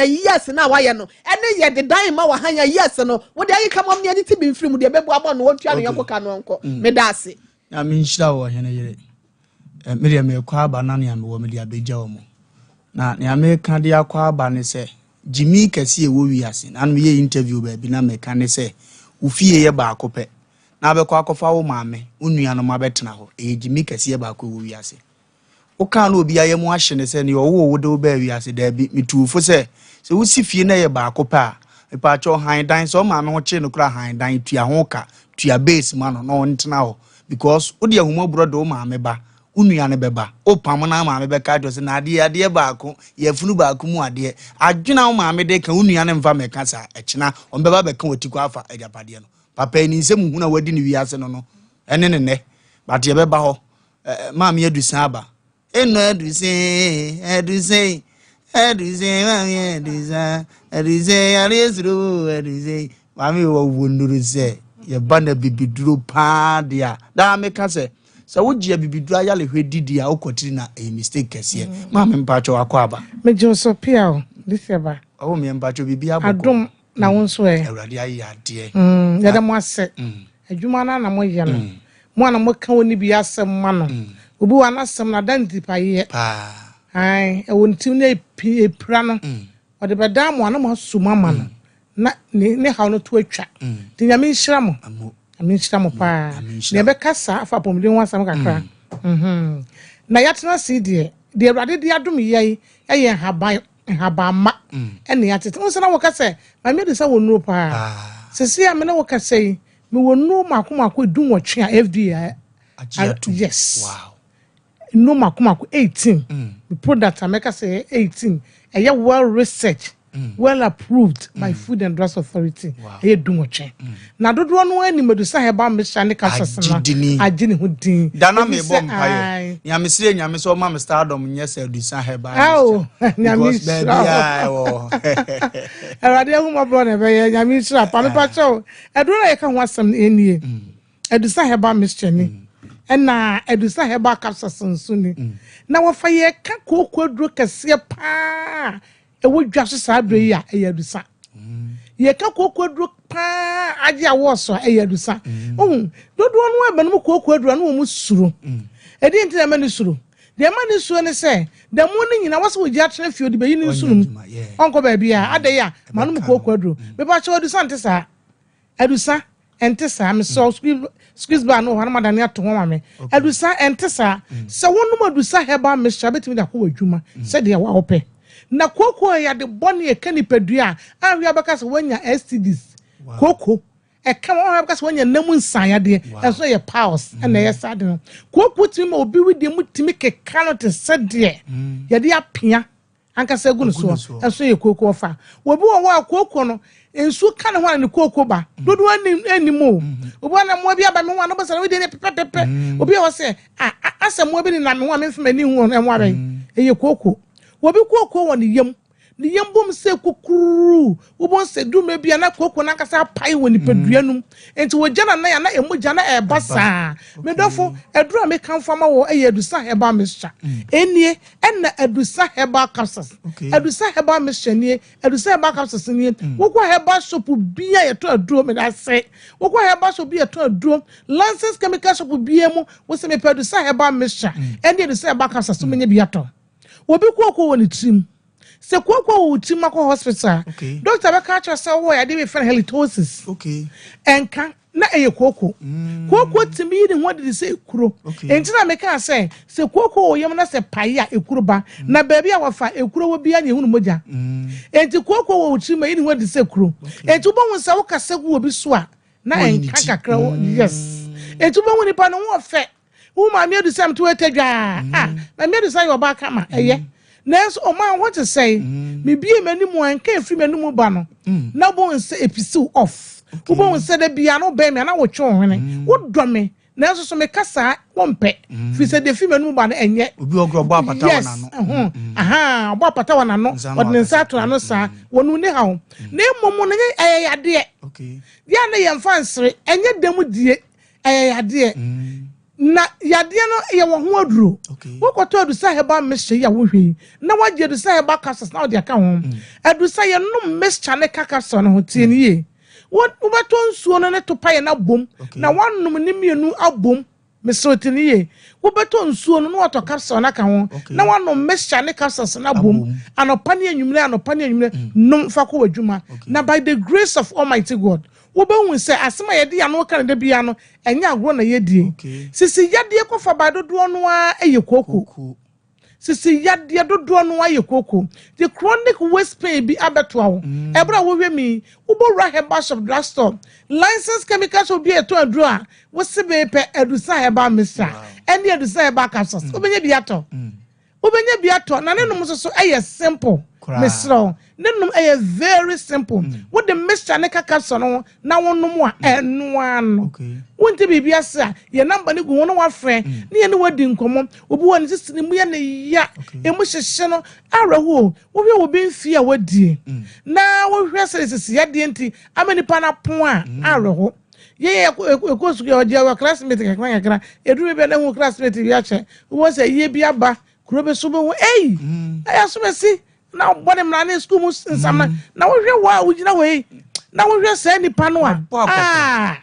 yes na wayɛ no ɛne yɛ de dan ma wa hanya yes no wo de ayi kama me ti bi mfiri mu de bɛbu abɔ no wɔtua no yɛkɔ ka no nkɔ me da ase na me nhyira wo hene yere me de me kɔ aba na ne ame wo me de abegya wo mo na ne ame ka de akɔ aba ne sɛ Jimmy kɛse wo wiase na me yɛ interview ba bi na me ka ne sɛ wo fie yɛ ba akɔpɛ na abɛkɔ akɔfa wo maame wo nua no ma bɛtena hɔ Jimmy kɛse ba akɔ wo wiase wo kan no obi ayɛ mu ahye ne sɛ ne wo de wo ba wiase da bi metuufo sɛ wo si fie na yɛ ba akɔpɛ a mepa cho han dan so maame ho kye no kra han dan tua ho ka tua base ma no na wo ntena hɔ because wo de ahuma brother wo maame ba wo nua ne bɛba wo pam na maame bɛka jo sɛ na ade ba ako yɛ funu ba ako mu ade adwena wo maame de ka wo nua ne mfa meka sa ɛkyena on bɛba bɛka otiko afa ajapade no papa ni nsɛm hu na wadi ne wiase no ɛne ne but ye bɛba hɔ maame adusan aba eno adusan maame adusan aresro adusan maame wo wonduru sɛ ye ba na bibiduro pa dia da meka sɛ wo gia bibiduro ayale hwedidi a okotiri na a mistake kɛse maame mpacho akɔ aba me Joseph Piao diseba o me mpacho bibia abɔ adom na wo nso awurade ayi ade ya da mo ase adwuma na mo yɛ no mo na mo ka woni bi asɛm ma no obi wa na asɛm na dan tipa yɛ ai e won tim na epira no o de bɛda mo na mo asuma ma no na ne ha no to atwa ti nyame nhyira mo ame nhyira mo pa ne bɛka sa afa pomden ho asɛm kakra na yatena se de awurade de adom yɛ ɛyɛ habama ɛne yatete wo sɛ na wo ka sɛ ma me de sɛ wo nuro pa sesi a me na wo ka sɛ me wo nuro makomako du wɔtwe a FDA yes wow no makomako 18 the product America say 18 ɛyɛ well researched well approved by Food and Drugs Authority ɛyɛ du wɔtwe na dodo no ani medusa heba mesha ne kasasana agini ho din dana me bom paye nya mesire nya me so ma me stardom nya se adusa heba nya me baby awo awade hu mo bro na be nya me sira pa me pa cho eduro na ye ka ho asem enie adusa heba mesha ni na adusa heba kasasana ni na wo fa ye ka kokko aduro kase pa ewo dwa so sa aduro yi a adusa ye ka kokko aduro pa age awo so adusa dodo no ebe no kokko aduro no mo suro edi ntina ma ni suro de ma ni suro ne se de mo ni nyina wose wo gya tena fie odi be yi ni suro onko ba bia ade ya ma no kokko aduro be ba che adusa ntesa adusa entesa me so squeeze ba no hana madane ato ho ma me adusa entesa se wonu adusa heba me sha betimi da ko adwuma se de wa ope na koko ya de bone e kanipadua ahwe abaka se wanya STDs koko e ka won abaka se wanya namu nsanya de enso ye pause na ye sade no koko timi ma obi wi de mutimi keka no te sede ye de apia anka se gu no so enso ye koko fa obi won wa koko no ensu ka ne ho ne koko ba dodo animo obi na mo bi aba me ho no basa we de pepepe obi wo se asem obi ni na me ho me fema ni hu no mo aben ye koko wobi koko woni yam ni yam bom se kukuru wobon se dume bia na koko na kasa pai woni padua num enti wo jana na ya na emugya na e basa me dofo edura me kan fama wo adusa heba mesha enie enna adusa heba capsules adusa heba mesha nie adusa heba capsules nie wokwa heba shop bia ye to aduro me da se wokwa heba shop bia to aduro Lances chemical shop bia mu wo se me adusa heba mesha enie adusa heba capsules me nya bia to wobi koko woni trim se koko wo trim akọ hospital doctor be ka cha say wo ya dey feel halitosis enka na eye koko timi ni ho de say ekuro enti na me ka say se koko wo yem na se paia ekuro ba na baabi a wafa ekuro wo bia na ehunu moja enti koko wo trim ni ho de say ekuro enti wo bon se wo ka se wo bi so a na enka kakra yes enti wo ni pa no wo fe ma me do sam to etadwa na me do say your back kama eye nanso o man what to say me bie manimu anka efri manimu ba no na bon say episu off wo bon say da bia no be me na wo twe hwene wo do me nanso so me kasa wo mpe fi say de fi manimu ba no enye obi ogro bo apata wana no bo apata wana no odne nsa to ano sa wonu ne ha ho na emomu no yade ya na ye mfa nsere enye demu die yade na yade no ye wo ho aduro wokoto adusa herbal mixture ya wo hwe na wagye adusa herbal capsules na wo de aka ho adusa ye no mixture ne capsules no ho tie ne ye wo beto nsuo no ne to paye na bom na wanum ne mienu abom mesoti ne ye wo beto nsuo no wato capsule na ka ho na wanum mixture ne capsules na bom anopa ne anwumre num fa ko wadwuma na by the grace of Almighty God wobehu se asema yede ya no kan de bia no enya agro na yedie sisi yade ko fa ba dodo no a eye koko sisi yade dodo no a eye koko the chronic waist pain bi abeto awo ebra wo hwemi ubowra herbal shop drugstore license chemicals obi eto aduro a wo se be pe adusa herbal mixture ene adusa herbal capsules obenye bi ato na ne no so eye simple mesro nenum very simple what the mixture ne capsule no na wonum a eno ano wonte bibia sa ye number ne gu wono wa frɛ ne ye ne wadi nkomo obi woni sisi mu ye ne ya emu hyehye no araho wo hwe obi mfi a wadi na wo hwe sisi ya de nti amani pa na pon a araho ye ekosu ke odia wa classmate kakra eduru be na hu classmate bi ache wo se ye bi aba kurobe so be ho aya so be si na body mrane school mus nsam na wo hwe wa ugina we na wo hwe se nipa no a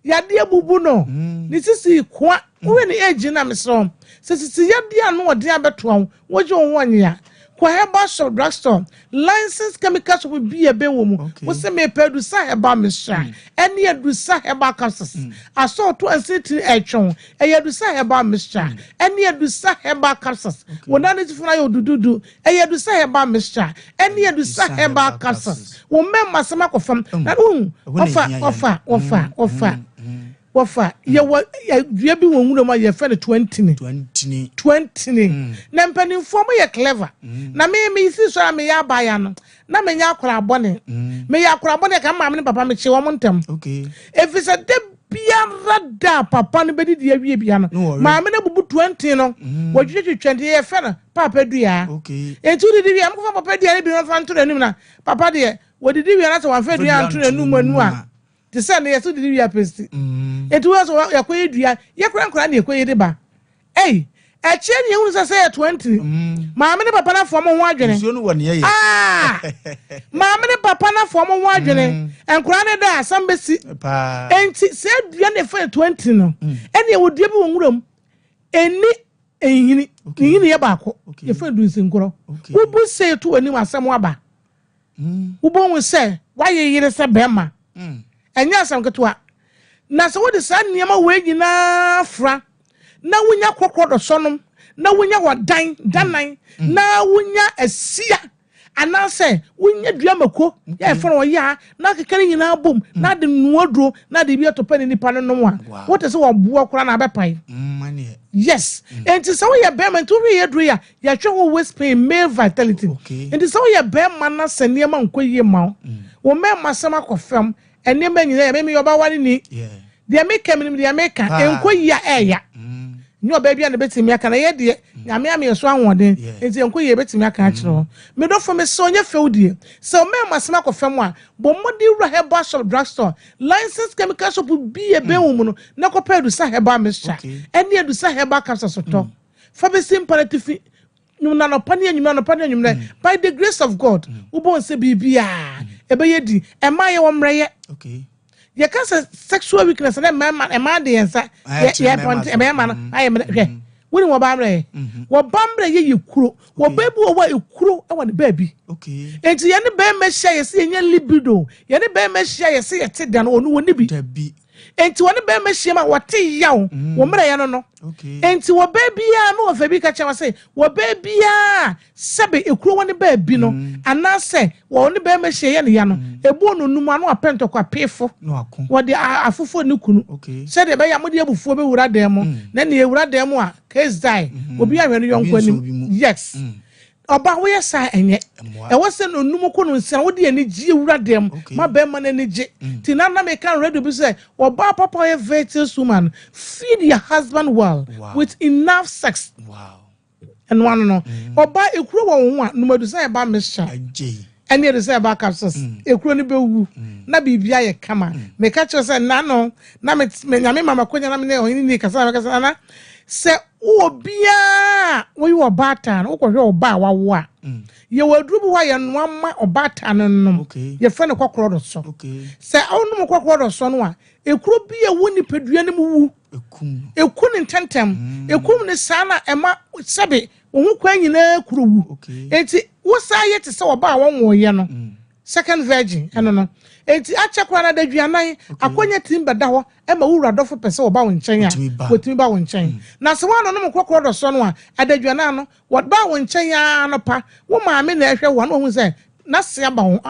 yade abubu no ni sisi kwa wo ni age na mesro sisi yade anu ode abeto ho wo je wo nya kwa herbal shop drugstore license chemicals will be a bewomu wo se me pedu sa herbal mixture ene edu sa herbal capsules aso to ansiti etwon edu sa herbal mixture ene edu sa herbal capsules wona ne tifuna yo dududu edu sa herbal mixture ene edu sa herbal capsules wo memma sama kofam na Wofa ye dua bi wonwura ma ye fe ne 20 na mpanimfo mo ye clever na me isi so me ya ba ya no na me nya akora abone ka ma me papa me che wo ntem if is a de biara da papa no bedi de awie bia no ma me na bubu 20 no wodwetwetwe ye fe no papa dua etu de bia mo papa dua bi no fa nto anim na papa de wodidi bia na se wan fa dua nto anum anu a te say na yeso didi bia pesti etu so yakoye dua ye kura na yakoye de ba eche ni ehunu say 20 maame ne papa na fo mo ho adwene nsuo no woni ye maame ne papa na fo mo ho adwene enkura ne da asam besi enti se dua ne fa 20 no ene wo dua bi wo nwuram eni ehini ye ba ko ye fa du nsinkoro wo bu se to ani asam aba wo bo hu se wa ye yire se bema enya asam ketwa na se wo de sa niam we nyina fra na wunya kokodo sonom na wunya wadan danan na wunya asia anase wunya duamako ya efo no ya na kekere nyina bom na de nuodro na de bi atopani nipa no no a what is wo bo akora na abepai yes enti so ye bema to we yedru ya twe wo waist pain male vitality enti so ye bema na saniema nkoyie ma wo mema sama kofam enema nyina ya meme yoba wani ni de make me de make enkoyia eya nyo ba bia na betimi aka na ye de nyame ame so anwode enti enkoyia betimi aka a kire ho me do for me so nya feudie so mema sama kofam a bo modi wura herbal shop drugstore license chemical shop bi e benwu no na ko pedu sa herbal mixture ene edu sa herbal capsules to fa be sympathy nyuna no pane anyumna by the grace of God ubon se bibia ebeyedi emaye wo mreye ye can sexual weakness na ema de yensa ye point ema no aye hwe woni wo ba mre wo ba mre ye kuro wo bebu wo wa ekuro e wo ne baby enti ye ne be me hye ye se ye libido ye ne be me hye ye se ye te dan onu woni bi enti woni be me hye ma wo te yawo wo mre ye no enti wo baby ya no wo fa bi ka che wa se wo baby ya sebe ekuro woni baby no anase wo ne be me hye ye ne ya no ebu no num anu apento kwa pefo wo de afofo ne kunu se de be ya mo de abufuo be wura dem na ne ewura dem a case die obi ahwe no yonko anim yes oba wo yesa enye e wo se no num ko no nsia wo de ani gie wura dem ma be ma na ni gie ti na me kan ready be say oba papa ye virtuous woman feed your husband well with enough sex and one no oba ekuro wo ho a numadu say ba mixture and yet say about capsules. A chronicle na bibia ye kama. Me catch us and nano, na me mama kwenya na me o ni kasa se obia we were batan o ko hwe oba wa ye wadrubu wa ye nwa obata no ye fe ne kokoro do so se onu kokoro do so no a ekuro bi ye woni pedua ne mu wu ekum ne tentem ekum ne sana ema sebe wo kwa nyina kuro wu enti wo sa ye te se oba won wo ye no second virgin eno no enti achekwa na daduanan akonya timba da ho ema wura dofo pese oba wo nchen a wotimi ba wo nchen na se wano no mkokoro do so no a adaduanan no wo ba wo nchen a no pa wo maame na ehwe wo no hu se na se aba ho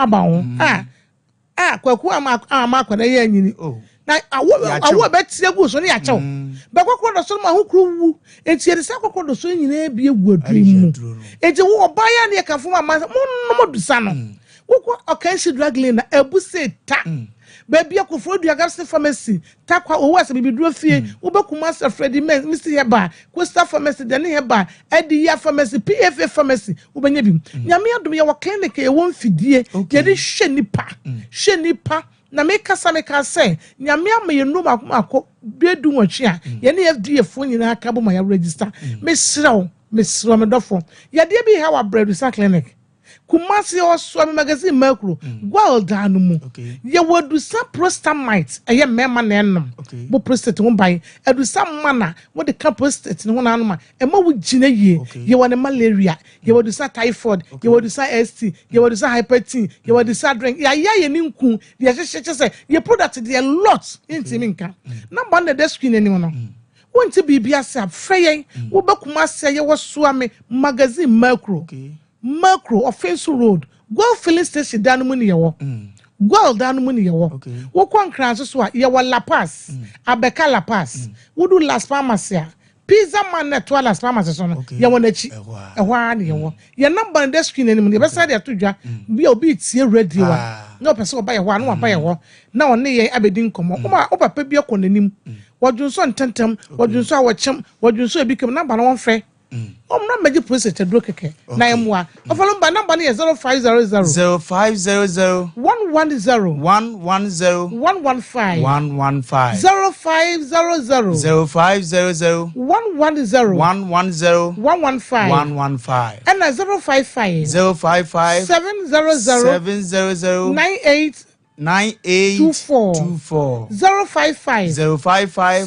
kwaku ama kwada ye anyini na awo betie gu so ne ya chew be kokoro do so ma ho kru wu enti ede se kokoro do so nyina bi egu adrim enti wo oba ya ne ka fo ma mo dusa no woko okansi drug lane na ebuse ta baby akofo duagase pharmacy ta kwa owo ase bibiduro fie wobekuma sa Freddy Mr. Herbal Costa Pharmacy de ne Herbal Ediya Pharmacy PFA Pharmacy wobenya bi nyame adom ye wo clinic ye won fidie ye de hwe nipa na meka say nyame amaye no makọ bedu wotwe a ye ne FDA fo nyina aka bo ma ya register mesraw me dofo ye de bi ha wa bread clinic Kumasi also magazine Mercury, well done. Ye would do some prostamite, a young man enum, but prostate won't buy, and do some manner what the cup prostate in one animal, and more with Gina ye, you want a malaria, you would do some typhoid, you would do some ST, you would do some hypertension, you would do some drink, ya and inku, the association say, you put that to the lots in Timinka. Not on the desk in anyone. Won't it be Biasa, Frey, Wobakumasa, you was swami magazine Mercury. Macro offensive road go filling station down money yawo go down money yawo wo kwan kranso so a yawo La Paz abeka La Paz wo do Las Palmas ya pizza man na to Las Palmas so no yawo na chi ehwa na yawo ya number on the screen anim ye besa de to dwa bi obi tie radio a no person oba yawo na oba yawo na one ye abedin komo o papa bi akonanim wodunso ntentem wodunso awochem wodunso ebikem number na won frɛ na meji process te dro keke na emwa Wofa Lumba number ni 0500 0500 110 115 115 0500 0500 110 115 and 055 700 9824 055 700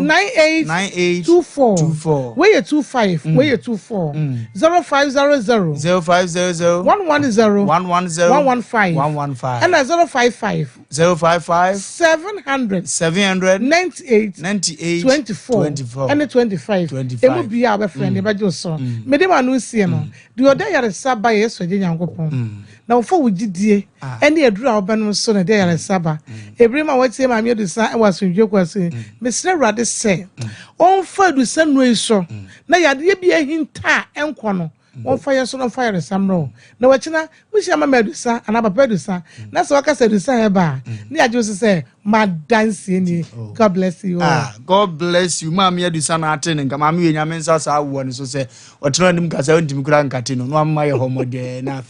9824 where you 25 where you 24 0500 110 115 and 055 700 98 24 and 25 emu bia our friend eba jo so me dem anu sie no the other yare saba yeso je nyankopon na fo wugidie ene edura obanu so na de yare saba ebrima watie ma me do sa e wasundwe kwase mesre rade se on fa do sanu iso na yade bi ahinta enko no on fire so no fire samro na wachina wushia ma medusa ana papa medusa na so waka sedusa heba ni ajo se ma dance ni God bless you God bless you ma medusa na ate nka ma me nyame nsa sa awo ni so se otro ndim kasa ndim kura nkate no no amma ye homode na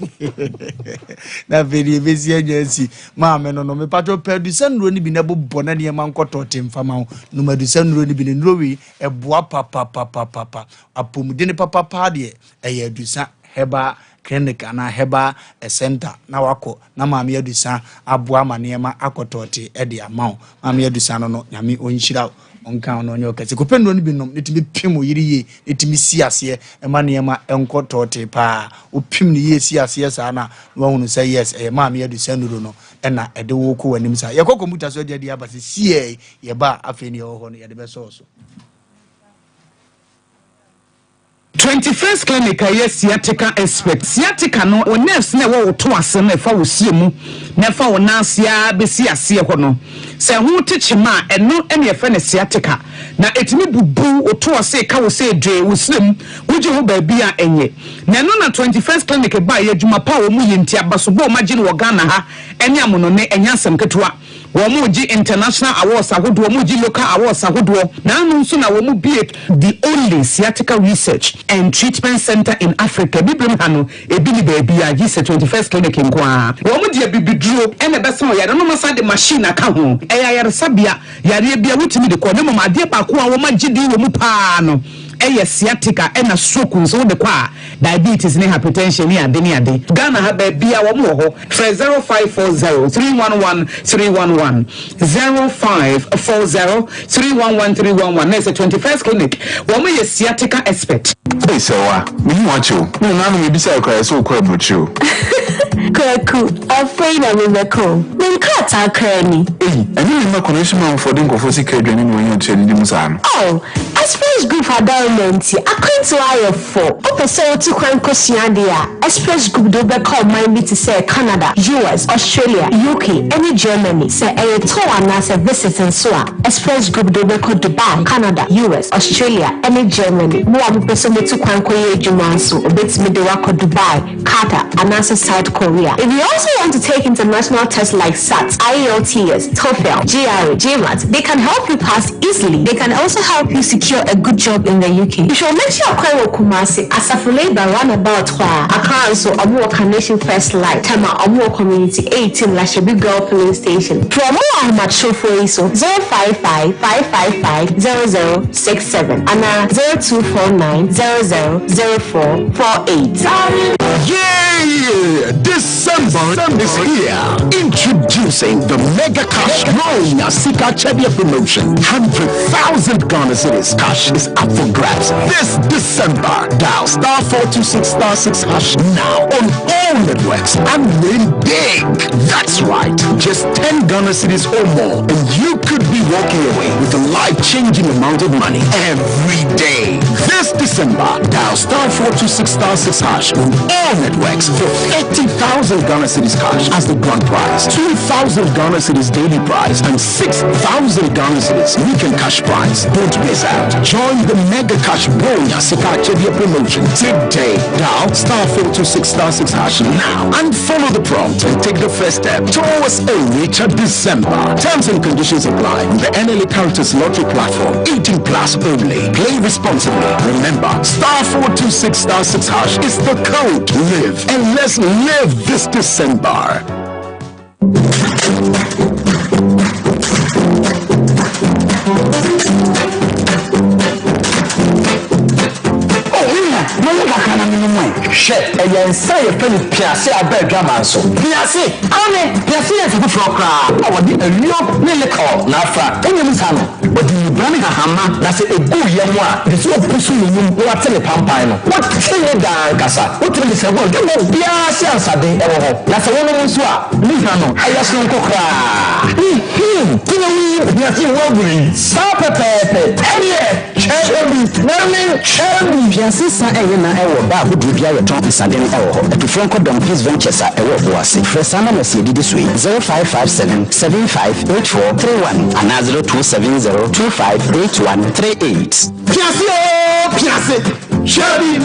na veri bezi agency ma me no me patro pedusa nro ni bi na bobbo na de ma nkoto temfama no medusa nro ni bi ne nro wi eboa papa apomde ne papa de eye dusa heba clinic ana heba center na wako na maami adusa aboa manema akotote e de amao maami adusa no nyame onhyira onka no onyo kase kopendo ni binom netimi pim oyiriye netimi siase e manema enkotote pa opim ni ye siase sa na wonu say yes e maami adusa nduro no e na e de wo ko wanim sa ye kokko muta so de abase sie ye ba afeni ho no ye de be so 21st clinic yes sciatica expert sciatica no o nurse na wo to asem na fa wo sie mu na fa wo nansia be siase ho no se ho techima eno ene fa ne sciatica na etimi bubu o to ase ka wo se dwe wo slim wuji ho ba bia enye na no na 21st clinic ba ye djuma pa wo mu yenti abaso bo magine wo Ghana ha ene amono ne enya asem ketewa Womuji international awards ahodoɔ womuji local awards ahodoɔ na anu nso na womu be the only sciatica research and treatment center in Africa bibrim ha no ebi ni baabi a gise 21st clinic nkoa womu de bibiduro ene besa yare no masa de machine aka ho yare sabia yare bia wutimi de kɔ ne mama de ba ko a wo magidi wo mu pa no sciatica ena stroke nso de kwa diabetes ne hypertension ne ade ne ade Ghana ha ba bia wo mo ho 0540 311 311 0540 311 311 next 21st clinic wo mo sciatica expert hey sewa me want you no na no me bisa kwa so kwa brochu Kwaku, afraid I will recall. Then cut our cranny. And you remember connection for the Kofosi Kedrin when you're telling him, son. Oh, I suppose group had diamonds. I couldn't to hire for. Upper so to Quancosiandia. Express group do be called mind to say Canada, US, Australia, UK, any Germany. Say a tour and as a visit and so on. Express group do be called Dubai, Canada, US, Australia, any Germany. More person to Quancoye Jumansu, a bit me the work of Dubai, Qatar, and as a South Korea. If you also want to take international tests like SAT, IELTS, TOEFL, GRE, GMAT, they can help you pass easily. They can also help you secure a good job in the UK. You should make sure you Kumasi as a labor roundabout Accra so Abu Nation First Light, Tama Abu Community 18 Lashabi Girl Polling Station. For more much show for ISO 055 555 0067 and 0249 000448. Yeah! December is here. Introducing the Mega Cash Rolling Sika Chebia promotion. 100,000 Ghana cedis cash is up for grabs this December. Dial *426*6# now on all networks and win big. That's right. Just 10 Ghana cedis or more, and you could be walking away with a life-changing amount of money every day. This December, dial *426*6# on all networks for 80,000 Ghana cedis cash as the grand prize, 2,000 Ghana cedis daily prize, and 6,000 Ghana cedis weekend cash prize. Don't miss out. Join the Mega Cash Bonya Sika Chebia promotion today. Dial *426*6# now and follow the prompt and take the first step towards a richer December. Terms and conditions apply on the NLA Characters Lottery platform. 18 plus only. Play responsibly. Remember, *426*6# is the code. Live and let's live this December. Shit, and you say a penny piasse a bed drama so. Piasse, piasse is a good cry. I would be a real millicor, Nafa, and you son. But you running a hammer, that's a good young one. The so pushing you, what tell a pampino. What tell you down, Cassa? What tell you say, well, you know, piasse and Saturday, that's a woman who's what? Lizano, I just don't cry. Piasse Wolverine, stop a pepe, Cherry, Piasse, and I will be a top Sunday. To Franco Donkeys Ventures at Ewasi. Fresana Mercedes this week 0557 758431 and 0270 258138. Piasse! Cherry!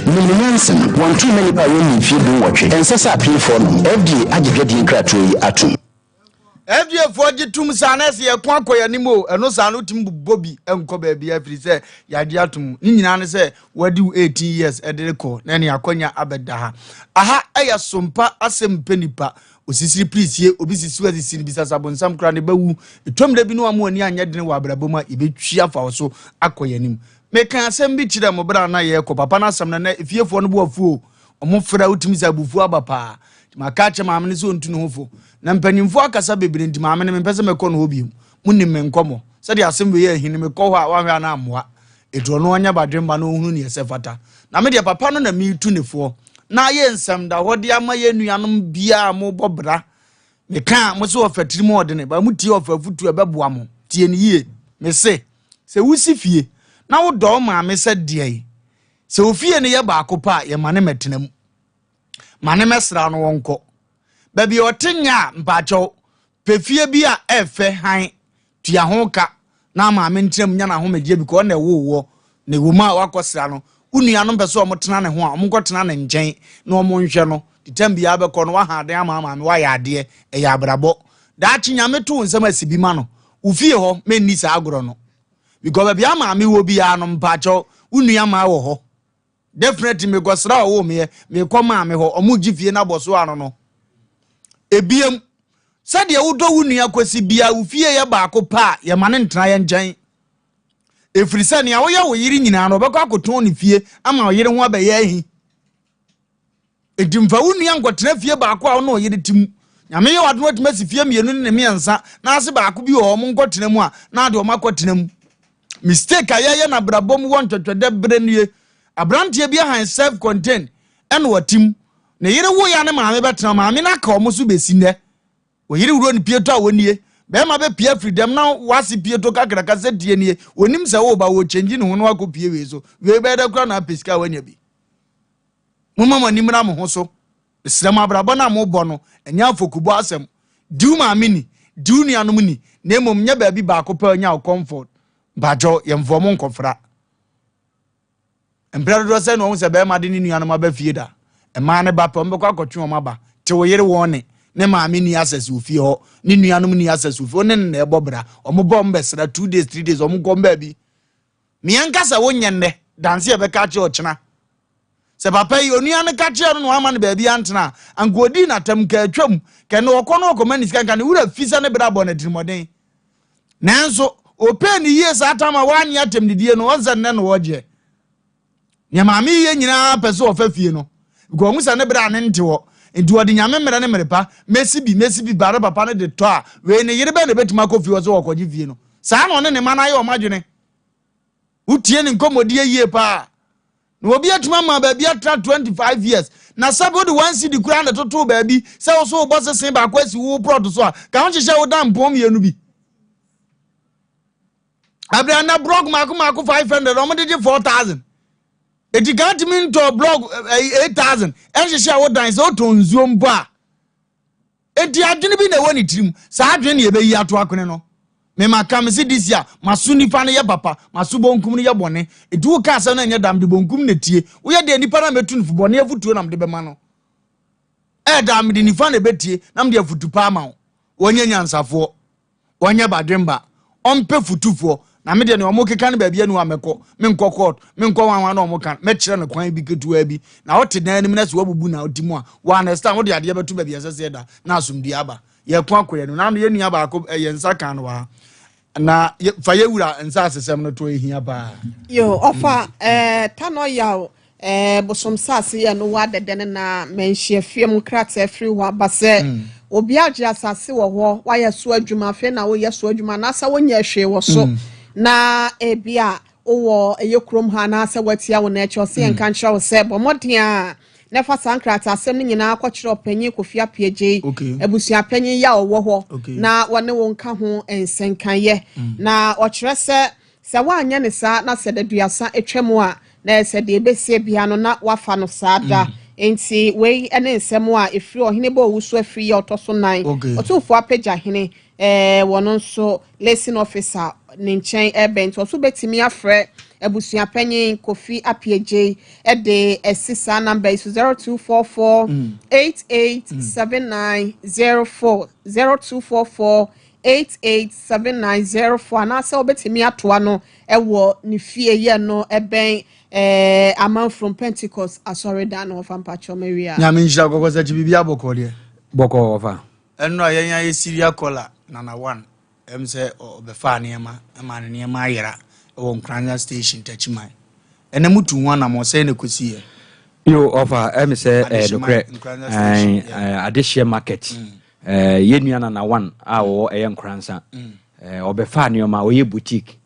Millimanson, 1 too many by women if you do watch it. And Sasa appeal for them. FD Agitating Cratry Atum. FDF for tum sanes ye kwankọ ya nimo eno sanu tim bobi enko ba bia firi se ya dia tum ni nyina ne se wadi 18 years edeko na ne akonya abeda ha aha eya sompa Asem Mpe Nipa osisiri prisie obi sisi wadi sin bisa sabonsam kra ne bawu etom da bi no amu ani anya dene wa abraboma ibetwi afa so akoya nim me kan asem bi kire mo bra na ye ko papa na asem na efiefo no bo afuo omo fra utimi za bufu abapa maka che maamne so ntu no hofo na mpanimfo akasa bebre nti maamne mpese mekọ no hobi munim menkomo se de asem we ye hini mekọ ho a wa hwa na amoa edo no anya badwemba no hunu ne yesefata na me de papa no na mi tu nefo na ye nsam da hode ama ye nuanom bia mo bobra me kan mo so ofatiri mo de ne ba mu tie ofafutu ebeboa mo tie ne yie me se wusi fie na wo do maame se de se ofie ne ye ba akopa ye mane metenam mane mesra no wonko baby otenya mpacho pefie bi a efe han tua hoka na maame ntram nya na homeje bi ko na wo ne woma wakosra no unua no beso omotena ne ho a omnkotena ne nchen na omonhwe no ditam bia be ko no wa ha de ama maame wa ya de e ya brabo da chi nyame to nsem asibi ma no ufie ho menni sa agoro no because bia ma me wo bia no mpacho unua ma wo ho definitely me go sra wo me koma me ho omu gifie na boso ano no ebiem sade wudo unua kwasi bia ufie ye baako pa ye mane ntra ye njan efrisa ne awoya wo yiri nyina no beko akoton ne fie ama wo yiri ho abaye ahi edimfa unua nkotena fie baako a wo no yiri tim nyame ye wadno atmasi fie mienu ne miensa na ase baako bi wo mo nkotena mu a na ade wo makotena mu mistake ayeye na brabom won twetwede brenie abrantie bia han self contained en watim ne yire wo ya ne maame betena maame na ka omo so besi ne wo yire wuro ne pieto a wonie be ma be pie freedom na wase pieto kakra ka se die nie onim se wo ba wo change ne ho no akopie we so we be da kra na pesika wanya bi mumama nimra mo ho so islam abrabo na mo bo no enya afokubo asem du maame ni du nuanom ni na emom nya ba bi ba akopɛ nya comfort bajo yemfo mo nkofra embrado se no se be ma de ni nuanom aba fie da e ma ne ba pɛ mbekɔ akɔtwe o maba te wo yere wone ne maame ni access ofie ho ni nuanom ni access ofie ne na ebobra o mo bom besra 2 days 3 days o mo gom ba bi mi ankasa wonye nne danse e be ka che o chena se papa yi onua ne ka che no ama ne ba bi antena angodi na tam ka atwam ke ne okono okomani sika kan wura fisa ne bra bo na dirimoden nanso open years atama wan ya temdidie no onza ne no woje nya maami ye nyina pese ofafie no go musa ne bra ne ntewo nti wodi nyame mere ne merepa mesi bi bare papa ne de to a we ne yire be ne betima kofi wo so wokoje fie no saa no ne ma na ye o madwene utie ne nkomodi yie pa no obi atuma ma ba bi atra 25 years na sabodi one city kura na toto ba bi se wo so bo sesen ba kwasi wo prod so a ka ho hye wo dan pom ye no bi Abrana blog mako 500 omo did 4000 eti can't mean to blog 8000 ehye wo dan so to nzuo mbo a eti adwene bi na woni tirim sa adwene ye be yi ato akone no me maka me se disia maso nifa ne ye papa maso bonkum ne ye bone eti wo ka sa na nya dam de bonkum ne tie wo ye de nipa na metu nfu bone afutuo na mde be ma no dam de nifa na betie na mde afutu pa ma wonye nyansafo wonye badwemba ompe futufo na me de ne omo keka ne ba bia nu amekọ me nkọ court me nkọ wanwa na omo kan me kire ne kwan bi ketua bi na wote dan nim na se wabubu na odimu a wa understand wo de ade betu ba bia sese da na asumdi aba ye kwa koye no na ye nua ba ko ye nsa kan no wa na fa ye wura nsa asesem no to ehia ba yo ofa tano yawo bosom sase ye no wa dede na menhie fiem krata free wa base obi agye asase wo ho wa ye so adwuma fe na wo ye so adwuma na sa wonya hwe wo so na ebia owo eyekrom ha na asa watia wo na echo se enka nchwa wo se bomodia na fa sankrata asem ni nyina akọkire opanyi Kofi Apiaje ebusua panyi ya owo ho na wone wo nka ho ensenkan ye na okire se wanya ne sa na se daduasa etwemu a na se de besie bia no na wafa no saada enti we ene nsem a efiri ohene bo wusu afiri ya otoso nan otufo apagya hene wono nso lesson officer ne nchen ebent oso betimi afre ebusua panyin Kofi Apiaje de esisa number is 0244 887904 0244 887904 na se obetimi atoa no ewo ne fie ye no eben a man from Pentecost asori dan of Ampacho Maria nyame njira gogo za chibibi aboko de boko ofa enno ayenya ye siria kola nana 1 emse obefa niema ema niema ayera wo Nkranya station tachimai ene mutu nwa na mo se ne kosie yo ofa emse dokre adehye market yenua nana 1 a wo eye Nkransa obefa niema oye boutique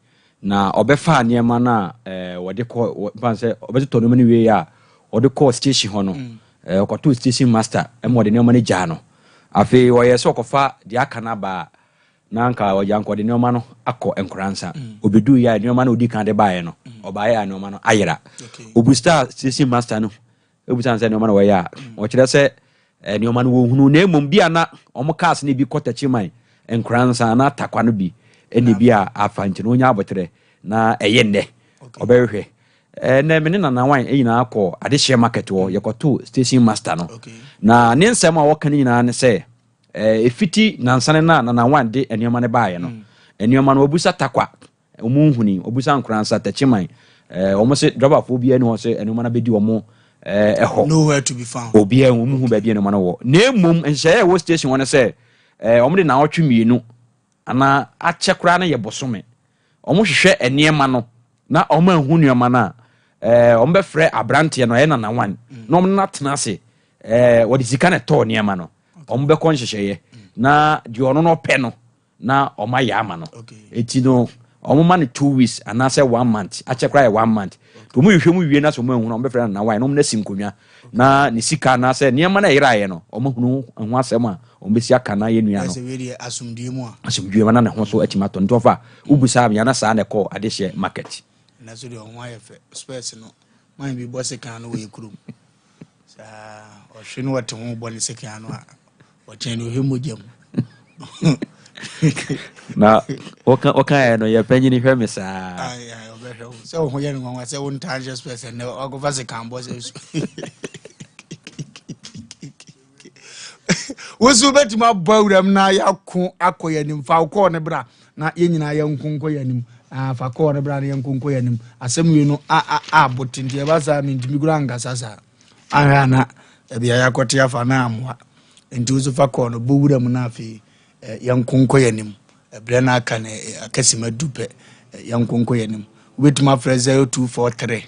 na obefa niema na wode ko panse obeto no mani we ya wode ko station ho no okoto station master emode niema ne gya no afi wo ye so kofa dia aka na ba na nka oyanko de niema no akọ Nkransa obedu ya niema na odi kan de bae no obae ya niema no ayera obusta station master no obutan se niema no we ya o kire se niema no wo hunu na emom bia na omokas ne bi kotachi man Nkransa na takwa no bi ene bia afanche no nya abotre na eyenne obehwe na mene na wan eyina akọ adehye market wo yekoto station master no na ne nsem a woka nyina ne se efiti nansane na wan de enema ne baaye no enema no obusa takwa omunhuni obusa nkransa tachiman omo se drop obi ene ho se enema na bedi omo eho nowhere to be found obi en omuhu ba bi enema no wo na emom nhye wo station won se omo de na otwe mienu ana ache kra na ye bosome omo hwehwe enema no na omo ahu nuama na omo be frɛ abrante no ye na wan na omo na tena se wodi sika na to niama no omo be kon hyehyeye na di ono no pɛ no na omo ya ama no eti no omo ma ne 2 weeks ana say 1 month ache kra 1 month to mu hwehwe mu wie na so mu ahu na omo be frɛ na wan no omo na simkonwa na ne sika na say niama na yiraye no omo hunu ho asɛm a omo be si aka na ye nua no ese we dey asumdue mu a asumdue na ne ho so atimato ntofa ubusa am yana sa na ko adehye market na so de on wa ye fe space no man bi boss kan no we krum sa o hwe no wate ho bo ne sekan no a o chen no hemu jam na oka no ye panyi ni hwe me sa ai obehwe so ho ye no nwa se won tangent space na o go fase kan boss wosu betima bawuram na yakko akoyanim fa ko ne bra na ye nyina ye nkonko yanim fa ko ne bra na ye nkonko yanim asem wi no a botinte e ba sa mi ntimi gura ngasa sa aha na e bia yakote afa na amwa enti wosu fa ko no bawuram na afi ye nkonko yanim e bra na aka ne akasima dupe ye nkonko yanim wetima fra 0243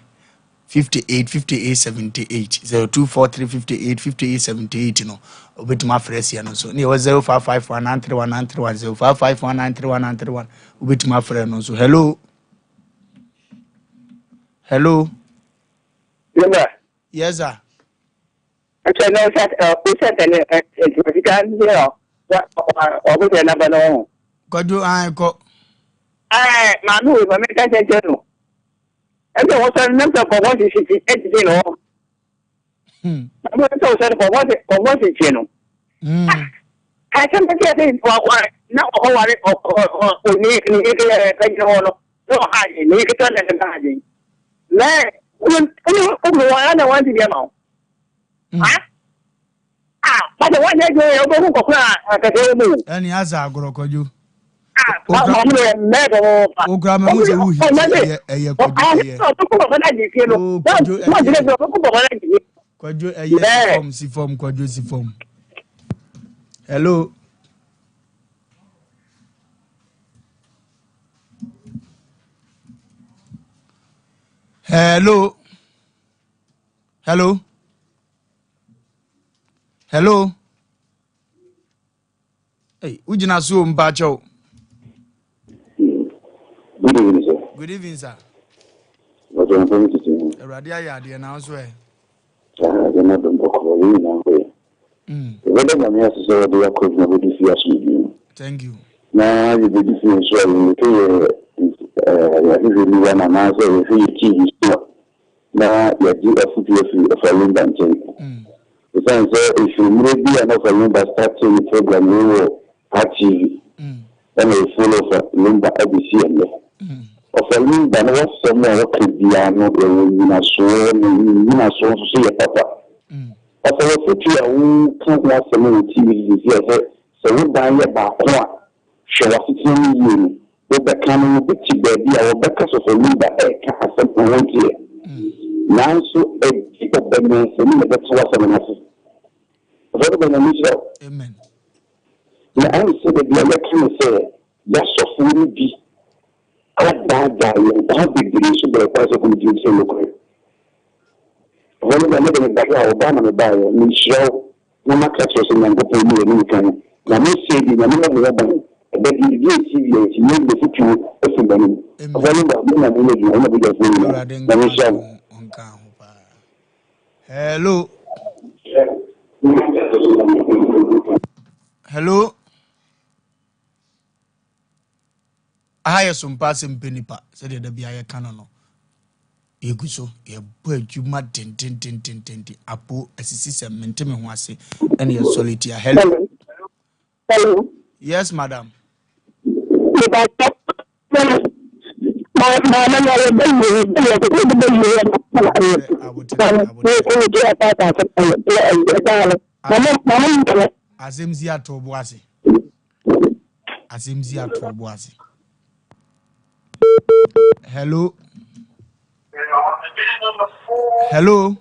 58 0243 58 78 no obetima fresi no so ne 0551931931 0551931931 obetima frɛ no so hello yes sir actually no set and it can here obo na ba no kodu an ko ma no we me kan je no and there was a number for what is it you know I'm going to say for what is you know I can't get it now ni no high ni ke tan na haji le I want to be now but the one you go ko ka ka mu ani aza agoro koju Ogra me se wu eye koju eye si form koju si form hello hey ujina so mba cho. Good evening, sir. Good evening, sir. What are you going to do? Radia Yadi announced where? They're not going to call you now. Whether my master said they are calling about this year's meeting. Thank you. Now, you did this in Sweden. I think you want an answer if you TV store. Now, you do a foot of a Lumba and chain. The sign said if you maybe enough a Lumba starting the program, you will have TV. And we follow for Lumba ABC and of a Lumba, and what's somewhere what could be a no so see a papa. Of a future, who can't watch some TV this year, so we buy a back one. Show us you with the coming with the baby, our because of a Lumba has something one year. Now, so a keep up the man, so we never saw some enough. Amen. Na I say the other can say yes of will be bad guy and big direction the price of the same local. When the other back Obama the buy me show no matter so and go for me can. Na me say the na me no but the TV you need the future of the money. When the hello Sompa Asem Mpe Nipa said the bia canon no eguso ye bo adwuma den apo asisi se menteme ho ase ene ye solitaire hello yes madam Asemzi atoboase. Asemzi atoboase. Hello. Hello.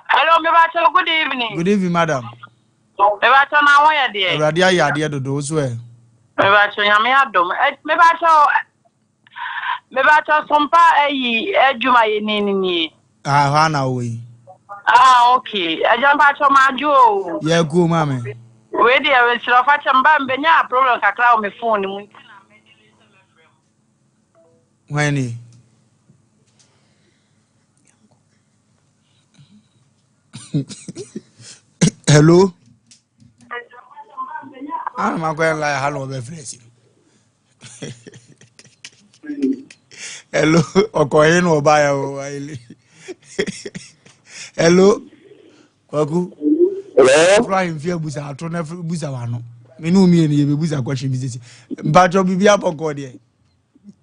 Hello, me bacho, good evening. Good evening, madam. Me bacho na waya de. Radia ya de do so e. Me bacho nyame adom. Me bacho sompa ejuma ye ni. Ah, hana we. Ah, okay. Ejan bacho majo. Yeah, go mama. We dey we siro fa chamba mbenya problem kakra o me phone mu. When hello. I'm going like hello be fresh. Hello, okoye no baya o ile. Hello. Kwaku. Hello. Flying fear busa ato na busa wa no. Me no mi eni ye be busa question bi sisi. Mbacho bibia poko de.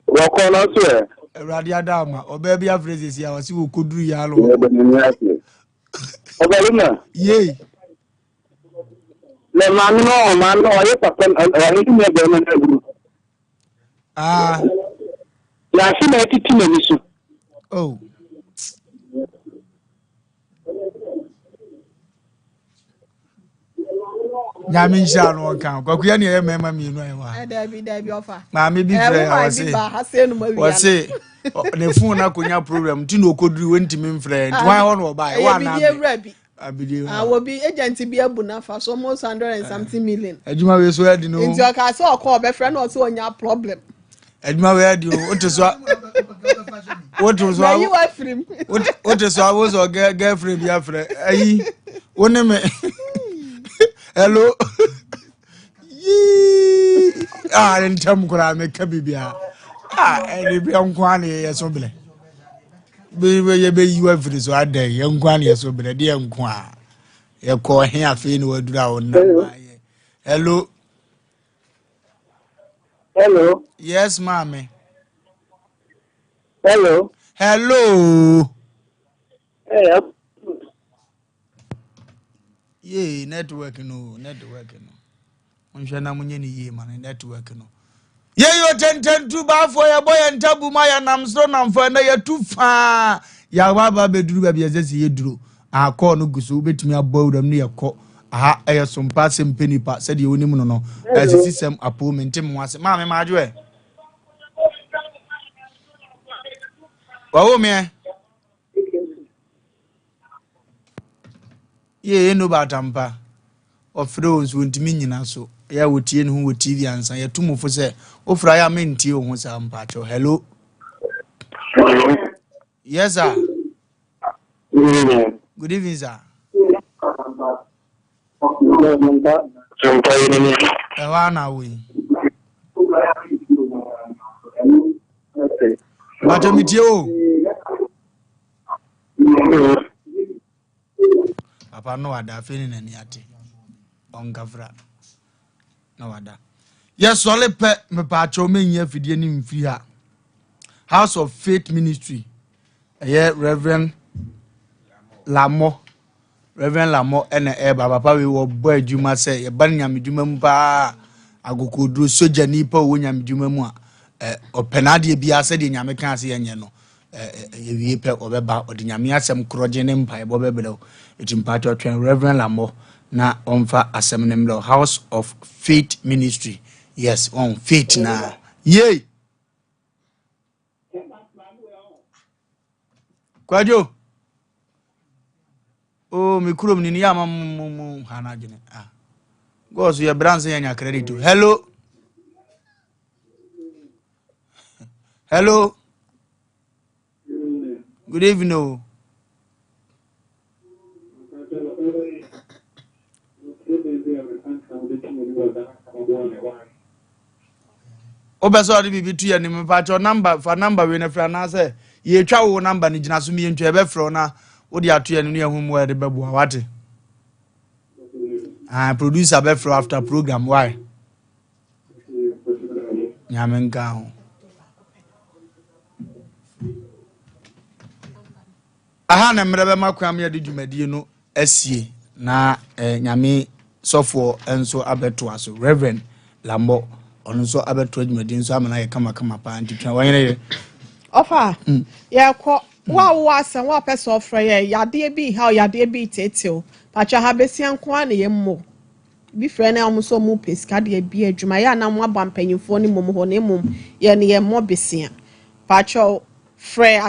Wako na so e. Ewrade adama, oba bia phrases ya wasi wo koduru ya lo. Wofa Lumba. Yey. Le mami no ye papa ani tu me be na guru. Ah. Ya si na titi me ni so. Oh. Nyame nsha no kan. Kwaku ya ne ye mema mi no ayi Dabi ofa. Ma me bi frɛ ya wase. Ne phone na konya program ti no koduru wentimi mfrɛ. Nti wan ho no ba e wa na. Abidi. Will be agent be a buna for almost 100 and something million. Ejuma we so edi no. In your car so call be friend or so on your problem. Ejuma we edi o to so. What was you are free. What is I was or girlfriend ya frɛ. Ayi. Woni me. Hello. Ah, entam kura me ka bibia. Ah, eni bia nkwa ne ye so ble. Be you every so ade ye nkwa ne ye so ble de nkwa. Ye ko he afi ni wadura won na. Hello. Hello. Yes, mommy. Hello. Hello. Hey. Yeah, network no. Onhwe na munye ni ye man network no. Ye yo 10 ba for ya boy ntabu ma ya nam so nam fa na ya tu fa. Ya baba beduru ba bia sese ye duro. A call no guso betimi abawuram ne yakọ. Aha eya Sompa Asem Mpe Nipa said you onim no no. Asisi sem apo mentem ho ase. Ma me ma adwo e. Wawo me. Ye no ba tampa. Ofre onso ntimi nyina so. Ya wotie ne ho wo TV ansa ya tumufo se ofra ya mentie ho sa mpa cho. Hello. Yes sir. Good evening sir. Ewana we. Bato mitie o. Papa no ada feni na ni ate. Ongavra. No wada. Yes, ole pe me pa cho menye fidie ni mfiri ha. House of Faith Ministry. Reverend Lamo ene papa we wo boy adwuma se ye ban nyam adwuma mu pa agokoduro soja nipa wo nyam adwuma mu a openade bia se de nyame kan se yenye no ye wie pe obeba odi nyame asem kroje ne mpa ebo bebele etimpa to twen Reverend Lamo na onfa asem ne mlo House of Faith Ministry. Yes, on faith na ye kwajo. Oh, mi kurom ni ya mam hana jene. Ah. Go so your brands nya credit. Hello. Hello. Good evening. Obeso ade bibi tu ya ni me pa cho number for number we na fra na say ye twa wo number ni gina so mi ntwa be fro na wo di ato ya ni ehum we de bebu wate. Ah, producer be fro after program why? Nyamenga ho. Aha na mrebe makwa me de dwumadi no asie na nyame sofo enso abeto aso Reverend Lambo ono so abeto adwumadi nso amana ye kama pa ntitwa wanyere ofa ye wa asan wa person ofre ye yade bi ha yade bi tetew pacha ha besian ko an ye mmo bi frɛ na ɔmo so mu pesika de bi adwuma ya na mo aba mpanyimfo ne mom ho ne mom ye ne ye mmo besia pacha frɛ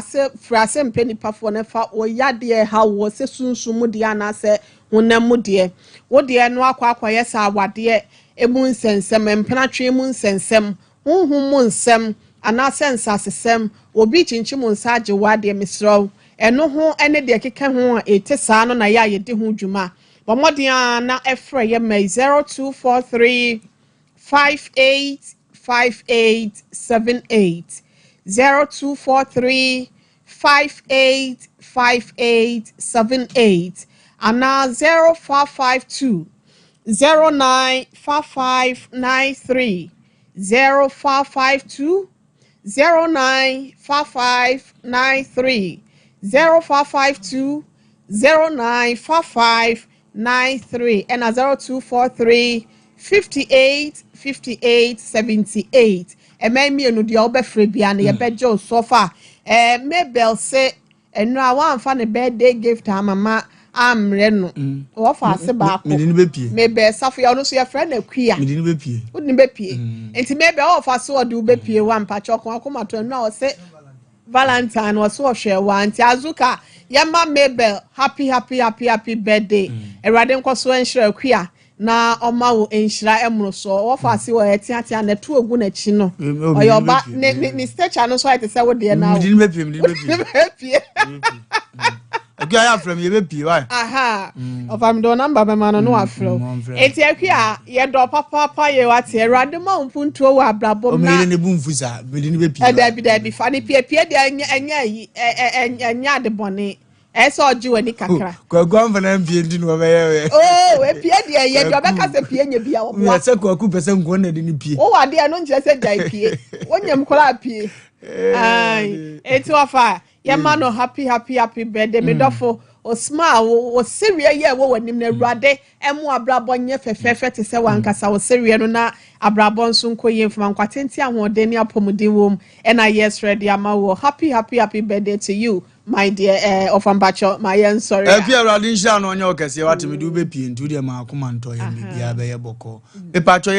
Asem Mpe Nipa fo ne fa o yade ha wo se sunsum de ana se honam mu de wo de no akwa ye sa wade emu nsensem mpenatwe mu nsensem honhum mu nsem ana sense asesem obi chinchim nsa age wade misraw eno ho ene de keka ho a ete saa no na ya ye de ho dwuma bomodian na efre ye mai 0243 585878 0243 585878 ana 0552 095593 0552 095593 0552 095593 and 0243 585878 me enu dia obefre bia na ye bejo sofa Mabel say enu a wan fa ne birthday gift mama amre no Wofa ase ba ko Mabel safu ya no so ye friend akua medini bepie woni bepie enti Mabel Wofa so ode ubepie wan pa choko akomato enu a se Valentine was so share one azuka yama Mabel happy birthday erade nkoso enhira akua na oma wo enhira emro so Wofa ase wo etiatia na tu ogu na chi no oyoba ni stage no so ite se wo de na medini bepie Akua ya from ye bepie why aha of am do number be man no afro eti akua ye do papa ye wate erade ma mpuntuo wa abrabom na o me ne bumfusa medini bepie dabi fa ni pie de anya de bone eso oji wani kakra kwa mfana mpie ndi no be ye oh e pie de ye do be ka se pie nya bia wo ya se kwa ku pese nko na de ni pie wo wa de no nche se jai pie wonyam kola pie ai eti Wofa ye ma no happy birthday me dofo o smile o serie ye wo wanim na Awurade emu abrabọ nye fefefe te se wankasa o serie no na abrabọ nso nkoye mfama nkwatenti ahode ni apomuden wom na yes ready ama wo happy birthday to you my dear Ofambacho my sorry Pia Awurade nsha no onye okese watime du be pie ntu de ma akoma nto ye bia be ye boko